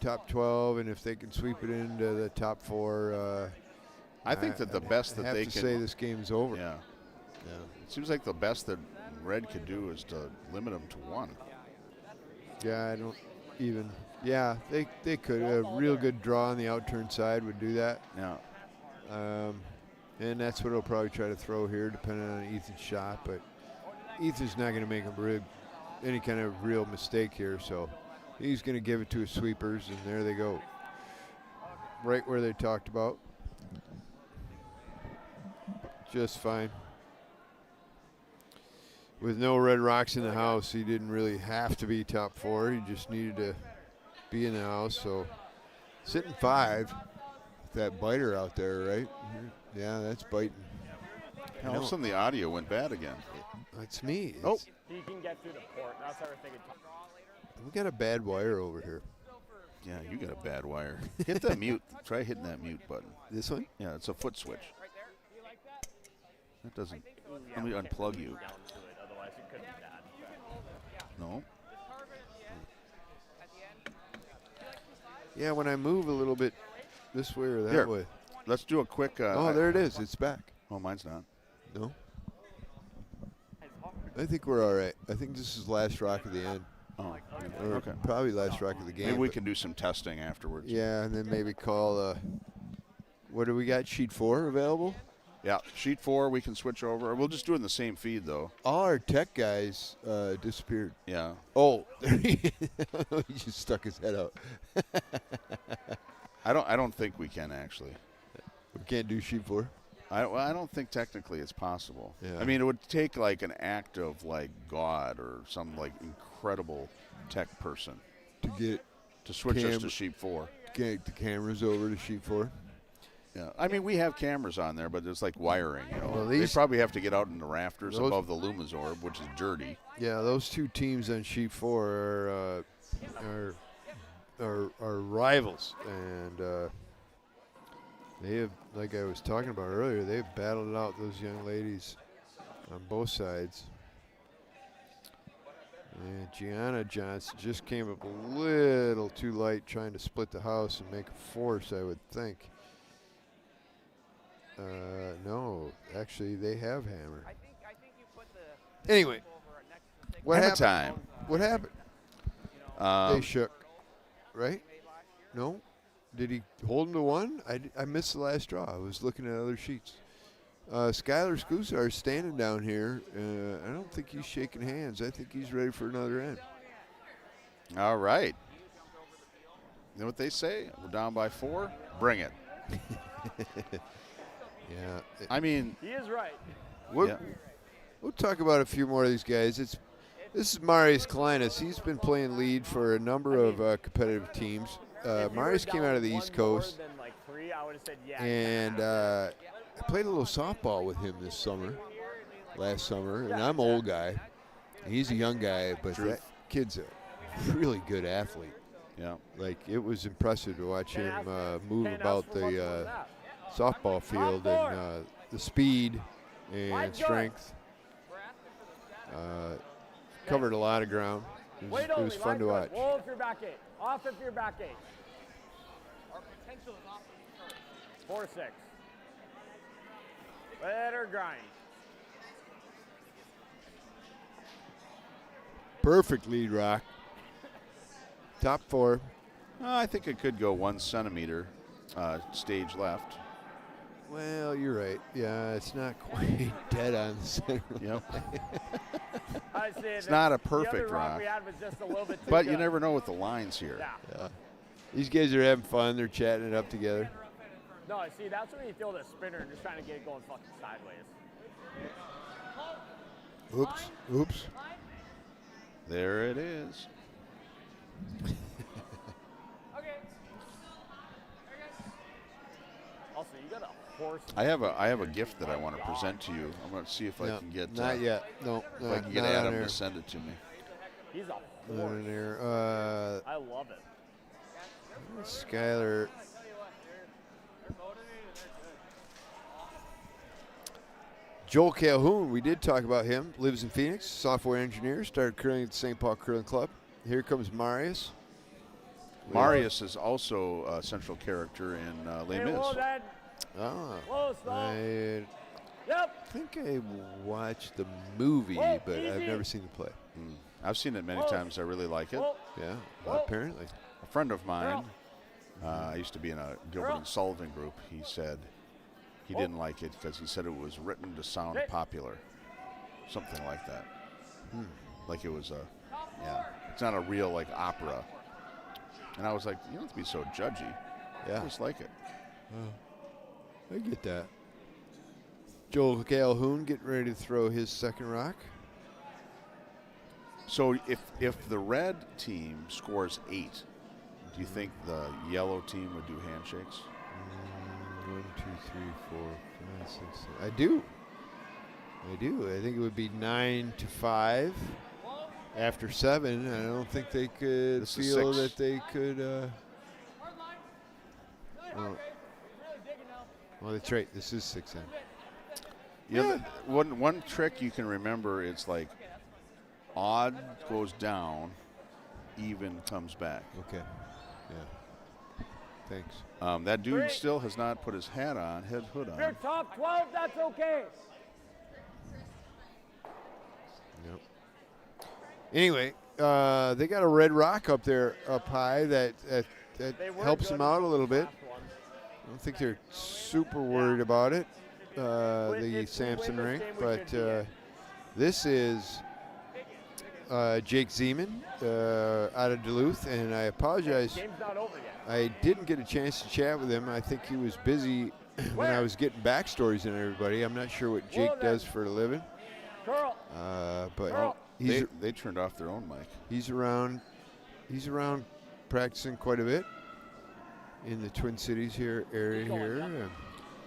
Speaker 2: top 12, and if they can sweep it into the top 4,
Speaker 1: I think that the best that
Speaker 2: have
Speaker 1: they
Speaker 2: to
Speaker 1: can.
Speaker 2: say this game's over.
Speaker 1: Yeah.
Speaker 2: Yeah.
Speaker 1: It seems like the best that Red could do is to limit them to 1.
Speaker 2: Yeah, I don't even. Yeah, they could. A real good draw on the outturn side would do that.
Speaker 1: Yeah.
Speaker 2: And that's what he'll probably try to throw here, depending on Ethan's shot. But Ethan's not going to make any kind of real mistake here, so he's going to give it to his sweepers, and there they go. Right where they talked about. Just fine. With no red rocks in the house, he didn't really have to be top 4. He just needed to be in the house. So sitting 5, that biter out there, right? Yeah, that's biting.
Speaker 1: All of a sudden, the audio went bad again.
Speaker 2: That's me.
Speaker 1: Oh.
Speaker 4: He can get through the port. That's what we're thinking.
Speaker 2: We got a bad wire over here.
Speaker 1: Yeah, you got a bad wire. Hit that mute. Try hitting that mute button.
Speaker 2: This one?
Speaker 1: Yeah, it's a foot switch. That doesn't. Let me unplug you.
Speaker 4: Down to it. Otherwise, it could be bad.
Speaker 1: No.
Speaker 2: Yeah, when I move a little bit this way or that
Speaker 1: Here.
Speaker 2: way.
Speaker 1: Let's do a quick.
Speaker 2: Oh, there it is. It's back.
Speaker 1: Oh, mine's not.
Speaker 2: No. I think we're all right. I think this is last rock of the end.
Speaker 1: Oh,
Speaker 2: Or
Speaker 1: okay.
Speaker 2: probably last rock of the game.
Speaker 1: Maybe we
Speaker 2: but-
Speaker 1: can do some testing afterwards.
Speaker 2: Yeah, and then maybe call. What do we got? Sheet 4 available?
Speaker 1: Yeah, sheet 4, we can switch over. We'll just do it in the same feed, though.
Speaker 2: All our tech guys disappeared.
Speaker 1: Yeah.
Speaker 2: Oh, there he just stuck his head out.
Speaker 1: I don't think we can actually.
Speaker 2: We can't do sheet 4.
Speaker 1: I don't think technically it's possible.
Speaker 2: Yeah.
Speaker 1: I mean, it would take like an act of like God or some like incredible tech person
Speaker 2: To get
Speaker 1: to switch us to
Speaker 2: Cam-
Speaker 1: sheet 4.
Speaker 2: the cameras over to sheet 4.
Speaker 1: Yeah. I mean, we have cameras on there, but it's like wiring. You know,
Speaker 2: Well,
Speaker 1: they
Speaker 2: these-
Speaker 1: probably have to get out in the rafters
Speaker 2: those-
Speaker 1: above the Lumazorb, which is dirty.
Speaker 2: Yeah, those two teams on sheet 4 are rivals, and they have, like I was talking about earlier, they've battled it out, those young ladies on both sides. And Gianna Johnson just came up a little too light, trying to split the house and make a force, I would think. No, actually, they have hammer. Anyway, what
Speaker 1: Hammer
Speaker 2: happened?
Speaker 1: time.
Speaker 2: What happened? They shook, right? No? Did he hold him to 1? I missed the last draw. I was looking at other sheets. Skylar Skuzar is standing down here. I don't think he's shaking hands. I think he's ready for another end.
Speaker 1: All right. You know what they say? We're down by 4. Bring it.
Speaker 2: Yeah.
Speaker 1: I mean,
Speaker 4: He is right.
Speaker 1: yeah.
Speaker 2: We'll talk about a few more of these guys. This is Marius Kleinis. He's been playing lead for a number of competitive teams.
Speaker 4: If you
Speaker 2: Marius
Speaker 4: were
Speaker 2: came
Speaker 4: down
Speaker 2: out of the
Speaker 4: one
Speaker 2: East
Speaker 4: more
Speaker 2: Coast,
Speaker 4: than, like, 3, I would have said yeah.
Speaker 2: and I played a little softball with him this summer, last summer, and I'm an old guy. He's a young guy, but that kid's a really good athlete.
Speaker 1: Yeah.
Speaker 2: Like, it was impressive to watch him move
Speaker 4: Can't ask
Speaker 2: about
Speaker 4: for much more
Speaker 2: the
Speaker 4: than that.
Speaker 2: softball field and the speed and strength. Covered a lot of ground.
Speaker 4: Wait
Speaker 2: It was fun to watch.
Speaker 4: Roll if you're back 8. Off if you're back 8. 4-6. Let her grind.
Speaker 2: Perfect lead rock. Top 4.
Speaker 1: I think it could go 1 centimeter stage left.
Speaker 2: Well, you're right. Yeah, it's not quite dead on the center.
Speaker 1: Yep.
Speaker 4: I'd say
Speaker 1: It's
Speaker 4: that
Speaker 1: not a
Speaker 4: the
Speaker 1: perfect
Speaker 4: other
Speaker 1: rock.
Speaker 4: we had was just a little bit too
Speaker 1: But you
Speaker 4: good.
Speaker 1: never know with the lines here.
Speaker 4: Yeah.
Speaker 2: Yeah. These guys are having fun. They're chatting it up together.
Speaker 4: No, see, that's when you feel the spinner and just trying to get it going fucking sideways.
Speaker 2: Oops. Oops.
Speaker 1: There it is.
Speaker 4: Also, you got a horse.
Speaker 1: I have a gift that I want to present to you. I'm going to see if I
Speaker 2: No,
Speaker 1: can get
Speaker 2: not yet. No,
Speaker 1: if I can get
Speaker 2: not on
Speaker 1: Adam
Speaker 2: air.
Speaker 1: to send it to me.
Speaker 4: He's a
Speaker 2: Not
Speaker 4: horse.
Speaker 2: on air.
Speaker 4: I love it.
Speaker 2: Skylar. Joel Calhoun, we did talk about him. Lives in Phoenix, software engineer. Started curling at the St. Paul Curling Club. Here comes Marius.
Speaker 1: Marius is also a central character in Les
Speaker 4: Hey,
Speaker 1: Mis.
Speaker 4: whoa, Dad.
Speaker 2: Ah,
Speaker 4: Close, though.
Speaker 2: I
Speaker 4: Yep.
Speaker 2: think I watched the movie,
Speaker 4: Whoa,
Speaker 2: but I've
Speaker 4: easy.
Speaker 2: never seen the play.
Speaker 1: I've seen it many
Speaker 4: Whoa.
Speaker 1: times. I really like it.
Speaker 4: Whoa.
Speaker 2: Yeah,
Speaker 4: Whoa.
Speaker 2: apparently.
Speaker 1: A friend of mine,
Speaker 4: Girl.
Speaker 1: I used to be in a Gilbert
Speaker 4: Girl.
Speaker 1: and Sullivan group. He said he didn't like it because he said it was written to sound
Speaker 4: Hey.
Speaker 1: popular, something like that. Like it was it's not a real like opera. And I was like, you don't have to be so judgy.
Speaker 2: Yeah,
Speaker 1: I just like it.
Speaker 2: I get that. Joel Calhoun getting ready to throw his second rock.
Speaker 1: So if the red team scores 8, do you think the yellow team would do handshakes?
Speaker 2: 1, 2, 3, 4, 5, 6, 7. I do. I think it would be 9 to 5 after 7. I don't think they could
Speaker 1: This is
Speaker 2: feel
Speaker 1: 6.
Speaker 2: that they could. Well, that's right. This is 6 then.
Speaker 1: Yeah. One trick you can remember, it's like odd goes down, even comes back.
Speaker 2: Okay. Yeah. Thanks.
Speaker 1: That dude still has not put his hood on.
Speaker 4: You're top 12, that's okay.
Speaker 2: Yep. Anyway, they got a red rock up there, up high that
Speaker 4: They were
Speaker 2: helps
Speaker 4: good
Speaker 2: them out a
Speaker 4: in the
Speaker 2: little bit.
Speaker 4: last one.
Speaker 2: I don't think they're super worried about it, the
Speaker 4: If we
Speaker 2: Sampson
Speaker 4: win this
Speaker 2: rink,
Speaker 4: game, we
Speaker 2: but
Speaker 4: should be in.
Speaker 2: this is Jake Zeman out of Duluth, and I apologize.
Speaker 4: Game's not over yet.
Speaker 2: I didn't get a chance to chat with him. I think he was busy when I was getting backstories on everybody. I'm not sure what Jake does for a living,
Speaker 4: Curl.
Speaker 2: but he's
Speaker 1: They turned off their own mic.
Speaker 2: he's around practicing quite a bit in the Twin Cities area here.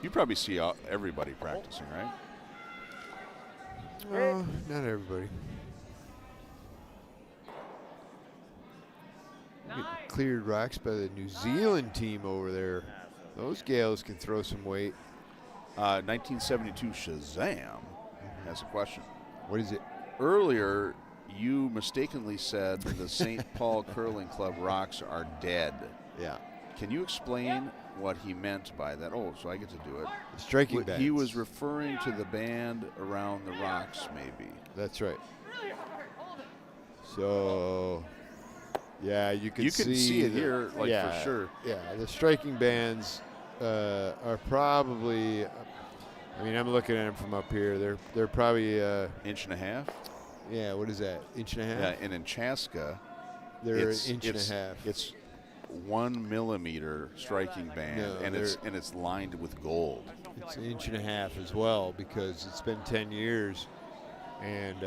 Speaker 1: You probably see everybody practicing, right?
Speaker 2: Well, not everybody. Getting cleared rocks by the New Zealand team over there. Those gals can throw some weight.
Speaker 1: 1972 Shazam has a question.
Speaker 2: What is it?
Speaker 1: Earlier, you mistakenly said the St. Paul Curling Club rocks are dead.
Speaker 2: Yeah.
Speaker 1: Can you explain what he meant by that? Oh, so I get to do it.
Speaker 2: The striking bands.
Speaker 1: He was referring to the band around the rocks, maybe.
Speaker 2: That's right. So, yeah, you can
Speaker 1: see it here, like,
Speaker 2: yeah,
Speaker 1: for sure.
Speaker 2: Yeah, the striking bands are probably. I mean, I'm looking at them from up here. They're probably.
Speaker 1: Inch and a half?
Speaker 2: Yeah, what is that? Inch and a half?
Speaker 1: Yeah, and in Chaska,
Speaker 2: They're
Speaker 1: it's,
Speaker 2: an inch and
Speaker 1: it's-
Speaker 2: a half.
Speaker 1: It's 1 millimeter striking band,
Speaker 2: No,
Speaker 1: and it's lined with gold.
Speaker 2: It's an inch and a half as well because it's been 10 years, and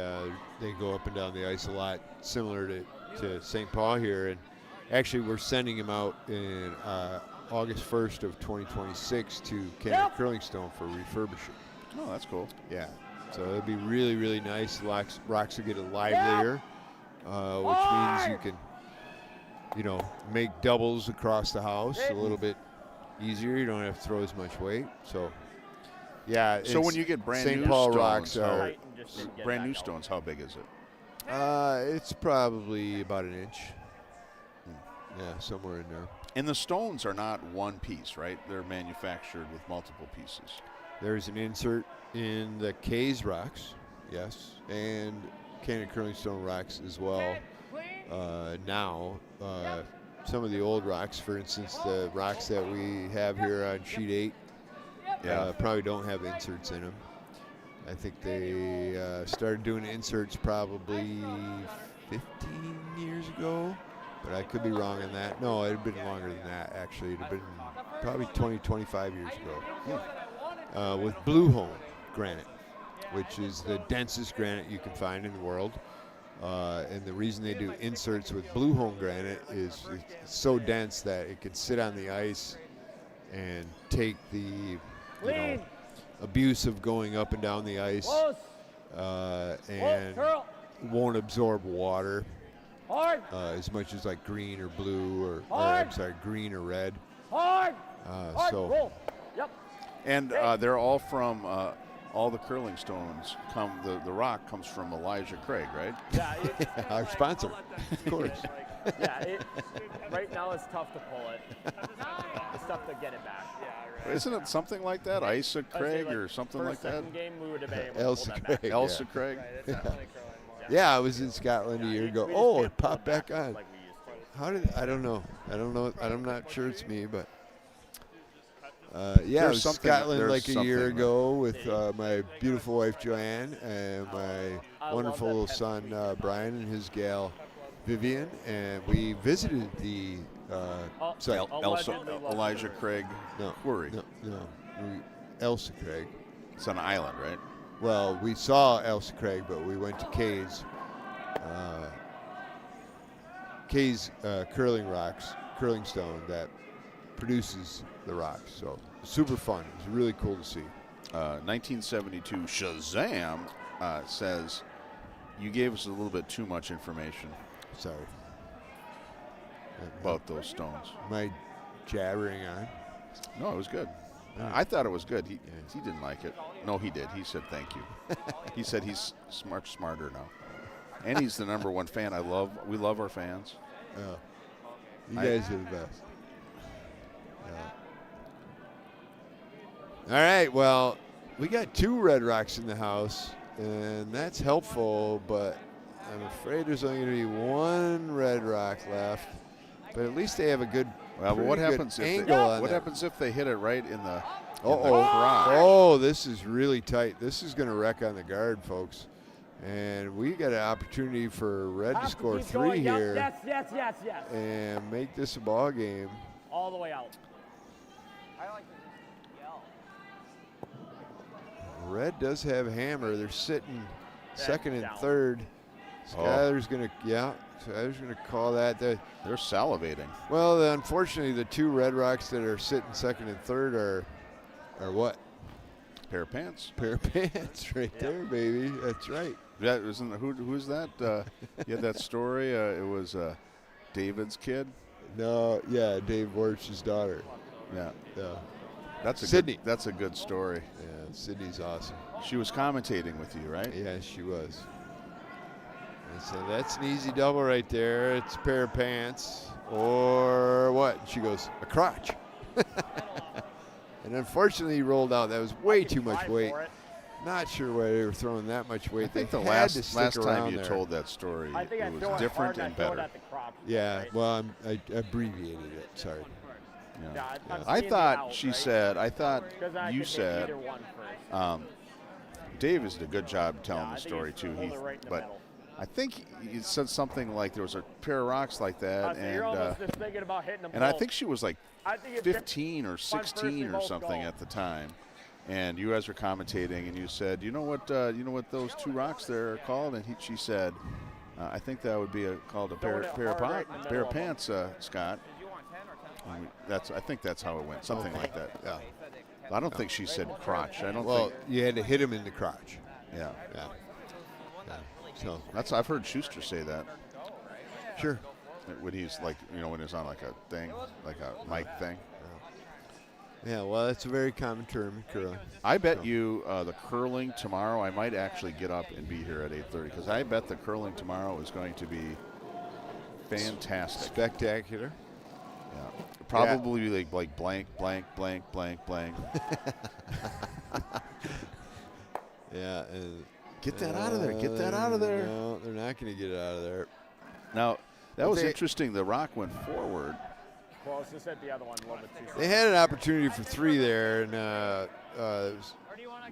Speaker 2: they go up and down the ice a lot, similar to St. Paul here. And actually, we're sending them out in August 1st of 2026 to Canada Curling Stone for refurbishing.
Speaker 1: Oh, that's cool.
Speaker 2: Yeah, so it'll be really, really nice. The rocks will get livelier, which means you can, make doubles across the house a little bit easier. You don't have to throw as much weight. So, yeah.
Speaker 1: So when you get brand
Speaker 2: St.
Speaker 1: new
Speaker 2: Paul
Speaker 1: stones,
Speaker 2: rocks
Speaker 1: how-
Speaker 2: are
Speaker 1: brand new stones, how big is it?
Speaker 2: it's probably about an inch. Yeah, somewhere in there.
Speaker 1: And the stones are not one piece, right? They're manufactured with multiple pieces.
Speaker 2: There's an insert in the K's rocks, yes, and Canada Curling Stone rocks as well. Now, some of the old rocks, for instance, the rocks that we have here on sheet 8, probably don't have inserts in them. I think they started doing inserts probably 15 years ago, but I could be wrong on that. No, it had been longer than that, actually. It had been probably 20, 25 years ago. With blue hone granite, which is the densest granite you can find in the world. And the reason they do inserts with blue hone granite is it's so dense that it can sit on the ice and take the abuse of going up and down the ice and won't absorb water as much as like green or blue or I'm sorry, green or red.
Speaker 1: And they're all from all the curling stones. The rock comes from Elijah Craig, right?
Speaker 4: Yeah,
Speaker 2: Our sponsor, of course.
Speaker 4: right now it's tough to pull it. It's tough to get it back.
Speaker 1: Isn't it something like that? Isa Craig or something like that?
Speaker 4: First, second game, we would have been able to
Speaker 2: Elsa
Speaker 4: pull that back.
Speaker 2: Craig.
Speaker 1: Elsa Craig?
Speaker 2: Yeah, I was in Scotland a year ago.
Speaker 4: We just
Speaker 2: Oh,
Speaker 4: can't
Speaker 2: it
Speaker 4: pull
Speaker 2: popped
Speaker 4: it
Speaker 2: back on.
Speaker 4: like we used to.
Speaker 2: How did I don't know. I'm not sure it's me, but yeah, I
Speaker 1: There's
Speaker 2: was in
Speaker 1: something-
Speaker 2: Scotland
Speaker 1: there's
Speaker 2: like a year
Speaker 1: something.
Speaker 2: ago with my beautiful wife Joanne and my
Speaker 4: I
Speaker 2: wonderful
Speaker 4: love
Speaker 2: little
Speaker 4: that
Speaker 2: son Brian and his gal Vivian, and we visited the site.
Speaker 4: Allegedly love
Speaker 1: Elijah
Speaker 4: the
Speaker 1: Craig
Speaker 2: No,
Speaker 1: Quarry.
Speaker 2: no, Elsa Craig.
Speaker 1: It's an island, right?
Speaker 2: Well, we saw Elsa Craig, but we went to Kay's curling stone that produces the rocks. So super fun. It's really cool to see.
Speaker 1: 1972 Shazam says, you gave us a little bit too much information
Speaker 2: Sorry.
Speaker 1: about those stones.
Speaker 2: Am I jabbering on?
Speaker 1: No, it was good.
Speaker 2: Yeah.
Speaker 1: I thought it was good. He didn't like it. No, he did. He said thank you. He said he's smarter now. And he's the #1 fan. We love our fans.
Speaker 2: You guys are the best. All right, well, we got 2 Red Rocks in the house, and that's helpful, but I'm afraid there's only going to be 1 Red Rock left. But at least they have a good
Speaker 1: Well, but what
Speaker 2: pretty good
Speaker 1: happens if
Speaker 2: angle on
Speaker 1: what
Speaker 2: that.
Speaker 1: happens if they hit it right in the
Speaker 2: Uh-oh.
Speaker 1: crotch?
Speaker 2: Oh, this is really tight. This is going to wreck on the guard, folks. And we got an opportunity for Red to score
Speaker 4: Keep
Speaker 2: 3
Speaker 4: going. Yep,
Speaker 2: here
Speaker 4: Yes.
Speaker 2: and make this a ball game.
Speaker 4: All the way out.
Speaker 2: Red does have hammer. They're sitting second and
Speaker 4: down.
Speaker 2: third.
Speaker 1: Oh.
Speaker 2: Skyler's going to call that.
Speaker 1: They're salivating.
Speaker 2: Well, unfortunately, the 2 Red Rocks that are sitting second and third are what?
Speaker 1: Pair of pants.
Speaker 2: Pair of pants right there, baby. That's right.
Speaker 1: That wasn't who's that? You had that story. It was David's kid.
Speaker 2: No, yeah, Dave Borch's daughter.
Speaker 1: Yeah,
Speaker 2: Yeah,
Speaker 1: that's a
Speaker 2: Sydney.
Speaker 1: That's a good story.
Speaker 2: yeah, Sydney's awesome.
Speaker 1: She was commentating with you, right?
Speaker 2: Yeah, she was. I said, that's an easy double right there. It's a pair of pants. Or what? She goes, a crotch. And unfortunately, he rolled out. That was way too much
Speaker 4: Try
Speaker 2: weight.
Speaker 4: for it.
Speaker 2: Not sure why they were throwing that much weight.
Speaker 1: I think
Speaker 2: they
Speaker 1: the
Speaker 2: had to
Speaker 1: last
Speaker 2: stick
Speaker 1: time
Speaker 2: around
Speaker 1: you
Speaker 2: there.
Speaker 1: told that story,
Speaker 4: I think I
Speaker 1: it
Speaker 4: throw
Speaker 1: was
Speaker 4: it
Speaker 1: different
Speaker 4: hard
Speaker 1: and
Speaker 4: I throw it
Speaker 1: better.
Speaker 4: at the crotch,
Speaker 2: Yeah,
Speaker 4: right?
Speaker 2: well, I abbreviated it. Sorry.
Speaker 1: Yeah.
Speaker 4: Yeah, I'm
Speaker 1: I
Speaker 4: seeing the
Speaker 1: thought
Speaker 4: out,
Speaker 1: she
Speaker 4: right?
Speaker 1: said. I thought
Speaker 4: 'Cause I
Speaker 1: you
Speaker 4: could hit
Speaker 1: said.
Speaker 4: either one first.
Speaker 1: Dave is a good job telling
Speaker 4: Yeah, I
Speaker 1: the
Speaker 4: think
Speaker 1: story
Speaker 4: he's
Speaker 1: too.
Speaker 4: hold it right in the
Speaker 1: But
Speaker 4: middle.
Speaker 1: I think he said something like there was a pair of rocks like that,
Speaker 4: So you're
Speaker 1: and
Speaker 4: almost just thinking about hitting them
Speaker 1: and I
Speaker 4: both.
Speaker 1: think she was like
Speaker 4: I think it's
Speaker 1: 15 or
Speaker 4: first,
Speaker 1: 16
Speaker 4: they
Speaker 1: or
Speaker 4: both
Speaker 1: something
Speaker 4: go.
Speaker 1: at the time, and you guys were commentating, and you said, you know what those 2 rocks there are called, and she said, I think that would be called a
Speaker 4: Throwing it hard right in the
Speaker 1: pair
Speaker 4: middle
Speaker 1: of
Speaker 4: of 'em.
Speaker 1: pants, Scott. And I think that's how it went, something like that.
Speaker 2: Yeah.
Speaker 1: I don't think she said crotch. I don't
Speaker 2: Well,
Speaker 1: think.
Speaker 2: you had to hit him in the crotch.
Speaker 1: Yeah,
Speaker 2: Yeah. So,
Speaker 1: I've heard Schuster say that
Speaker 2: sure.
Speaker 1: when he's like, when he's on like a thing, like a mic thing.
Speaker 2: Yeah, well, that's a very common term in curling.
Speaker 1: I bet you the curling tomorrow, I might actually get up and be here at 8:30 because I bet the curling tomorrow is going to be fantastic.
Speaker 2: Spectacular.
Speaker 1: Yeah. Probably like blank, blank, blank, blank, blank.
Speaker 2: Yeah. And
Speaker 1: Get that out of there. Get that out of there.
Speaker 2: No, they're not going to get it out of there.
Speaker 1: Now, that
Speaker 2: But
Speaker 1: was
Speaker 2: they-
Speaker 1: interesting. The rock went forward.
Speaker 4: Well, it's just at the other one a little bit too
Speaker 2: They had an opportunity for 3 there, and it was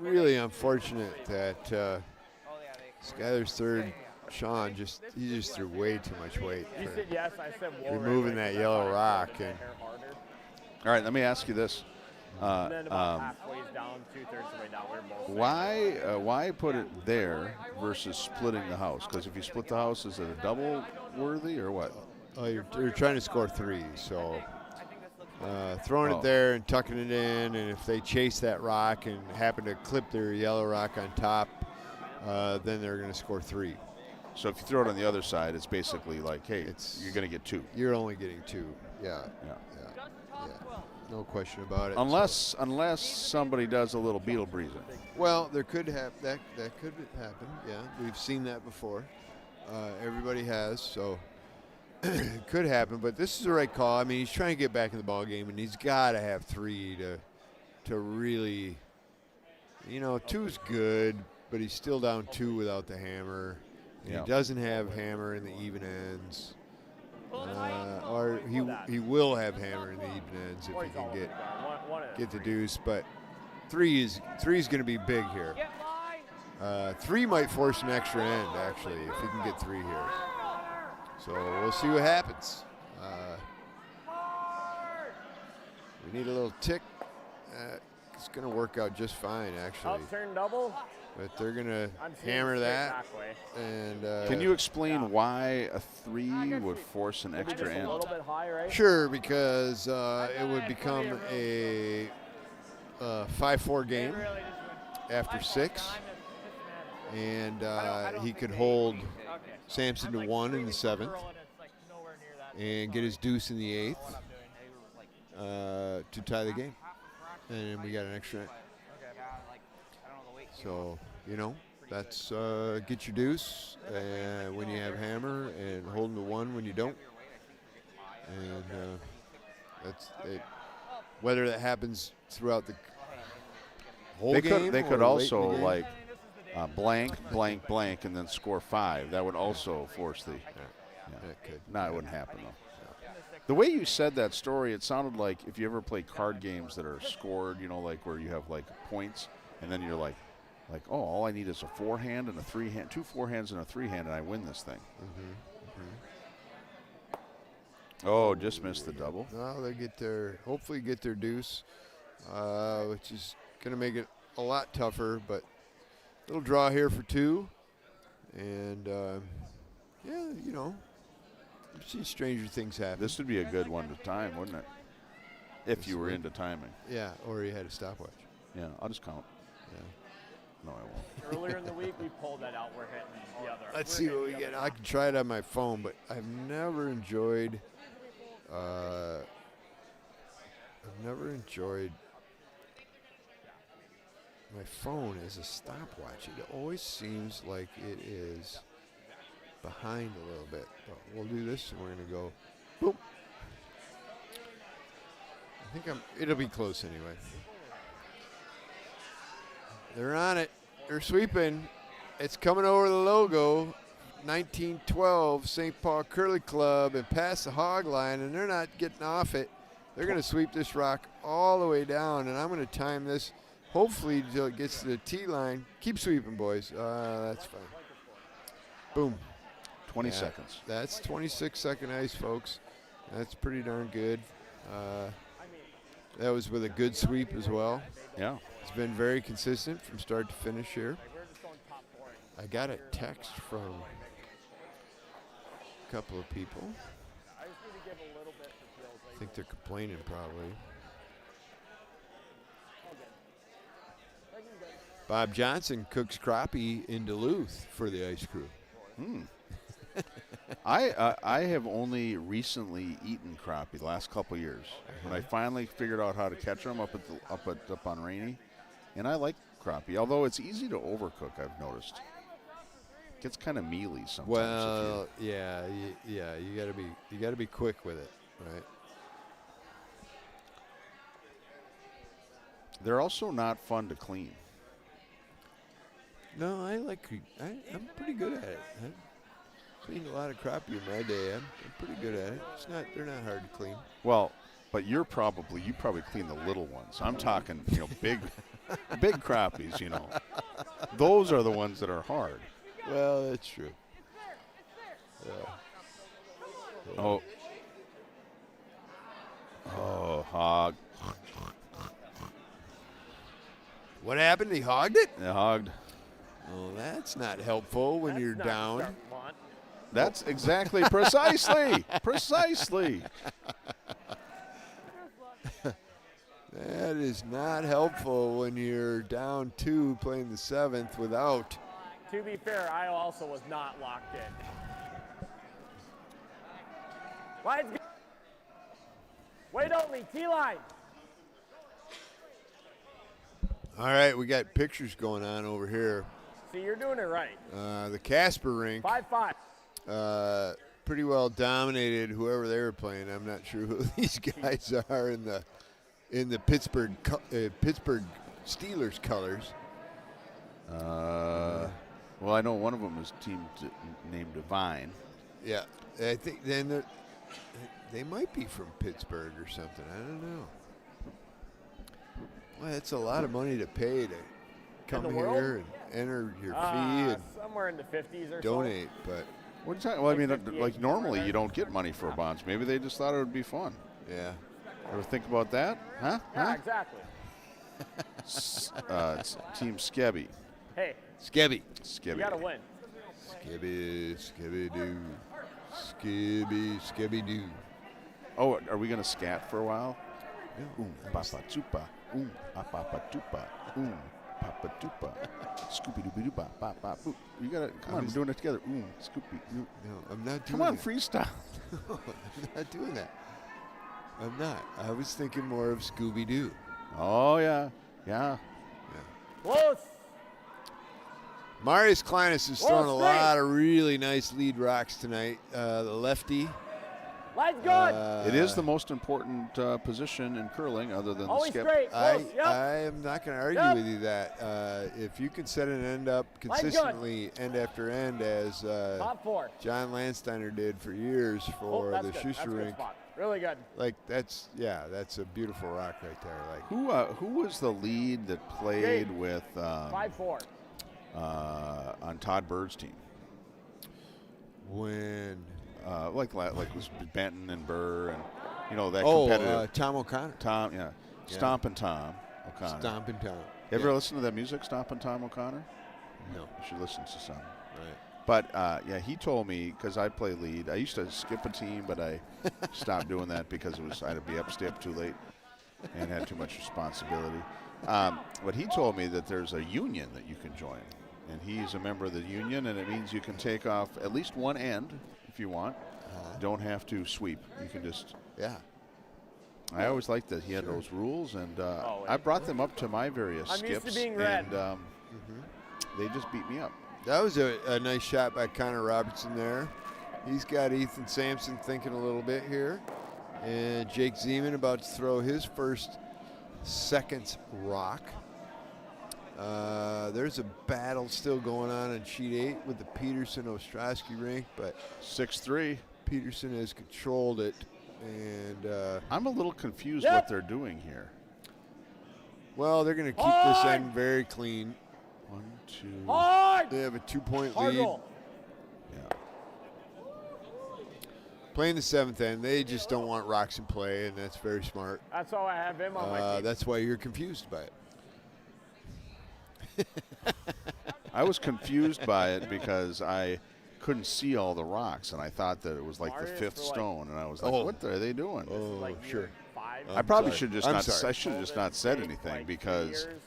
Speaker 2: really unfortunate that Skyler's third, Sean, he just threw way too much weight
Speaker 4: You
Speaker 2: for
Speaker 4: said yes, I said whoa.
Speaker 2: removing that yellow rock. And
Speaker 1: All right, let me ask you this.
Speaker 4: And then about halfway down, 2/3 of the way down, we were both
Speaker 1: Why put it there versus splitting the house? Because if you split the house, is it a double worthy or what?
Speaker 2: oh, you're trying to score 3, so throwing
Speaker 1: Oh.
Speaker 2: it there and tucking it in, and if they chase that rock and happen to clip their yellow rock on top, then they're going to score 3.
Speaker 1: So if you throw it on the other side, it's basically like, hey, you're going to get 2.
Speaker 2: You're only getting 2. Yeah.
Speaker 1: Yeah.
Speaker 2: No question about it.
Speaker 1: Unless somebody does a little beetle breezing.
Speaker 2: Well, there could have that could happen. Yeah, we've seen that before. Everybody has, so it could happen. But this is the right call. I mean, he's trying to get back in the ball game, and he's got to have 3 to really. 2's good, but he's still down 2 without the hammer. And
Speaker 1: Yeah.
Speaker 2: He doesn't have hammer in the even ends. Or he will have hammer in the even ends if he can get the deuce, but 3 is going to be big here. 3 might force an extra end actually if he can get 3 here. So we'll see what happens. We need a little tick. It's going to work out just fine actually.
Speaker 4: Out turn double.
Speaker 2: But they're going to
Speaker 4: I'm seeing
Speaker 2: hammer
Speaker 4: straight
Speaker 2: that.
Speaker 4: back way.
Speaker 2: And
Speaker 1: Can you explain why a 3 would force an
Speaker 4: Maybe
Speaker 1: extra
Speaker 4: just a
Speaker 1: end?
Speaker 4: little bit high, right?
Speaker 2: Sure, because it would become a 5-4 game after 6, and he could hold Sampson to 1 in the 7th and get his deuce in the 8th to tie the game. And then we got an extra end. So, you know, that's get your deuce when you have hammer and holding the 1 when you don't. And that's it. Whether that happens throughout the whole game.
Speaker 1: They could
Speaker 2: or
Speaker 1: also
Speaker 2: late in the game.
Speaker 1: like blank, blank, blank, and then score 5. That would also force the.
Speaker 2: That could.
Speaker 1: No, it wouldn't happen though. The way you said that story, it sounded like if you ever play card games that are scored, you know, like where you have like points, and then you're like, oh, all I need is a 4-hand and a 3-hand, 2 4-hands and a 3-hand, and I win this thing. Oh, just missed the double.
Speaker 2: No, they hopefully get their deuce, which is going to make it a lot tougher. But little draw here for 2, and yeah, you know, I've seen stranger things happen.
Speaker 1: This would be a good one to time, wouldn't it? If you were into timing.
Speaker 2: Yeah, or you had a stopwatch.
Speaker 1: Yeah, I'll just count.
Speaker 2: Yeah.
Speaker 1: No, I won't.
Speaker 4: Earlier in the week, we pulled that out. We're hitting the other.
Speaker 2: Let's see what we get. I can try it on my phone, but I've never enjoyed. My phone as a stopwatch. It always seems like it is behind a little bit. But we'll do this, and we're going to go, boom. I think it'll be close anyway. They're on it. They're sweeping. It's coming over the logo. 1912 St. Paul Curly Club and past the hog line, and they're not getting off it. They're going to sweep this rock all the way down, and I'm going to time this hopefully until it gets to the tee line. Keep sweeping, boys. That's fine. Boom.
Speaker 1: 20 seconds.
Speaker 2: That's 26-second ice, folks. That's pretty darn good. That was with a good sweep as well.
Speaker 1: Yeah.
Speaker 2: It's been very consistent from start to finish here. I got a text from a couple of people. I think they're complaining probably. Bob Johnson cooks crappie in Duluth for the ice crew.
Speaker 1: I have only recently eaten crappie the last couple of years. When I finally figured out how to catch them up on Rainy, and I like crappie. Although it's easy to overcook, I've noticed. It gets kind of mealy sometimes.
Speaker 2: Well, yeah, you gotta be quick with it, right?
Speaker 1: They're also not fun to clean.
Speaker 2: No, I'm pretty good at it. I've cleaned a lot of crappie in my day. I'm pretty good at it. They're not hard to clean.
Speaker 1: Well, but you probably clean the little ones. I'm talking, big crappies, Those are the ones that are hard.
Speaker 2: Well, that's true.
Speaker 1: Oh, hog.
Speaker 2: What happened? He hogged it?
Speaker 1: They hogged.
Speaker 2: Oh, that's not helpful when you're down.
Speaker 1: That's exactly precisely.
Speaker 2: That is not helpful when you're down 2 playing the 7th without.
Speaker 4: To be fair, I also was not locked in. Line's good. Wait only, T-line.
Speaker 2: All right, we got pictures going on over here.
Speaker 4: See, you're doing it right.
Speaker 2: The Casper rink.
Speaker 4: 5-5.
Speaker 2: Pretty well dominated whoever they were playing. I'm not sure who these guys are in the Pittsburgh Steelers colors.
Speaker 1: Well, I know one of them is named Divine.
Speaker 2: Yeah, I think then they might be from Pittsburgh or something. I don't know. Well, it's a lot of money to pay to come here and enter your fee and
Speaker 4: somewhere in the 50s or
Speaker 2: donate, but.
Speaker 1: What are you talking? Well, I mean, like normally you don't get money for bonds. Maybe they just thought it would be fun.
Speaker 2: Yeah.
Speaker 1: Ever think about that? Huh?
Speaker 4: Yeah, exactly.
Speaker 1: It's Team Skebby.
Speaker 4: Hey,
Speaker 2: Skibby.
Speaker 4: you got to win.
Speaker 2: Skibby-doo. Skibby-doo.
Speaker 1: Oh, are we going to scat for a while? Papa chupa. Papa tupa. Papa tupa. Scooby dooby dooba. Papa boop. You got to come on. We're doing it together. Scoopy.
Speaker 2: No, I'm not doing
Speaker 1: Come on,
Speaker 2: that.
Speaker 1: freestyle.
Speaker 2: No, I'm not doing that. I'm not. I was thinking more of Scooby-Doo.
Speaker 1: Oh yeah.
Speaker 4: Close.
Speaker 2: Marius Kleinis is throwing a
Speaker 4: straight.
Speaker 2: lot of really nice lead rocks tonight. The lefty.
Speaker 4: Line's good.
Speaker 1: It is the most important position in curling, other than the
Speaker 4: Always
Speaker 1: skip.
Speaker 4: straight. Close. Yep.
Speaker 2: I am not going to argue
Speaker 4: Yep.
Speaker 2: with you that if you can set an end up
Speaker 4: Line's good.
Speaker 2: consistently, end after end, as
Speaker 4: Top 4.
Speaker 2: John Landsteiner did for years for
Speaker 4: That's
Speaker 2: the
Speaker 4: good. That's a
Speaker 2: Schuster
Speaker 4: good
Speaker 2: rink.
Speaker 4: spot. Really good.
Speaker 2: Like that's a beautiful rock right there. Like
Speaker 1: Who was the lead that played with
Speaker 4: 5-4.
Speaker 1: on Todd Bird's team?
Speaker 2: when
Speaker 1: Like was Benton and Burr and that competitive.
Speaker 2: Tom O'Connor.
Speaker 1: Tom, yeah. Stompin' Tom O'Connor.
Speaker 2: Stompin' Tom.
Speaker 1: You ever listen to that music, Stompin' Tom O'Connor?
Speaker 2: No.
Speaker 1: You should listen to some.
Speaker 2: Right.
Speaker 1: But yeah, he told me, because I play lead. I used to skip a team, but I stopped doing that because I'd be up too late and had too much responsibility. But he told me that there's a union that you can join, and he's a member of the union, and it means you can take off at least one end if you want. Don't have to sweep. You can just.
Speaker 2: Yeah.
Speaker 1: I always liked that he had those rules, and I brought them up to my various
Speaker 4: I'm
Speaker 1: skips,
Speaker 4: used to being red.
Speaker 1: and they just beat me up.
Speaker 2: That was a nice shot by Connor Robertson there. He's got Ethan Sampson thinking a little bit here. And Jake Zeman about to throw his first seconds rock. There's a battle still going on sheet 8 with the Peterson-Ostrowski rink, but
Speaker 1: 6-3.
Speaker 2: Peterson has controlled it. And,
Speaker 1: I'm a little confused what they're doing here.
Speaker 2: well, they're going to keep this end very clean.
Speaker 1: 1, 2.
Speaker 4: Hard.
Speaker 2: They have a 2-point
Speaker 4: Hard
Speaker 2: lead.
Speaker 4: roll.
Speaker 1: Yeah.
Speaker 2: Playing the 7th end, they just don't want rocks in play, and that's very smart.
Speaker 4: That's all I have him on my team.
Speaker 2: That's why you're confused by it.
Speaker 1: I was confused by it because I couldn't see all the rocks, and I thought that it was like
Speaker 4: Marius
Speaker 1: the 5th
Speaker 4: for like-
Speaker 1: stone, and I was like,
Speaker 2: Oh.
Speaker 1: "What are they doing?"
Speaker 2: Oh,
Speaker 4: Like
Speaker 2: sure.
Speaker 4: year 5.
Speaker 1: I probably
Speaker 2: sorry.
Speaker 1: should just
Speaker 2: I'm
Speaker 1: not.
Speaker 2: sorry.
Speaker 1: I should have just not said anything
Speaker 4: Like 2
Speaker 1: because
Speaker 4: years.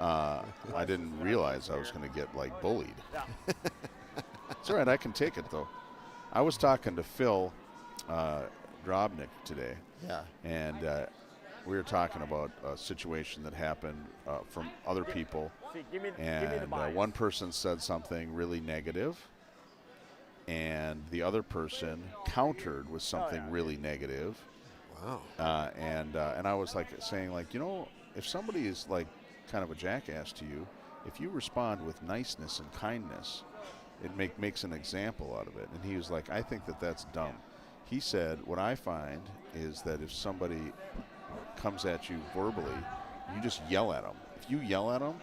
Speaker 1: I didn't realize I was going to get like bullied.
Speaker 4: Yeah.
Speaker 1: It's all right. I can take it though. I was talking to Phil Drobnik today,
Speaker 2: Yeah.
Speaker 1: and we were talking about a situation that happened from other people.
Speaker 4: See, give me the
Speaker 1: And
Speaker 4: bias.
Speaker 1: one person said something really negative, and the other person countered with something really negative.
Speaker 2: Wow.
Speaker 1: And I was like saying, like, if somebody is like kind of a jackass to you, if you respond with niceness and kindness, it makes an example out of it. And he was like, I think that that's dumb. He said, what I find is that if somebody comes at you verbally, you just yell at them. If you yell at them,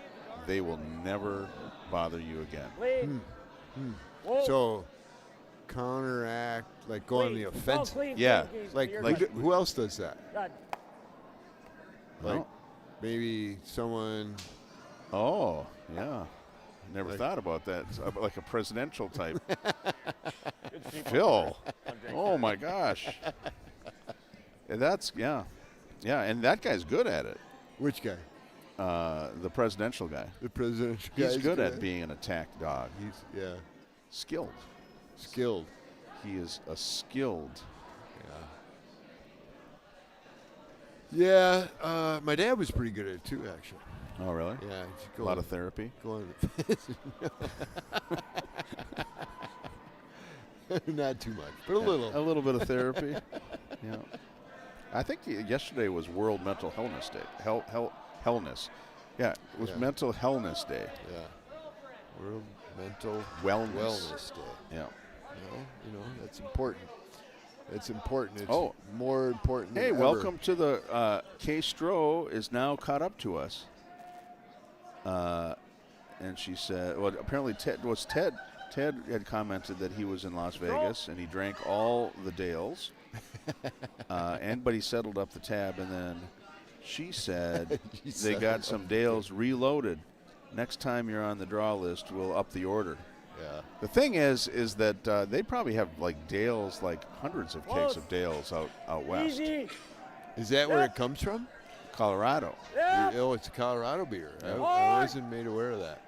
Speaker 1: they will never bother you again.
Speaker 4: Lead. Whoa.
Speaker 2: So, counteract, like go on the
Speaker 4: Clean.
Speaker 2: offensive.
Speaker 4: Oh, clean,
Speaker 1: Yeah.
Speaker 4: clean, clean.
Speaker 2: Like,
Speaker 4: You're
Speaker 2: who,
Speaker 4: good.
Speaker 2: who else does that?
Speaker 4: Good.
Speaker 2: Like,
Speaker 1: Well,
Speaker 2: maybe someone.
Speaker 1: oh, yeah. Never
Speaker 2: Like-
Speaker 1: thought about that. It's like a presidential type.
Speaker 4: Good people.
Speaker 1: Phil.
Speaker 4: I'm Jake.
Speaker 1: Oh my gosh. And and that guy's good at it.
Speaker 2: Which guy?
Speaker 1: The presidential guy.
Speaker 2: The presidential guy.
Speaker 1: He's good at being an attack dog.
Speaker 2: He's
Speaker 1: Skilled.
Speaker 2: skilled.
Speaker 1: He is a skilled.
Speaker 2: Yeah. My dad was pretty good at it too, actually.
Speaker 1: Oh, really?
Speaker 2: Yeah.
Speaker 1: A lot of therapy.
Speaker 2: Go on. Not too much, but a little.
Speaker 1: A little bit of therapy. Yeah. I think yesterday was World Mental Hellness Day. Hellness. Yeah, it was
Speaker 2: Yeah.
Speaker 1: Mental Hellness Day.
Speaker 2: Yeah. World Mental
Speaker 1: Wellness.
Speaker 2: Wellness Day.
Speaker 1: Yeah.
Speaker 2: That's important. It's important. It's
Speaker 1: Oh.
Speaker 2: more important than
Speaker 1: Hey,
Speaker 2: ever.
Speaker 1: welcome to the Kay Stroh is now caught up to us. And she said, well, apparently Ted had commented that he was in Las Vegas and he drank all the Dales. But he settled up the tab, and then she said they got some Dales reloaded. next time you're on the draw list, we'll up the order.
Speaker 2: Yeah.
Speaker 1: The thing is that they probably have like Dales, like hundreds of kegs of Dales out west.
Speaker 4: Easy.
Speaker 2: Is that where it comes from?
Speaker 1: Colorado.
Speaker 2: Oh, it's a Colorado beer. I wasn't made aware of that.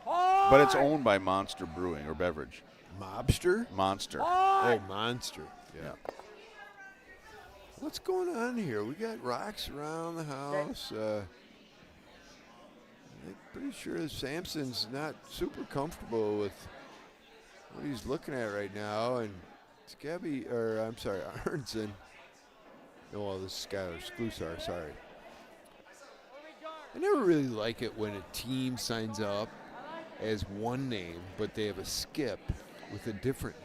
Speaker 1: But it's owned by Monster Brewing or Beverage.
Speaker 2: Mobster?
Speaker 1: Monster.
Speaker 2: Oh, Monster. Yeah. What's going on here? We got rocks around the house. I'm pretty sure Sampson's not super comfortable with what he's looking at right now. And Aronson. Oh, well, this is Skylar Sklusar, sorry. I never really like it when a team signs up as one name, but they have a skip with a different name.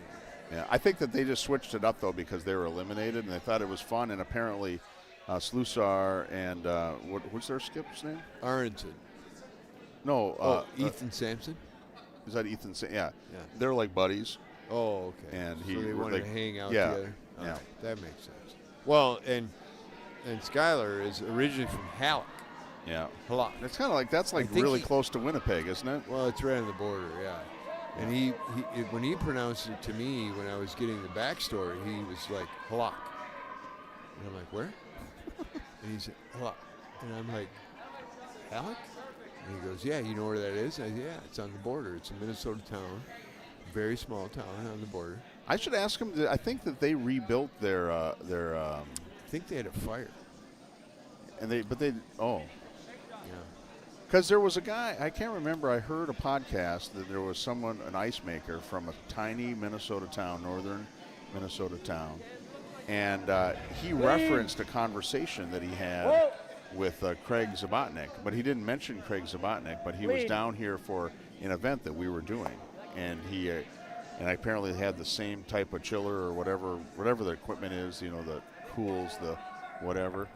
Speaker 1: Yeah, I think that they just switched it up though because they were eliminated and they thought it was fun. And apparently, Slusar and what's their skip's name?
Speaker 2: Aronson.
Speaker 1: No,
Speaker 2: Ethan Sampson.
Speaker 1: Is that Ethan? Yeah,
Speaker 2: Yeah.
Speaker 1: They're like buddies.
Speaker 2: Oh, okay.
Speaker 1: And
Speaker 2: so they wanted to hang out
Speaker 1: yeah,
Speaker 2: together. All
Speaker 1: yeah.
Speaker 2: right, that makes sense. Well, and Skylar is originally from Halleck.
Speaker 1: Yeah.
Speaker 2: Halleck.
Speaker 1: It's kind of like that's like
Speaker 2: think
Speaker 1: really
Speaker 2: he-
Speaker 1: close to Winnipeg, isn't it?
Speaker 2: Well, it's right on the border, yeah. And when he pronounced it to me when I was getting the backstory, he was like Halleck, and I'm like, where? And he said Halleck, and I'm like, Halleck? And he goes, yeah, you know where that is? I said, yeah, it's on the border. It's a Minnesota town, very small town on the border.
Speaker 1: I should ask them. I think that they rebuilt their
Speaker 2: I think they had a fire.
Speaker 1: yeah.
Speaker 2: Yeah.
Speaker 1: Because there was a guy, I can't remember, I heard a podcast that there was someone, an ice maker from a tiny Minnesota town, northern Minnesota town, and he referenced a conversation that he had with Craig Zabotnik, but he didn't mention Craig Zabotnik, but he was down here for an event that we were doing, and he and I apparently had the same type of chiller or whatever the equipment is, you know, the cools, the whatever,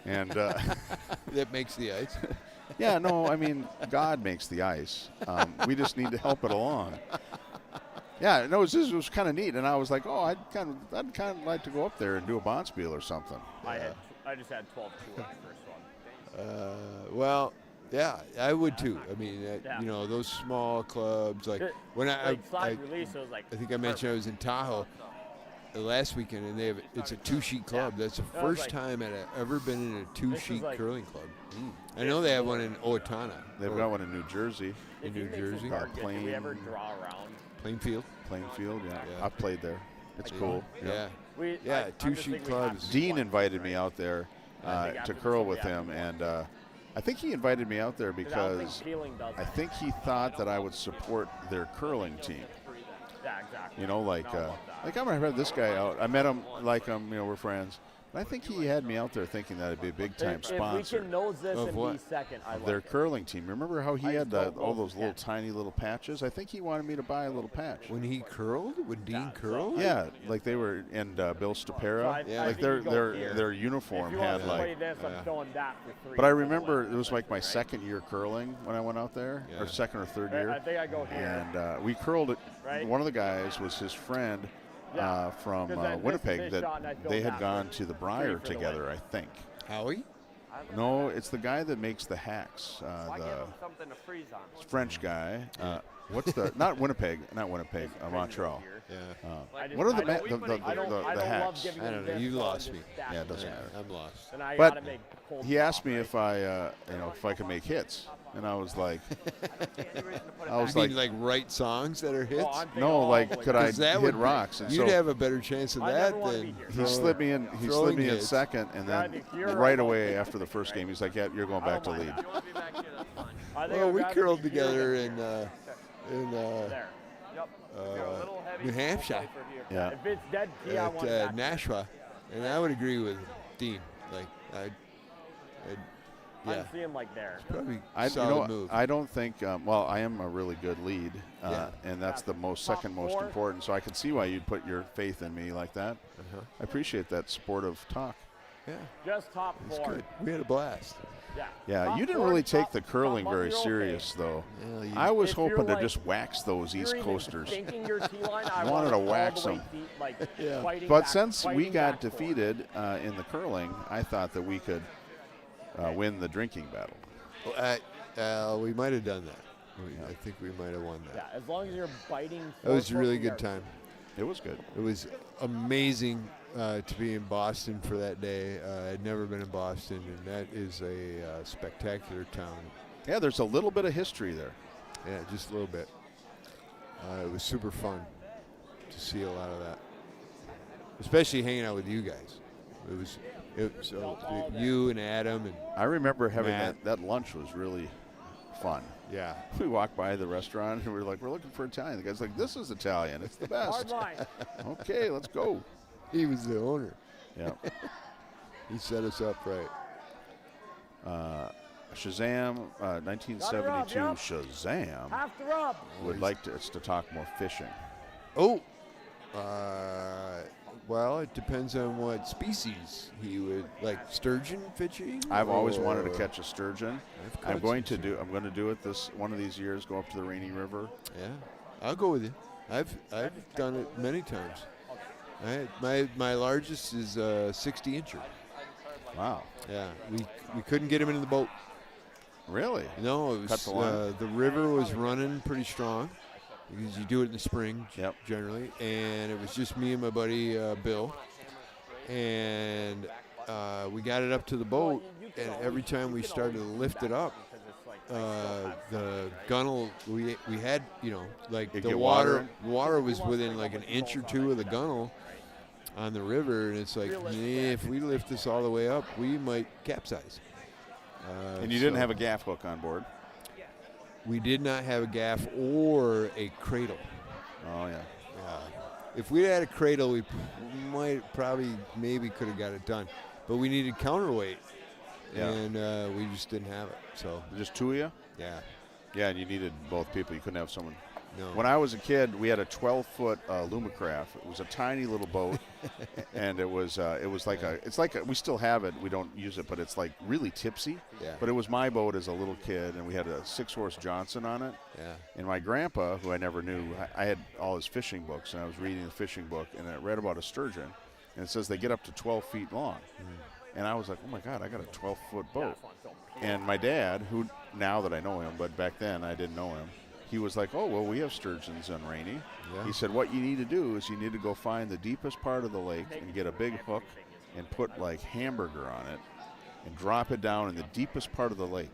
Speaker 1: and
Speaker 2: That makes the ice.
Speaker 1: yeah, no, I mean, God makes the ice. We just need to help it along. Yeah, no, it was kind of neat, and I was like, oh, I'd kind of like to go up there and do a Bonspiel or something.
Speaker 4: I just had 12-2 on the first one.
Speaker 2: Well, yeah, I would too. I mean,
Speaker 4: Yeah.
Speaker 2: you know, those small clubs, like
Speaker 4: Good.
Speaker 2: when I
Speaker 4: Slide release, it was like.
Speaker 2: I think I mentioned I was in Tahoe last weekend, and it's a two-sheet club. That's the
Speaker 4: That was
Speaker 2: first
Speaker 4: like-
Speaker 2: time I've ever been in a two-sheet
Speaker 4: like-
Speaker 2: curling club. I know they have one in Owatonna.
Speaker 1: They've got one in New Jersey,
Speaker 2: in
Speaker 4: If you
Speaker 2: New
Speaker 4: make some
Speaker 2: Jersey.
Speaker 4: card good,
Speaker 1: Plain-
Speaker 4: Did we ever draw around?
Speaker 2: Plainfield.
Speaker 1: Plainfield. Yeah,
Speaker 2: Yeah.
Speaker 1: I've played there. It's cool.
Speaker 2: Yeah.
Speaker 4: I'm just
Speaker 2: two-sheet
Speaker 4: thinking we have
Speaker 2: clubs.
Speaker 4: to
Speaker 1: Dean
Speaker 4: one
Speaker 1: invited
Speaker 4: right?
Speaker 1: me out there
Speaker 4: I think
Speaker 1: to
Speaker 4: after
Speaker 1: curl
Speaker 4: this
Speaker 1: with
Speaker 4: one, we
Speaker 1: him,
Speaker 4: have to
Speaker 1: and I think he invited me out there
Speaker 4: I don't think
Speaker 1: because
Speaker 4: Keeling does
Speaker 1: I
Speaker 4: that.
Speaker 1: think he thought that I would support their curling team.
Speaker 4: Yeah, exactly.
Speaker 1: You know, like
Speaker 4: No, I love that.
Speaker 1: I remember this guy out. I met him, like him, you know, we're friends. But I think he had me out there thinking that I'd be a big time
Speaker 4: If
Speaker 1: sponsor
Speaker 4: we can nose this
Speaker 2: Of
Speaker 4: and
Speaker 2: what?
Speaker 4: be second, I
Speaker 1: of
Speaker 4: like
Speaker 1: their
Speaker 4: it.
Speaker 1: curling team. Remember how he
Speaker 4: I
Speaker 1: had
Speaker 4: just don't
Speaker 1: all
Speaker 4: know
Speaker 1: those
Speaker 4: if
Speaker 1: little
Speaker 4: that-
Speaker 1: tiny little patches? I think he wanted me to buy a little patch.
Speaker 2: When he curled? When Dean curled?
Speaker 1: Yeah, like they were, and Bill Stapera,
Speaker 4: So I
Speaker 1: like
Speaker 4: think
Speaker 1: their
Speaker 4: you go
Speaker 1: their
Speaker 4: here.
Speaker 1: their
Speaker 4: If
Speaker 1: uniform
Speaker 4: you want
Speaker 1: had
Speaker 4: to play
Speaker 1: like.
Speaker 4: this, I'm throwing that for 3.
Speaker 1: But I remember it was like my second year curling when I went out there,
Speaker 2: Yeah.
Speaker 1: or second or third
Speaker 4: I
Speaker 1: year,
Speaker 4: think I go here.
Speaker 1: and we curled it.
Speaker 4: Right?
Speaker 1: One of the guys was his friend
Speaker 4: Yeah.
Speaker 1: from
Speaker 4: 'Cause I missed
Speaker 1: Winnipeg
Speaker 4: this
Speaker 1: that
Speaker 4: shot and I filled
Speaker 1: they had
Speaker 4: that
Speaker 1: gone
Speaker 4: for
Speaker 1: to the
Speaker 4: 3
Speaker 1: Briar
Speaker 4: for the
Speaker 1: together,
Speaker 4: win.
Speaker 1: I think.
Speaker 2: Howie?
Speaker 1: No, it's the guy that makes the hacks, the
Speaker 5: something to freeze on.
Speaker 1: French guy. What's the not Winnipeg, Montreal.
Speaker 2: Yeah.
Speaker 1: What are the
Speaker 4: I
Speaker 1: ma-
Speaker 4: don't-
Speaker 1: the, the,
Speaker 4: I don't
Speaker 1: the
Speaker 4: love
Speaker 1: hacks?
Speaker 4: giving
Speaker 2: I
Speaker 4: him
Speaker 2: don't know.
Speaker 4: this
Speaker 2: You
Speaker 4: ball
Speaker 2: lost
Speaker 4: and
Speaker 2: me.
Speaker 4: just stack
Speaker 1: Yeah, it doesn't
Speaker 2: Yeah,
Speaker 1: matter.
Speaker 2: I'm lost.
Speaker 4: And I
Speaker 1: But
Speaker 4: gotta make cold
Speaker 1: He asked
Speaker 4: stop,
Speaker 1: me
Speaker 4: right?
Speaker 1: if I, if I could make hits, and I was like, I was
Speaker 2: You
Speaker 1: like,
Speaker 2: mean like write songs that are hits?
Speaker 4: Oh, I'm thinking
Speaker 1: no,
Speaker 4: all
Speaker 1: like
Speaker 4: the way
Speaker 1: could
Speaker 4: down.
Speaker 1: I
Speaker 2: 'Cause that
Speaker 1: hit
Speaker 2: would be-
Speaker 1: rocks? And
Speaker 2: You'd
Speaker 1: so
Speaker 2: have a better chance of
Speaker 4: I
Speaker 2: that
Speaker 4: never wanna
Speaker 2: than
Speaker 4: be here.
Speaker 1: he slid me in. He slid
Speaker 2: throwing
Speaker 1: me in
Speaker 2: hits.
Speaker 1: second, and then
Speaker 4: Glad to hear
Speaker 1: right
Speaker 4: about
Speaker 1: away
Speaker 4: this.
Speaker 1: after the first game, he's like, "Yeah, you're going
Speaker 4: I
Speaker 1: back to
Speaker 4: don't
Speaker 1: lead."
Speaker 4: mind I think
Speaker 2: Well,
Speaker 4: I'd
Speaker 2: we
Speaker 4: rather
Speaker 2: curled
Speaker 4: be here
Speaker 2: together
Speaker 4: than
Speaker 2: in
Speaker 4: there.
Speaker 2: New Hampshire
Speaker 1: Yeah.
Speaker 4: If it's dead key, I want
Speaker 2: at
Speaker 4: that.
Speaker 2: Nashua, and I would agree with Dean. Like, I'd yeah,
Speaker 4: I'm seeing like there.
Speaker 2: probably
Speaker 1: I,
Speaker 2: solid move.
Speaker 1: I don't think. Well, I am a really good lead,
Speaker 2: Yeah.
Speaker 1: and that's the
Speaker 4: Top
Speaker 1: second most
Speaker 4: 4.
Speaker 1: important. So I can see why you'd put your faith in me like that.
Speaker 2: Uh-huh.
Speaker 1: I appreciate that supportive talk.
Speaker 2: Yeah,
Speaker 4: Just top
Speaker 2: it's
Speaker 4: 4.
Speaker 2: good. We had a blast.
Speaker 4: Yeah.
Speaker 1: Yeah,
Speaker 4: Top
Speaker 1: you didn't
Speaker 4: 4,
Speaker 1: really take
Speaker 4: top-
Speaker 1: the curling
Speaker 4: top
Speaker 1: very
Speaker 4: you're okay.
Speaker 1: serious, though.
Speaker 2: Well,
Speaker 1: I was
Speaker 4: If you're
Speaker 1: hoping to
Speaker 4: like-
Speaker 1: just wax those
Speaker 4: You're
Speaker 1: East
Speaker 4: even
Speaker 1: Coasters.
Speaker 4: thinking your T line, I
Speaker 1: wanted
Speaker 4: want
Speaker 1: to
Speaker 4: it all
Speaker 1: wax
Speaker 4: the way
Speaker 1: them.
Speaker 4: deep, like
Speaker 2: Yeah.
Speaker 4: fighting
Speaker 1: But
Speaker 4: back-
Speaker 1: since we
Speaker 4: fighting
Speaker 1: got
Speaker 4: back forward.
Speaker 1: defeated in the curling, I thought that we could win the drinking battle.
Speaker 2: Well, We might have done that. I think we might have won that.
Speaker 4: Yeah, as long as you're biting.
Speaker 2: That was a
Speaker 4: 4
Speaker 2: really
Speaker 4: foot
Speaker 2: good
Speaker 4: yards.
Speaker 2: time.
Speaker 1: It was good.
Speaker 2: It was amazing to be in Boston for that day. I'd never been in Boston, and that is a spectacular town.
Speaker 1: Yeah, there's a little bit of history there.
Speaker 2: Yeah, just a little bit. It was super fun to see a lot of that, especially hanging out with you guys. You and Adam and
Speaker 1: I remember having
Speaker 2: Matt.
Speaker 1: that lunch was really fun.
Speaker 2: yeah.
Speaker 1: We walked by the restaurant and we were like, we're looking for Italian. The guy's like, this is Italian. It's the
Speaker 4: Hard
Speaker 1: best.
Speaker 4: line.
Speaker 1: Okay, let's go.
Speaker 2: He was the owner.
Speaker 1: Yeah.
Speaker 2: He set us up right.
Speaker 1: Shazam, 1972
Speaker 4: Yep.
Speaker 1: Shazam
Speaker 4: Half the rub.
Speaker 1: would like us to talk more fishing.
Speaker 2: Oh, well, it depends on what species he would like. Sturgeon fishing.
Speaker 1: I've always wanted to
Speaker 2: or-
Speaker 1: catch a sturgeon.
Speaker 2: I've caught
Speaker 1: I'm going
Speaker 2: some
Speaker 1: to do it this one of these years. Go up to the Rainy River.
Speaker 2: Yeah, I'll go with you. I've done it many times. My largest is a 60-incher.
Speaker 1: Wow,
Speaker 2: Yeah, we couldn't get him into the boat.
Speaker 1: really?
Speaker 2: No, it was
Speaker 1: Cut the line?
Speaker 2: the river was running pretty strong because you do it in the spring
Speaker 1: Yep.
Speaker 2: generally, and it was just me and my buddy Bill, and we got it up to the boat, and every time we started to lift it up, the gunnel we had, like
Speaker 1: It'd
Speaker 2: the
Speaker 1: get
Speaker 2: water
Speaker 1: water
Speaker 2: was within like an inch or two of the gunnel on the river, and it's like, if we lift this all the way up, we might capsize.
Speaker 1: And you didn't
Speaker 2: so
Speaker 1: have a gaff hook on board.
Speaker 2: We did not have a gaff or a cradle.
Speaker 1: Oh yeah.
Speaker 2: If we had a cradle, we maybe could have got it done, but we needed counterweight,
Speaker 1: Yeah.
Speaker 2: and we just didn't have it. So
Speaker 1: Just two of you?
Speaker 2: yeah,
Speaker 1: Yeah, and you needed both people. You couldn't have someone.
Speaker 2: no.
Speaker 1: When I was a kid, we had a 12-foot Lumacraft. It was a tiny little boat, and it was like we still have it. We don't use it, but it's like really tipsy.
Speaker 2: Yeah.
Speaker 1: But it was my boat as a little kid, and we had a 6-horse Johnson on it.
Speaker 2: Yeah.
Speaker 1: And my grandpa, who I never knew, I had all his fishing books, and I was reading the fishing book, and I read about a sturgeon, and it says they get up to 12 feet long. And I was like, oh my God, I got a 12-foot boat. And my dad, who now that I know him, but back then I didn't know him, he was like, oh, well, we have sturgeons on Rainy.
Speaker 2: Yeah.
Speaker 1: He said, what you need to do is you need to go find the deepest part of the lake and get a big hook and put like hamburger on it and drop it down in the deepest part of the lake.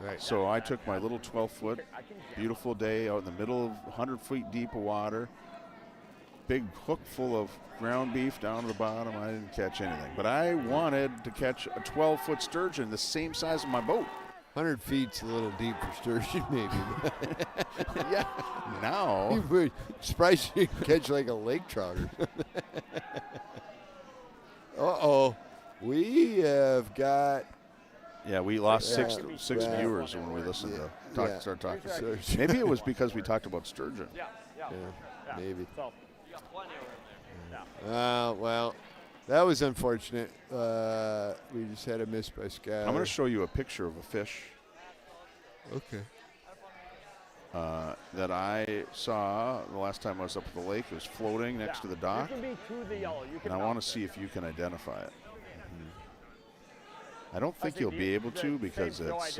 Speaker 2: Right.
Speaker 1: So I took my little 12-foot, beautiful day out in the middle of 100 feet deep of water, big hook full of ground beef down to the bottom. I didn't catch anything. But I wanted to catch a 12-foot sturgeon the same size as my boat.
Speaker 2: 100 feet's a little deep for sturgeon, maybe.
Speaker 1: Yeah. Now.
Speaker 2: You would surprised you can catch like a lake trout or something. Uh-oh. We have got
Speaker 1: Yeah, we lost six
Speaker 2: Yeah.
Speaker 1: viewers when we listened to start talking.
Speaker 2: Sturgeon.
Speaker 1: Maybe it was because we talked about sturgeon.
Speaker 4: Yeah.
Speaker 2: Yeah, maybe.
Speaker 4: So,
Speaker 2: Well, that was unfortunate. We just had a miss by Sky.
Speaker 1: I'm going to show you a picture of a fish
Speaker 2: Okay.
Speaker 1: that I saw the last time I was up at the lake. It was floating next to the dock,
Speaker 4: you can be to the yellow. You can
Speaker 1: and I want to
Speaker 4: bounce
Speaker 1: see
Speaker 4: it.
Speaker 1: if you can identify it. I don't think you'll be able to because it's
Speaker 4: it was just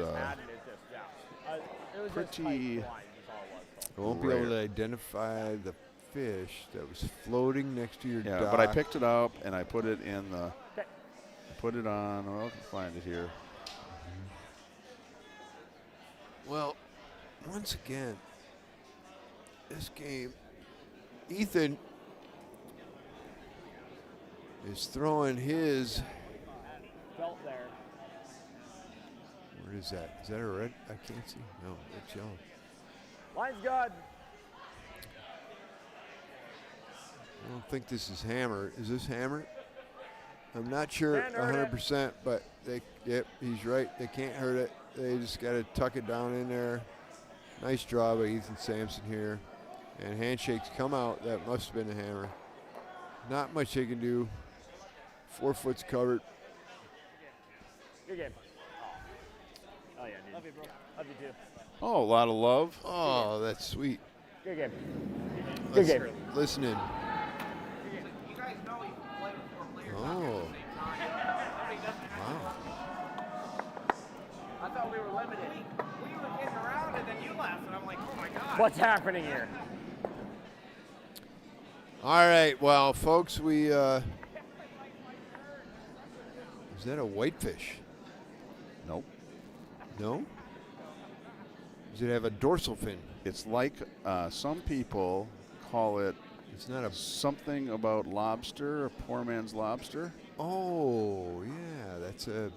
Speaker 1: pretty-
Speaker 4: tight lines is all it was,
Speaker 2: I won't be able
Speaker 1: Rare.
Speaker 2: to identify the fish that was floating next to your
Speaker 1: yeah.
Speaker 2: dock.
Speaker 1: But I picked it up and I put it in the.
Speaker 4: Okay.
Speaker 1: I put it on. Well, I can find it here.
Speaker 2: Well, once again, this game, Ethan is throwing his.
Speaker 4: Felt there.
Speaker 2: Where is that? Is that a red? I can't see. No, it's yellow.
Speaker 4: Line's good.
Speaker 2: I don't think this is hammer. Is this hammer? I'm not sure
Speaker 4: Can't hurt it.
Speaker 2: 100%, but yep, he's right. They can't hurt it. They just got to tuck it down in there. Nice draw by Ethan Sampson here. And handshakes come out. That must have been a hammer. Not much they can do. 4 foot's covered.
Speaker 4: Good game. Oh yeah, dude. Love you, bro. Love you too.
Speaker 1: Oh, a lot of love.
Speaker 2: Oh, that's sweet.
Speaker 4: Good game. Good game.
Speaker 2: Listen in. Oh. Wow.
Speaker 4: I thought we were limited. What's happening here?
Speaker 2: All right, well, folks, we is that a whitefish?
Speaker 1: Nope.
Speaker 2: No. Does it have a dorsal fin?
Speaker 1: It's like some people call it
Speaker 2: It's not a.
Speaker 1: something about lobster, a poor man's lobster.
Speaker 2: Oh, yeah, that's a.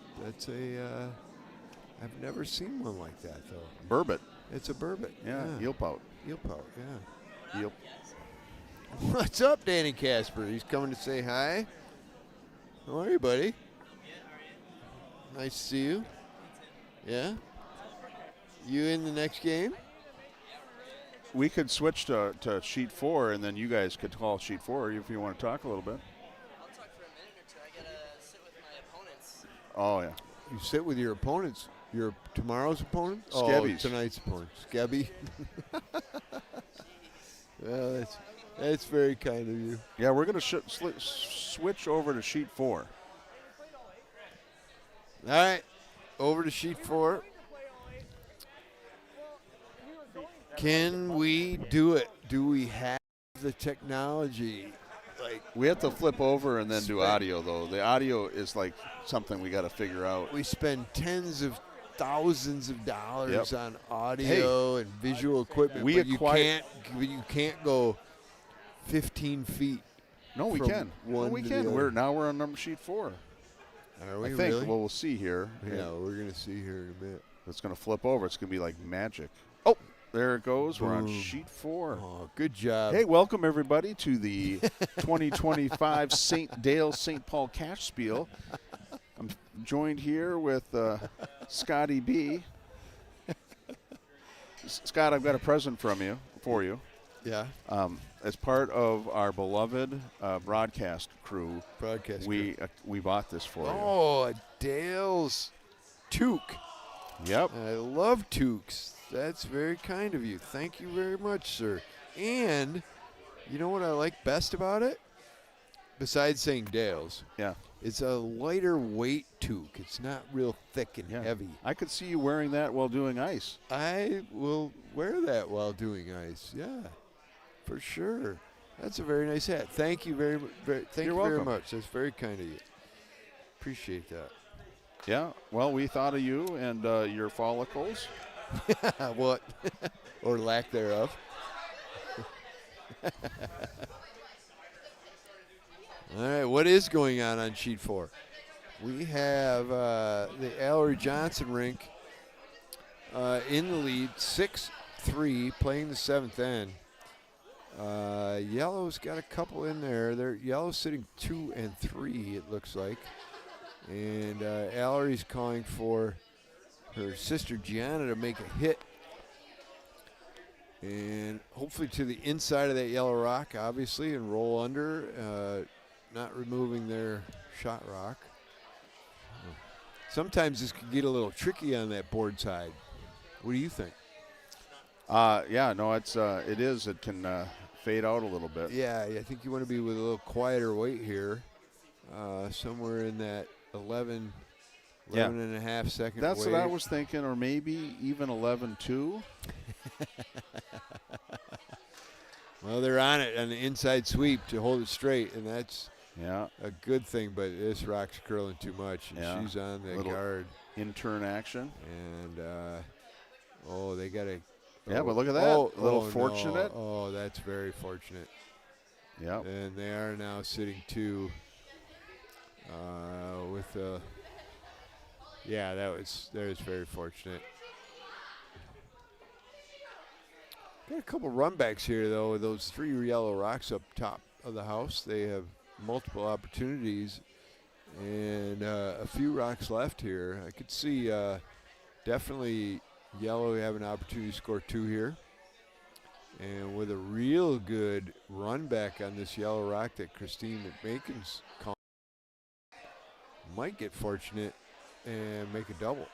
Speaker 2: I've never seen one like that though.
Speaker 1: Burbot.
Speaker 2: It's a burbot.
Speaker 1: Yeah, eel pout.
Speaker 2: Eel pout. Yeah.
Speaker 1: Eel.
Speaker 2: What's up, Danny Casper? He's coming to say hi. How are you, buddy? Nice to see you. Yeah. You in the next game?
Speaker 1: We could switch to sheet 4, and then you guys could call sheet 4 if you want to talk a little bit.
Speaker 6: I'll talk for a minute or two. I gotta sit with my opponents.
Speaker 1: Oh, yeah.
Speaker 2: You sit with your opponents. Your tomorrow's opponent?
Speaker 1: Scabbies.
Speaker 2: Oh, tonight's opponent. Scabby. Well, that's very kind of you.
Speaker 1: Yeah, we're going to switch over to sheet 4.
Speaker 2: All right, over to sheet 4. Can we do it? Do we have the technology? Like,
Speaker 1: We have to flip over and then do audio, though. The audio is like something we got to figure out.
Speaker 2: we spend tens of thousands of dollars
Speaker 1: Yep.
Speaker 2: on audio and visual equipment,
Speaker 1: we
Speaker 2: but you
Speaker 1: acquired-
Speaker 2: can't go 15 feet.
Speaker 1: No, we
Speaker 2: From
Speaker 1: can. No,
Speaker 2: one
Speaker 1: we
Speaker 2: to
Speaker 1: can.
Speaker 2: the
Speaker 1: We're
Speaker 2: other.
Speaker 1: now we're on number sheet 4.
Speaker 2: Are we
Speaker 1: I think.
Speaker 2: really?
Speaker 1: Well, we'll see here.
Speaker 2: Yeah, we're gonna see here in a minute.
Speaker 1: It's going to flip over. It's going to be like magic. Oh, there it goes. We're on
Speaker 2: Boom.
Speaker 1: sheet 4.
Speaker 2: Oh, good job.
Speaker 1: Hey, welcome everybody to the 2025 St. Paul Cashspiel. I'm joined here with Scotty B. Scott, I've got a present for you.
Speaker 2: Yeah,
Speaker 1: As part of our beloved broadcast crew,
Speaker 2: broadcast.
Speaker 1: we bought this for
Speaker 2: Oh, a Dale's toque.
Speaker 1: you. Yep.
Speaker 2: I love toques. That's very kind of you. Thank you very much, sir. And you know what I like best about it? Besides saying Dale's,
Speaker 1: Yeah.
Speaker 2: it's a lighter weight toque. It's not real thick and
Speaker 1: Yeah.
Speaker 2: heavy.
Speaker 1: I could see you wearing that while doing ice.
Speaker 2: I will wear that while doing ice. Yeah, for sure. That's a very nice hat. Thank you very much. Thank
Speaker 1: You're
Speaker 2: you very
Speaker 1: welcome.
Speaker 2: much. That's very kind of you. Appreciate that.
Speaker 1: Yeah. Well, we thought of you and your follicles.
Speaker 2: What? Or lack thereof. All right, what is going on sheet 4? We have the Ellery Johnson rink in the lead, 6-3, playing the 7th end. Yellow's got a couple in there. Yellow's sitting 2 and 3, it looks like. And Ellery's calling for her sister Gianna to make a hit. And hopefully to the inside of that yellow rock, obviously, and roll under, not removing their shot rock. Sometimes this could get a little tricky on that board side. What do you think?
Speaker 1: Yeah, no, it is. It can fade out a little bit.
Speaker 2: Yeah, I think you want to be with a little quieter weight here, somewhere in that 11 and a half second
Speaker 1: That's
Speaker 2: weight.
Speaker 1: what I was thinking, or maybe even 11-2.
Speaker 2: Well, they're on it on the inside sweep to hold it straight, and that's
Speaker 1: Yeah,
Speaker 2: a good thing, but this rock's curling too much, and
Speaker 1: Yeah.
Speaker 2: she's on the
Speaker 1: Little-
Speaker 2: guard.
Speaker 1: in-turn action.
Speaker 2: And, they got to.
Speaker 1: Yeah, but look at that. A little fortunate.
Speaker 2: No. Oh, that's very fortunate.
Speaker 1: Yeah.
Speaker 2: And they are now sitting 2 with a. Yeah, that was very fortunate. Got a couple runbacks here, though, with those 3 yellow rocks up top of the house. They have multiple opportunities and a few rocks left here. I could see definitely yellow have an opportunity to score 2 here. And with a real good run back on this yellow rock that Christine McMakin's calling, might get fortunate and make a double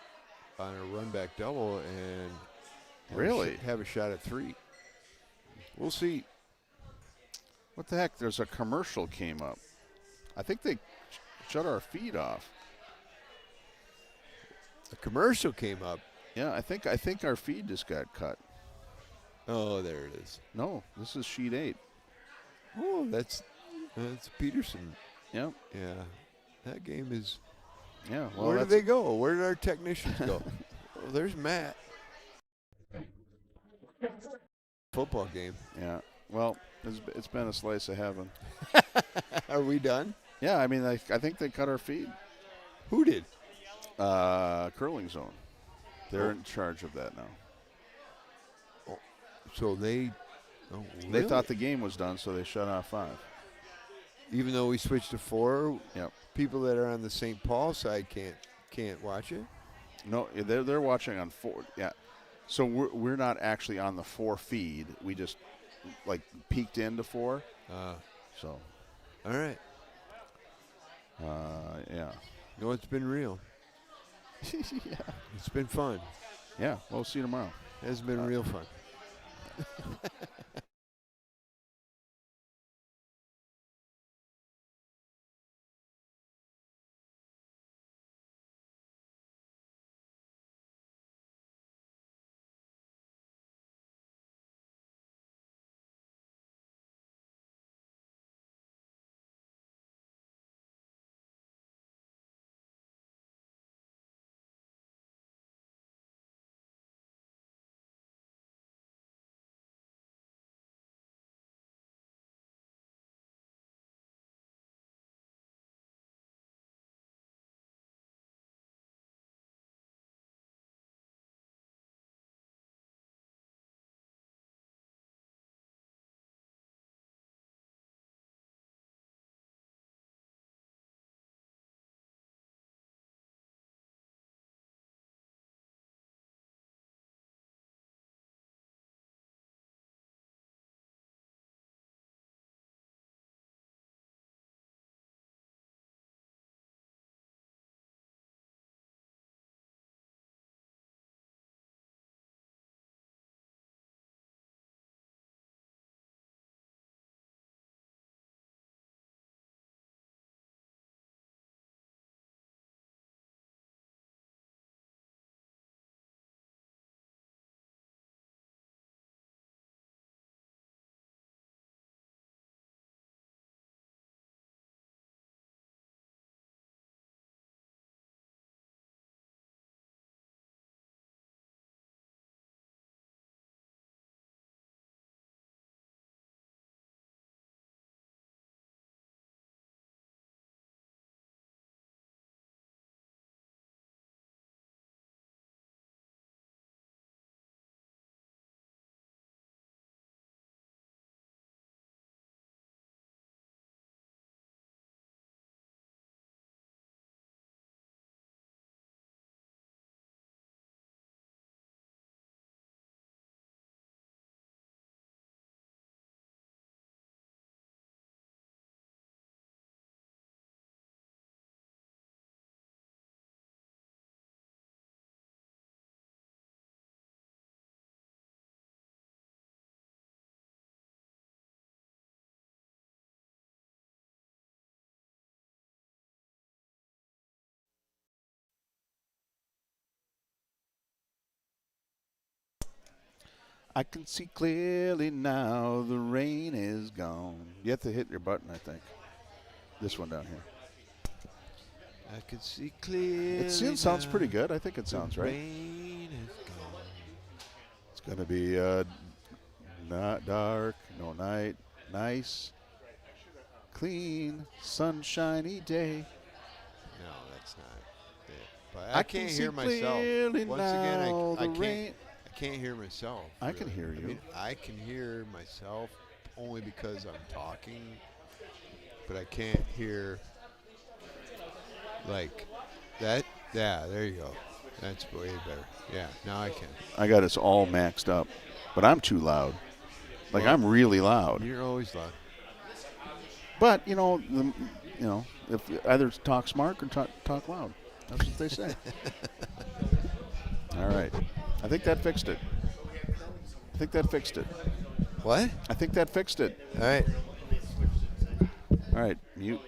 Speaker 2: on a run back double and
Speaker 1: Really?
Speaker 2: have a shot at 3. We'll see.
Speaker 1: What the heck? There's a commercial came up. I think they shut our feed off.
Speaker 2: A commercial came up.
Speaker 1: Yeah, I think our feed just got cut.
Speaker 2: Oh, there it is.
Speaker 1: No, this is sheet 8.
Speaker 2: Oh, that's Peterson.
Speaker 1: Yep.
Speaker 2: Yeah, that game is.
Speaker 1: Yeah. Well,
Speaker 2: Where did they go? Where did our technicians go? Oh, there's Matt. Football game.
Speaker 1: Yeah. Well, it's been a slice of heaven.
Speaker 2: Are we done?
Speaker 1: Yeah. I mean, I think they cut our feed.
Speaker 2: Who did?
Speaker 1: Curling Zone. They're in charge of that now.
Speaker 2: So they. Oh,
Speaker 1: They
Speaker 2: really?
Speaker 1: thought the game was done, so they shut off 5.
Speaker 2: Even though we switched to 4,
Speaker 1: Yep.
Speaker 2: people that are on the St. Paul side can't watch it.
Speaker 1: No, they're watching on 4. Yeah. So we're not actually on the 4 feed. We just peeked into 4. So.
Speaker 2: All right.
Speaker 1: Yeah.
Speaker 2: No, it's been real.
Speaker 1: Yeah.
Speaker 2: It's been fun.
Speaker 1: Yeah. We'll see you tomorrow.
Speaker 2: It's been real fun.
Speaker 1: I can see clearly now the rain is gone. You have to hit your button, I think. This one down here.
Speaker 2: I can see clearly.
Speaker 1: It sounds pretty good. I think it sounds right.
Speaker 2: Rain is gone.
Speaker 1: It's going to be not dark, no night, nice, clean, sunshiny day.
Speaker 2: No, that's not it. But I can't
Speaker 1: can
Speaker 2: hear
Speaker 1: see
Speaker 2: myself.
Speaker 1: clearly
Speaker 2: Once again,
Speaker 1: now
Speaker 2: I
Speaker 1: the rain.
Speaker 2: can't hear myself.
Speaker 1: I can hear you.
Speaker 2: I mean, I can hear myself only because I'm talking, but I can't hear like that. Yeah, there you go. That's way better. Yeah, now I can.
Speaker 1: I got us all maxed up, but I'm too loud. Like,
Speaker 2: Well,
Speaker 1: I'm really loud.
Speaker 2: You're always loud.
Speaker 1: But, if either talk smart or talk loud. That's what they say. All right. I think that fixed it.
Speaker 2: What?
Speaker 1: I think that fixed it.
Speaker 2: All right.
Speaker 1: All right. Mute.